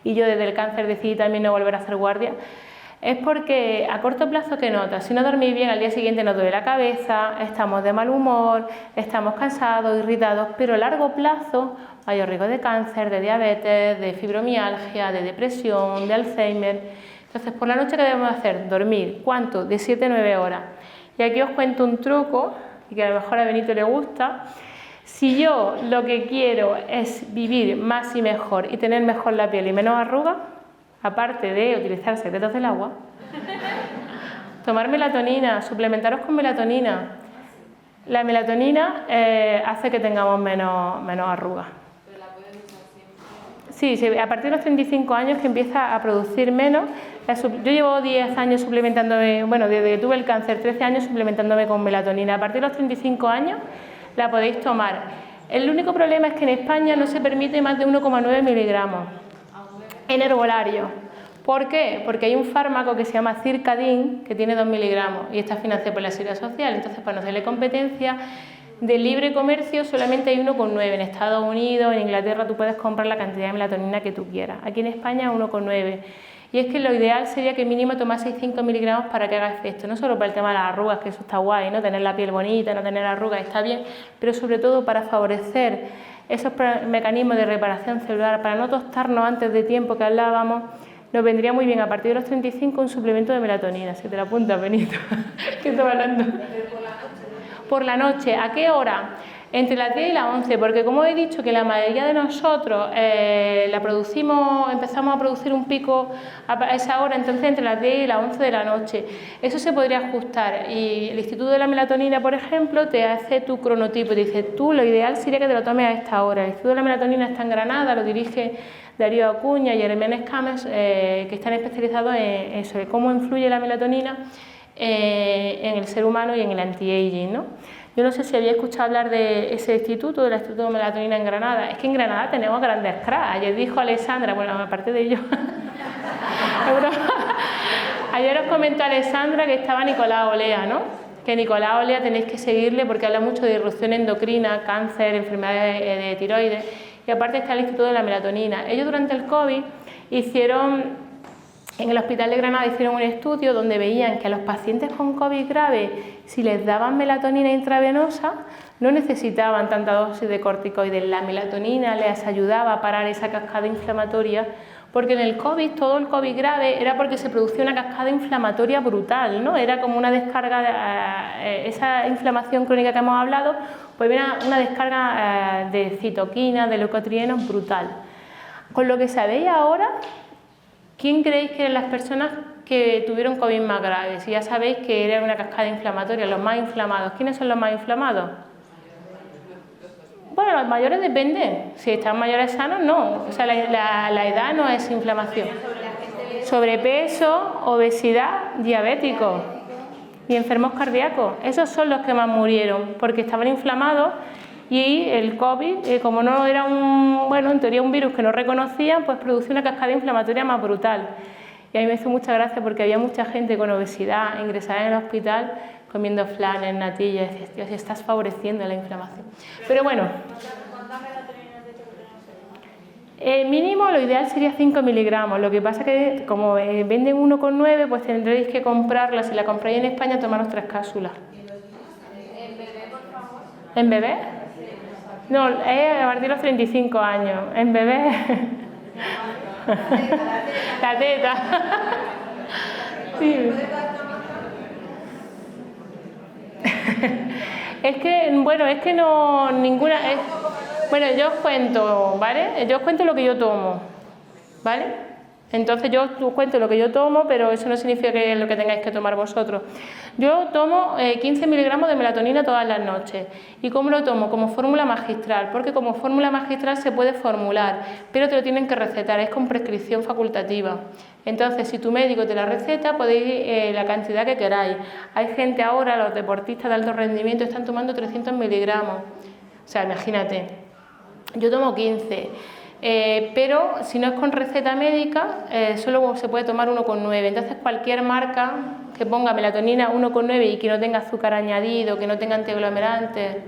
y yo desde el cáncer decidí también no volver a hacer guardia, es porque a corto plazo, ¿qué notas? Si no dormís bien, al día siguiente nos duele la cabeza, estamos de mal humor, estamos cansados, irritados, pero a largo plazo hay riesgo de cáncer, de diabetes, de fibromialgia, de depresión, de Alzheimer. Entonces, por la noche, ¿qué debemos hacer? Dormir. ¿Cuánto? De 7 a 9 horas. Y aquí os cuento un truco, y que a lo mejor a Benito le gusta. Si yo lo que quiero es vivir más y mejor y tener mejor la piel y menos arrugas, aparte de utilizar secretos del agua, tomar melatonina, suplementaros con melatonina. La melatonina hace que tengamos menos arrugas. ¿Pero la puedes usar siempre? Sí, a partir de los 35 años que empieza a producir menos. Yo llevo 10 años suplementándome, bueno, desde que tuve el cáncer, 13 años suplementándome con melatonina. A partir de los 35 años la podéis tomar. El único problema es que en España no se permite más de 1,9 miligramos en herbolario. ¿Por qué? Porque hay un fármaco que se llama Circadin, que tiene 2 miligramos y está financiado por la Seguridad Social. Entonces, para no hacerle competencia, de libre comercio solamente hay 1,9. En Estados Unidos, en Inglaterra, tú puedes comprar la cantidad de melatonina que tú quieras. Aquí en España 1,9. Y es que lo ideal sería que mínimo tomaseis 5 miligramos para que haga efecto, no solo para el tema de las arrugas, que eso está guay, ¿no? Tener la piel bonita, no tener arrugas está bien, pero sobre todo para favorecer esos mecanismos de reparación celular, para no tostarnos antes de tiempo que hablábamos. Nos vendría muy bien a partir de los 35 un suplemento de melatonina. Si te la apuntas, Benito. ¿Qué estoy hablando? Por la noche. ¿A qué hora? Entre las 10 y las 11, porque como he dicho que la mayoría de nosotros empezamos a producir un pico a esa hora, entonces entre las 10 y las 11 de la noche. Eso se podría ajustar, y el Instituto de la Melatonina, por ejemplo, te hace tu cronotipo y te dice, tú lo ideal sería que te lo tomes a esta hora. El Instituto de la Melatonina está en Granada, lo dirige Darío Acuña y Herménez Cames, que están especializados en eso, de cómo influye la melatonina en el ser humano y en el anti-aging, ¿no? Yo no sé si había escuchado hablar de ese instituto, del Instituto de Melatonina en Granada. Es que en Granada tenemos grandes cracks. Ayer dijo Alessandra, bueno, aparte de ello, ayer os comentó Alessandra que estaba Nicolás Olea, ¿no? que Nicolás Olea tenéis que seguirle porque habla mucho de disrupción endocrina, cáncer, enfermedades de tiroides, y aparte está el Instituto de la Melatonina. Ellos durante el COVID hicieron, en el Hospital de Granada hicieron un estudio donde veían que a los pacientes con COVID grave, si les daban melatonina intravenosa, no necesitaban tanta dosis de corticoides. La melatonina les ayudaba a parar esa cascada inflamatoria, porque en el COVID, todo el COVID grave, era porque se producía una cascada inflamatoria brutal, ¿no? Era como una descarga, esa inflamación crónica que hemos hablado, pues era una descarga de citoquinas, de leucotrienos brutal. Con lo que sabéis ahora, ¿quién creéis que eran las personas que tuvieron COVID más graves? Si ya sabéis que era una cascada inflamatoria, los más inflamados. ¿Quiénes son los más inflamados? Bueno, los mayores depende. Si están mayores sanos, no. O sea, la edad no es inflamación. Sobrepeso, obesidad, diabéticos y enfermos cardíacos. Esos son los que más murieron porque estaban inflamados. Y el COVID, como no era en teoría un virus que no reconocían, pues producía una cascada inflamatoria más brutal. Y a mí me hizo mucha gracia porque había mucha gente con obesidad ingresada en el hospital comiendo flanes, natillas, y decías, Dios, si estás favoreciendo la inflamación. Pero bueno, mínimo lo ideal sería 5 miligramos, lo que pasa que como venden 1,9, pues tendréis que comprarla, si la compráis en España, tomaros 3 cápsulas. ¿En bebé, por favor? ¿En bebé? No, es a partir de los 35 años. En bebé. La teta. Sí. Es que, bueno, es que no, ninguna. Bueno, yo os cuento, ¿vale? Yo os cuento lo que yo tomo, ¿vale? Entonces yo os cuento lo que yo tomo, pero eso no significa que es lo que tengáis que tomar vosotros. Yo tomo 15 miligramos de melatonina todas las noches. ¿Y cómo lo tomo? Como fórmula magistral, porque como fórmula magistral se puede formular, pero te lo tienen que recetar, es con prescripción facultativa. Entonces, si tu médico te la receta, podéis la cantidad que queráis. Hay gente ahora, los deportistas de alto rendimiento, están tomando 300 miligramos. O sea, imagínate, yo tomo 15. Pero si no es con receta médica, solo se puede tomar 1,9. Entonces cualquier marca que ponga melatonina 1,9 y que no tenga azúcar añadido, que no tenga antiaglomerantes,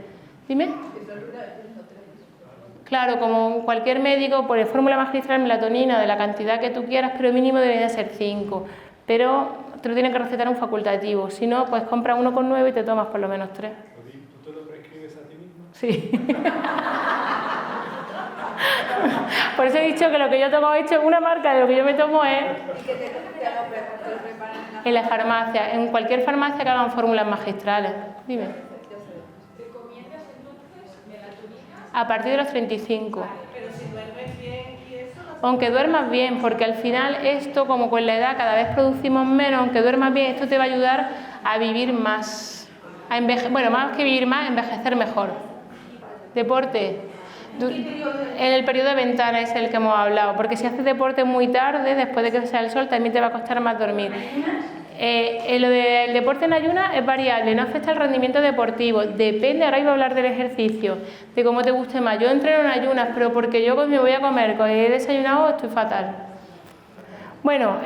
dime. Claro, como cualquier médico, por fórmula magistral melatonina de la cantidad que tú quieras, pero mínimo debería ser 5. Pero te lo tienen que recetar un facultativo. Si no, pues compras 1,9 y te tomas por lo menos 3. ¿Tú te lo prescribes a ti mismo? Sí. Por eso he dicho que lo que yo tomo, he hecho una marca de lo que yo me tomo es en la farmacia, en cualquier farmacia que hagan fórmulas magistrales. Dime. ¿Recomiendas entonces melatonina? A partir de los 35. Pero si duermes bien y eso... Aunque duermas bien, porque al final esto, como con la edad cada vez producimos menos, aunque duermas bien, esto te va a ayudar a vivir más. Bueno, más que vivir más, envejecer mejor. Deporte. En el periodo de ventana es el que hemos hablado, porque si haces deporte muy tarde, después de que sea el sol, también te va a costar más dormir. Lo del deporte en ayunas es variable, no afecta al rendimiento deportivo, depende, ahora iba a hablar del ejercicio, de cómo te guste más. Yo entreno en ayunas, pero porque yo me voy a comer, que he desayunado, estoy fatal. Bueno,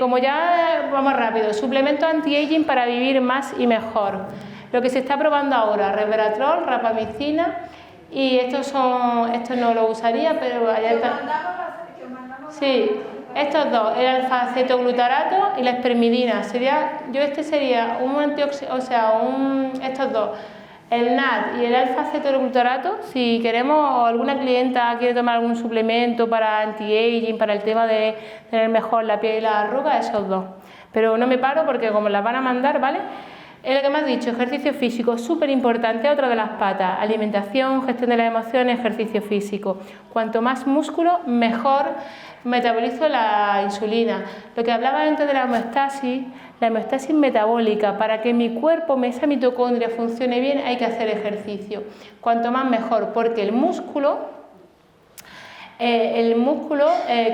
como ya vamos rápido, suplementos anti-aging para vivir más y mejor. Lo que se está probando ahora, resveratrol, rapamicina. Y estos no lo usaría, pero allá está. Sí, estos dos, el alfa-acetoglutarato y la espermidina. Este sería un antioxidante, o sea, estos dos, el NAD y el alfa-acetoglutarato. Si queremos, o alguna clienta quiere tomar algún suplemento para anti-aging, para el tema de tener mejor la piel y las arrugas, esos dos. Pero no me paro porque como las van a mandar, ¿vale? Es lo que me has dicho, ejercicio físico, súper importante, otra de las patas, alimentación, gestión de las emociones, ejercicio físico. Cuanto más músculo, mejor metabolizo la insulina. Lo que hablaba antes de la homeostasis metabólica, para que mi cuerpo, esa mitocondria funcione bien, hay que hacer ejercicio. Cuanto más mejor, porque el músculo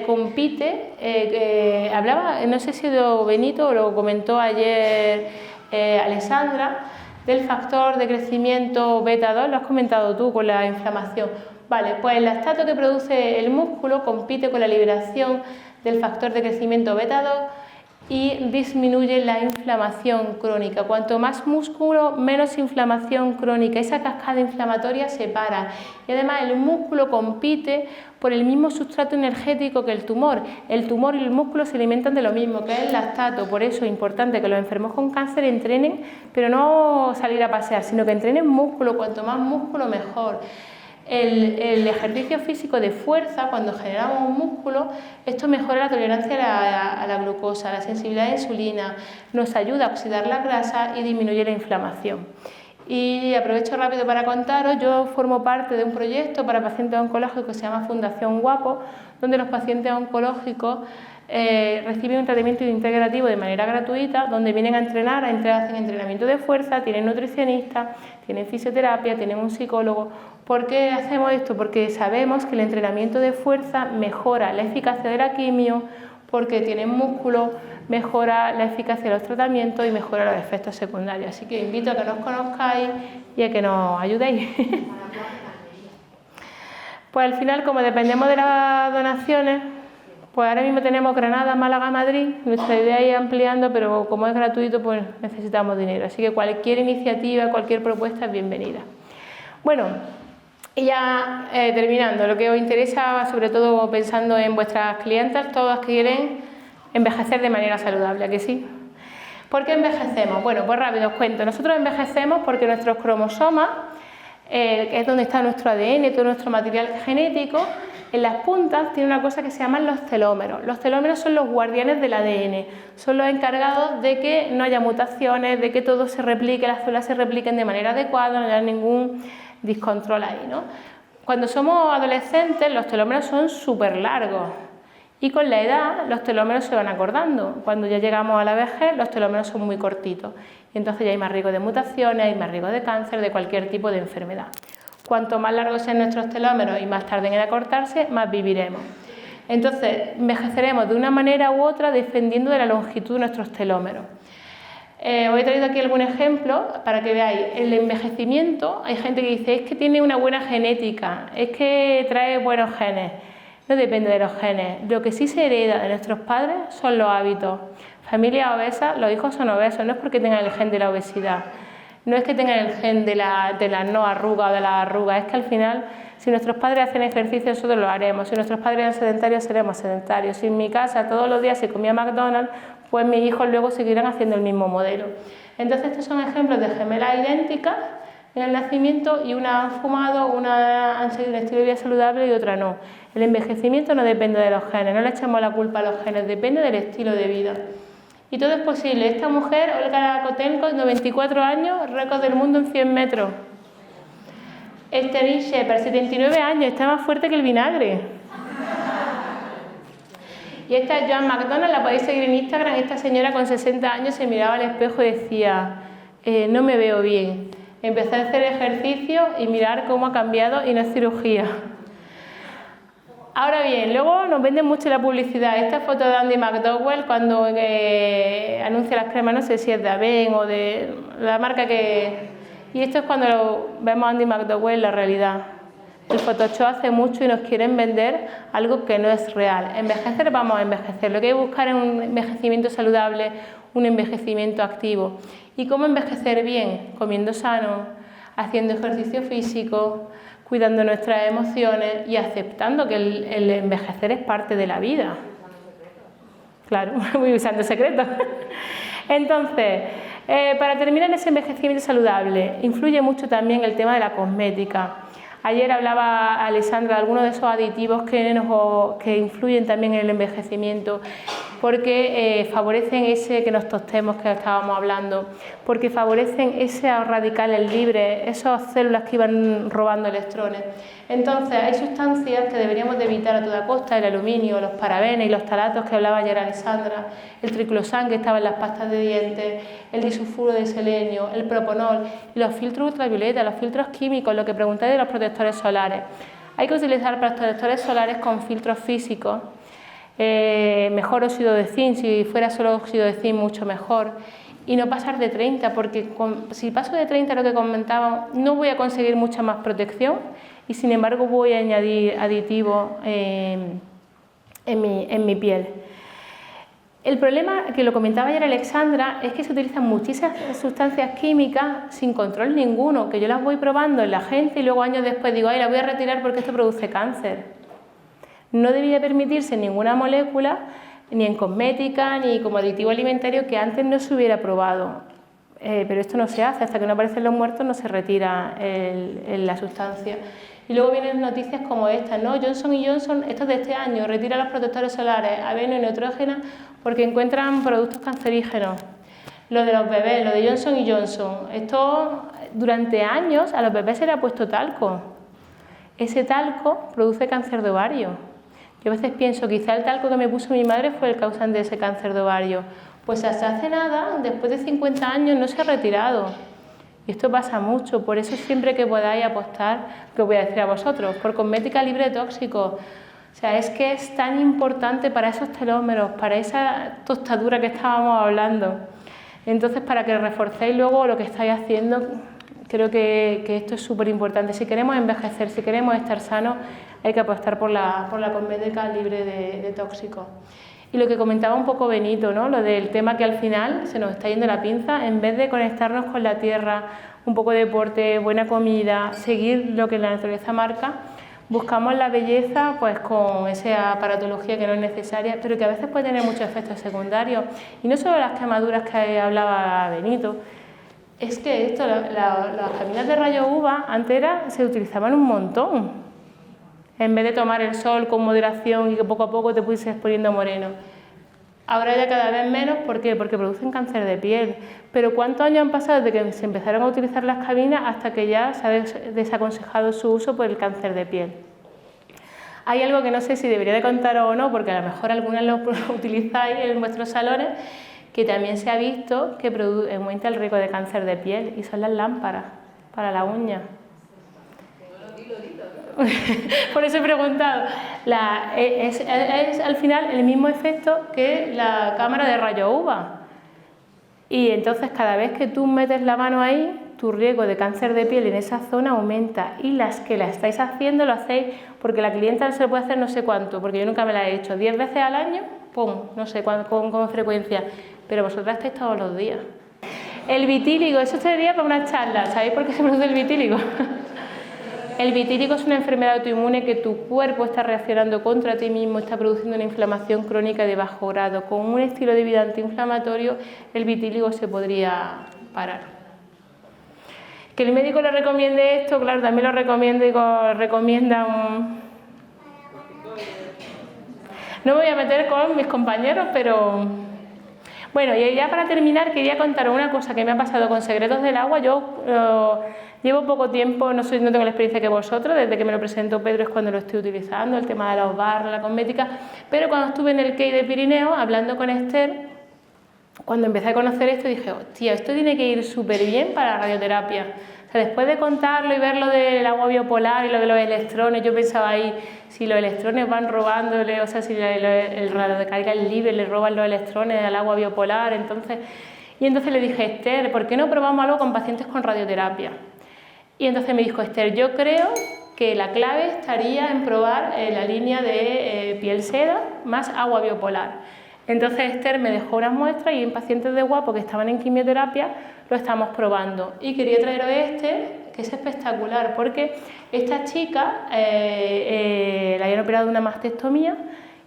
compite, hablaba, no sé si de Benito o lo comentó ayer Alessandra, del factor de crecimiento beta 2, lo has comentado tú con la inflamación. Vale, pues el lactato que produce el músculo compite con la liberación del factor de crecimiento beta 2 y disminuye la inflamación crónica. Cuanto más músculo, menos inflamación crónica. Esa cascada inflamatoria se para y además el músculo compite por el mismo sustrato energético que el tumor. El tumor y el músculo se alimentan de lo mismo, que es el lactato. Por eso es importante que los enfermos con cáncer entrenen, pero no salir a pasear, sino que entrenen músculo. Cuanto más músculo, mejor. El ejercicio físico de fuerza, cuando generamos músculo, esto mejora la tolerancia a la glucosa, la sensibilidad a la insulina, nos ayuda a oxidar la grasa y disminuye la inflamación. Y aprovecho rápido para contaros, yo formo parte de un proyecto para pacientes oncológicos que se llama Fundación Guapo, donde los pacientes oncológicos reciben un tratamiento integrativo de manera gratuita, donde vienen a entrenar, hacen entrenamiento de fuerza, tienen nutricionista, tienen fisioterapia, tienen un psicólogo. ¿Por qué hacemos esto? Porque sabemos que el entrenamiento de fuerza mejora la eficacia de la quimio, porque tienen músculo, mejora la eficacia de los tratamientos y mejora los efectos secundarios. Así que invito a que nos conozcáis y a que nos ayudéis. Pues al final, como dependemos de las donaciones, pues ahora mismo tenemos Granada, Málaga, Madrid. Nuestra idea es ir ampliando, pero como es gratuito, pues necesitamos dinero. Así que cualquier iniciativa, cualquier propuesta es bienvenida. Bueno, y ya terminando, lo que os interesa, sobre todo pensando en vuestras clientas, todas quieren envejecer de manera saludable, ¿a que sí? ¿Por qué envejecemos? Bueno, pues rápido os cuento. Nosotros envejecemos porque nuestros cromosomas, que es donde está nuestro ADN, todo nuestro material genético, en las puntas tiene una cosa que se llaman los telómeros. Los telómeros son los guardianes del ADN, son los encargados de que no haya mutaciones, de que todo se replique, las células se repliquen de manera adecuada, no haya ningún descontrol ahí, ¿no? Cuando somos adolescentes los telómeros son súper largos y con la edad los telómeros se van acortando. Cuando ya llegamos a la vejez los telómeros son muy cortitos y entonces ya hay más riesgo de mutaciones, hay más riesgo de cáncer, de cualquier tipo de enfermedad. Cuanto más largos sean nuestros telómeros y más tarden en acortarse, más viviremos. Entonces envejeceremos de una manera u otra dependiendo de la longitud de nuestros telómeros. Os he traído aquí algún ejemplo para que veáis. El envejecimiento, hay gente que dice, es que tiene una buena genética, es que trae buenos genes. No depende de los genes. Lo que sí se hereda de nuestros padres son los hábitos. Familias obesas, los hijos son obesos, no es porque tengan el gen de la obesidad, no es que tengan el gen de la no arruga o de la arruga, es que al final, si nuestros padres hacen ejercicio, nosotros lo haremos. Si nuestros padres eran sedentarios, seremos sedentarios. Si en mi casa todos los días se comía McDonald's, pues mis hijos luego seguirán haciendo el mismo modelo. Entonces estos son ejemplos de gemelas idénticas en el nacimiento y una han fumado, una han seguido un estilo de vida saludable y otra no. El envejecimiento no depende de los genes, no le echamos la culpa a los genes, depende del estilo de vida. Y todo es posible. Esta mujer, Olga Kotelko, 94 años, récord del mundo en 100 metros. Sterling Shepard, 79 años, está más fuerte que el vinagre. Y esta es Joan McDonald, la podéis seguir en Instagram. Esta señora con 60 años se miraba al espejo y decía, no me veo bien. Empecé a hacer ejercicio y mirar cómo ha cambiado y no es cirugía. Ahora bien, luego nos venden mucho la publicidad. Esta foto de Andy McDowell cuando anuncia las cremas, no sé si es de Aven o de la marca que... Y esto es cuando vemos a Andy McDowell en la realidad. El Photoshop hace mucho y nos quieren vender algo que no es real. Envejecer, vamos a envejecer. Lo que hay que buscar es un envejecimiento saludable, un envejecimiento activo. ¿Y cómo envejecer bien? Comiendo sano, haciendo ejercicio físico, cuidando nuestras emociones y aceptando que el envejecer es parte de la vida. Claro, voy usando secretos. Entonces, para terminar ese envejecimiento saludable, influye mucho también el tema de la cosmética. Ayer hablaba Alessandra de algunos de esos aditivos que influyen también en el envejecimiento, porque favorecen ese que nos tostemos que estábamos hablando, porque favorecen esos radicales libres, esas células que iban robando electrones. Entonces hay sustancias que deberíamos de evitar a toda costa, el aluminio, los parabenes y los talatos que hablaba ayer Alessandra, el triclosan que estaba en las pastas de dientes, el disulfuro de selenio, el propanol y los filtros ultravioleta, los filtros químicos, lo que preguntáis de los protectores solares. Hay que utilizar protectores solares con filtros físicos, mejor óxido de zinc, si fuera solo óxido de zinc mucho mejor, y no pasar de 30, porque si paso de 30, lo que comentábamos, no voy a conseguir mucha más protección y sin embargo voy a añadir aditivos en mi piel. El problema, que lo comentaba ayer Alexandra, es que se utilizan muchísimas sustancias químicas sin control ninguno, que yo las voy probando en la gente y luego años después digo, ay, la voy a retirar porque esto produce cáncer. No debía permitirse ninguna molécula, ni en cosmética, ni como aditivo alimentario, que antes no se hubiera probado. Pero esto no se hace, hasta que no aparecen los muertos no se retira la sustancia. Y luego vienen noticias como esta, ¿no? Johnson & Johnson, esto es de este año, retira los protectores solares, aveno y nitrógena porque encuentran productos cancerígenos. Lo de los bebés, lo de Johnson & Johnson, esto durante años a los bebés se le ha puesto talco. Ese talco produce cáncer de ovario. Yo a veces pienso, quizá el talco que me puso mi madre fue el causante de ese cáncer de ovario. Pues hasta hace nada, después de 50 años, no se ha retirado. Y esto pasa mucho, por eso siempre que podáis apostar, que os voy a decir a vosotros, por cosmética libre de tóxicos. O sea, es que es tan importante para esos telómeros, para esa tostadura que estábamos hablando. Entonces, para que reforcéis luego lo que estáis haciendo, creo que esto es súper importante. Si queremos envejecer, si queremos estar sanos, hay que apostar por la cosmética libre de tóxicos. Y lo que comentaba un poco Benito, ¿no? Lo del tema que al final se nos está yendo la pinza, en vez de conectarnos con la tierra, un poco de deporte, buena comida, seguir lo que la naturaleza marca, buscamos la belleza pues con esa aparatología que no es necesaria, pero que a veces puede tener muchos efectos secundarios. Y no solo las quemaduras que hablaba Benito, es que esto, las caminas de rayos UVA antes se utilizaban un montón. En vez de tomar el sol con moderación y que poco a poco te fueses poniendo moreno. Ahora ya cada vez menos, ¿por qué? Porque producen cáncer de piel. Pero ¿cuántos años han pasado desde que se empezaron a utilizar las cabinas hasta que ya se ha desaconsejado su uso por el cáncer de piel? Hay algo que no sé si debería de contaros o no, porque a lo mejor algunas lo utilizáis en vuestros salones, que también se ha visto que aumenta el riesgo de cáncer de piel, y son las lámparas para la uña. Por eso he preguntado. Es al final el mismo efecto que la cámara de rayos UVA. Y entonces cada vez que tú metes la mano ahí, tu riesgo de cáncer de piel en esa zona aumenta. Y las que la estáis haciendo lo hacéis porque la clienta se lo puede hacer no sé cuánto, porque yo nunca me la he hecho. 10 veces al año, pum, no sé con frecuencia. Pero vosotras estáis todos los días. El vitíligo, eso sería para una charla. ¿Sabéis por qué se produce el vitíligo? El vitíligo es una enfermedad autoinmune que tu cuerpo está reaccionando contra ti mismo, está produciendo una inflamación crónica de bajo grado. Con un estilo de vida antiinflamatorio, el vitíligo se podría parar. Que el médico le recomiende esto, claro, también lo recomiendo y recomienda un... No me voy a meter con mis compañeros, pero... Bueno, y ya para terminar quería contaros una cosa que me ha pasado con Secretos del Agua. Yo llevo poco tiempo, no tengo la experiencia que vosotros, desde que me lo presentó Pedro es cuando lo estoy utilizando, el tema de los barras, la cosmética, pero cuando estuve en el CEI de Pirineo hablando con Esther, cuando empecé a conocer esto dije, hostia, esto tiene que ir súper bien para la radioterapia. O sea, después de contarlo y ver lo del agua biopolar y lo de los electrones, yo pensaba ahí, si los electrones van robándole, o sea, si el radiocarga libre le roban los electrones al agua biopolar, entonces le dije, Esther, ¿por qué no probamos algo con pacientes con radioterapia? Y entonces me dijo, Esther, yo creo que la clave estaría en probar la línea de piel seda más agua biopolar. Entonces Esther me dejó unas muestras y en pacientes de guapo que estaban en quimioterapia lo estamos probando. Y quería traeros que es espectacular, porque esta chica la habían operado de una mastectomía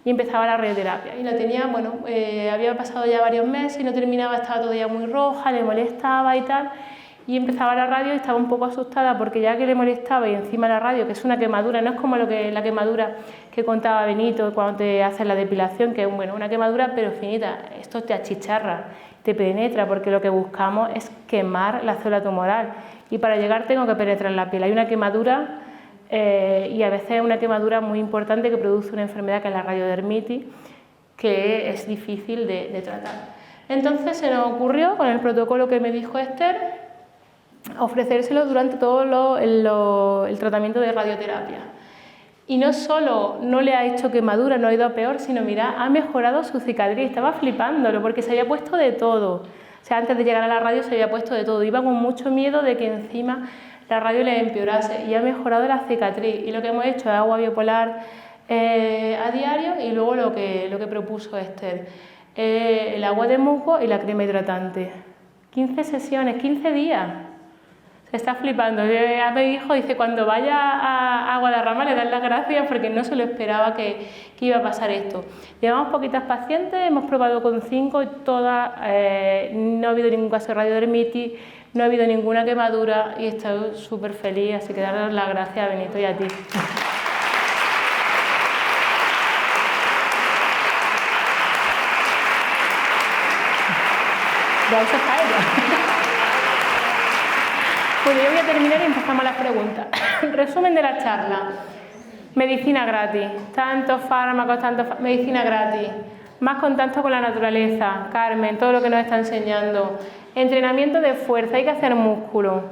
y empezaba la radioterapia. Y la tenía, bueno, había pasado ya varios meses y no terminaba, estaba todavía muy roja, le molestaba y tal. Y empezaba la radio y estaba un poco asustada porque ya que le molestaba y encima la radio, que es una quemadura, no es como la quemadura que contaba Benito cuando te haces la depilación, que es una quemadura pero finita, esto te achicharra, te penetra, porque lo que buscamos es quemar la célula tumoral y para llegar tengo que penetrar la piel. Hay una quemadura y a veces es una quemadura muy importante que produce una enfermedad que es la radiodermitis, que es difícil de tratar. Entonces se nos ocurrió, con el protocolo que me dijo Esther, ofrecérselo durante todo el tratamiento de radioterapia. Y no solo no le ha hecho quemadura, no ha ido a peor, sino mira, ha mejorado su cicatriz. Estaba flipándolo porque se había puesto de todo. O sea, antes de llegar a la radio se había puesto de todo. Iba con mucho miedo de que encima la radio le empeorase y ha mejorado la cicatriz. Y lo que hemos hecho es agua biopolar a diario y luego lo que propuso Esther. el agua de musgo y la crema hidratante. 15 sesiones, 15 días. Se está flipando. A mi hijo dice, cuando vaya a Guadarrama le dan las gracias porque no se lo esperaba que iba a pasar esto. Llevamos poquitas pacientes, hemos probado con 5 y todas, no ha habido ningún caso de radiodermitis, no ha habido ninguna quemadura y estoy súper feliz, así que daros las gracias a Benito y a ti. Aplausos para ella. Bueno, yo voy a terminar y empezamos las preguntas. Resumen de la charla. Medicina gratis. Tantos fármacos, medicina gratis. Más contacto con la naturaleza. Carmen, todo lo que nos está enseñando. Entrenamiento de fuerza, hay que hacer músculo.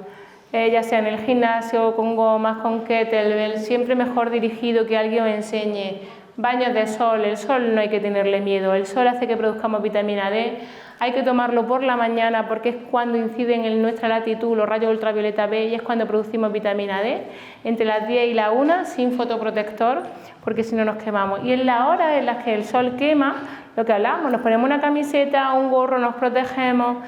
Ya sea en el gimnasio, con gomas, con kettlebell, siempre mejor dirigido que alguien os enseñe. Baños de sol, el sol no hay que tenerle miedo. El sol hace que produzcamos vitamina D. Hay que tomarlo por la mañana porque es cuando inciden en nuestra latitud los rayos ultravioleta B y es cuando producimos vitamina D, entre las 10 y la 1 sin fotoprotector porque si no nos quemamos. Y en la hora en las que el sol quema, lo que hablamos, nos ponemos una camiseta, un gorro, nos protegemos.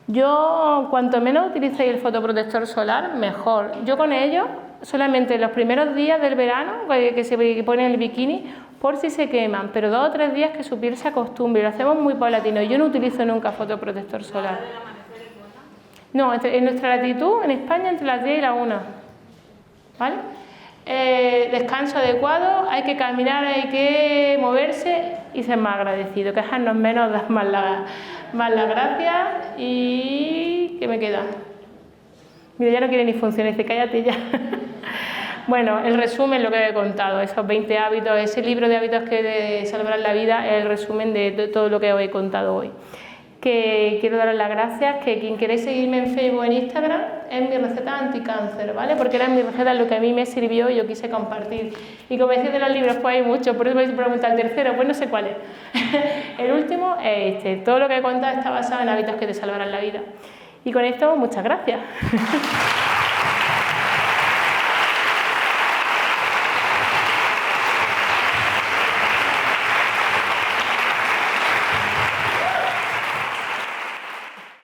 Yo, cuanto menos utilicéis el fotoprotector solar, mejor. Yo con ello, solamente los primeros días del verano, que se ponen el bikini, por si se queman, pero 2 o 3 días que su piel se acostumbre, lo hacemos muy paulatino. Yo no utilizo nunca fotoprotector solar. No, en nuestra latitud, en España, entre las 10 y la 1. ¿Vale? Descanso adecuado, hay que caminar, hay que moverse y ser más agradecido. Quejarnos menos, dar más las gracias y... ¿qué me queda? Mira, ya no quiere ni funcionar, dice, cállate ya. Bueno, el resumen, lo que he contado, esos 20 hábitos, ese libro de hábitos que salvarán la vida, es el resumen de todo lo que os he contado hoy. Que quiero daros las gracias, que quien queréis seguirme en Facebook o en Instagram es mi receta anticáncer, ¿vale? Porque era mi receta lo que a mí me sirvió y yo quise compartir. Y como decís de los libros, pues hay muchos, por eso me habéis preguntado el tercero, pues no sé cuál es. El último es este, todo lo que he contado está basado en hábitos que te salvarán la vida. Y con esto, muchas gracias.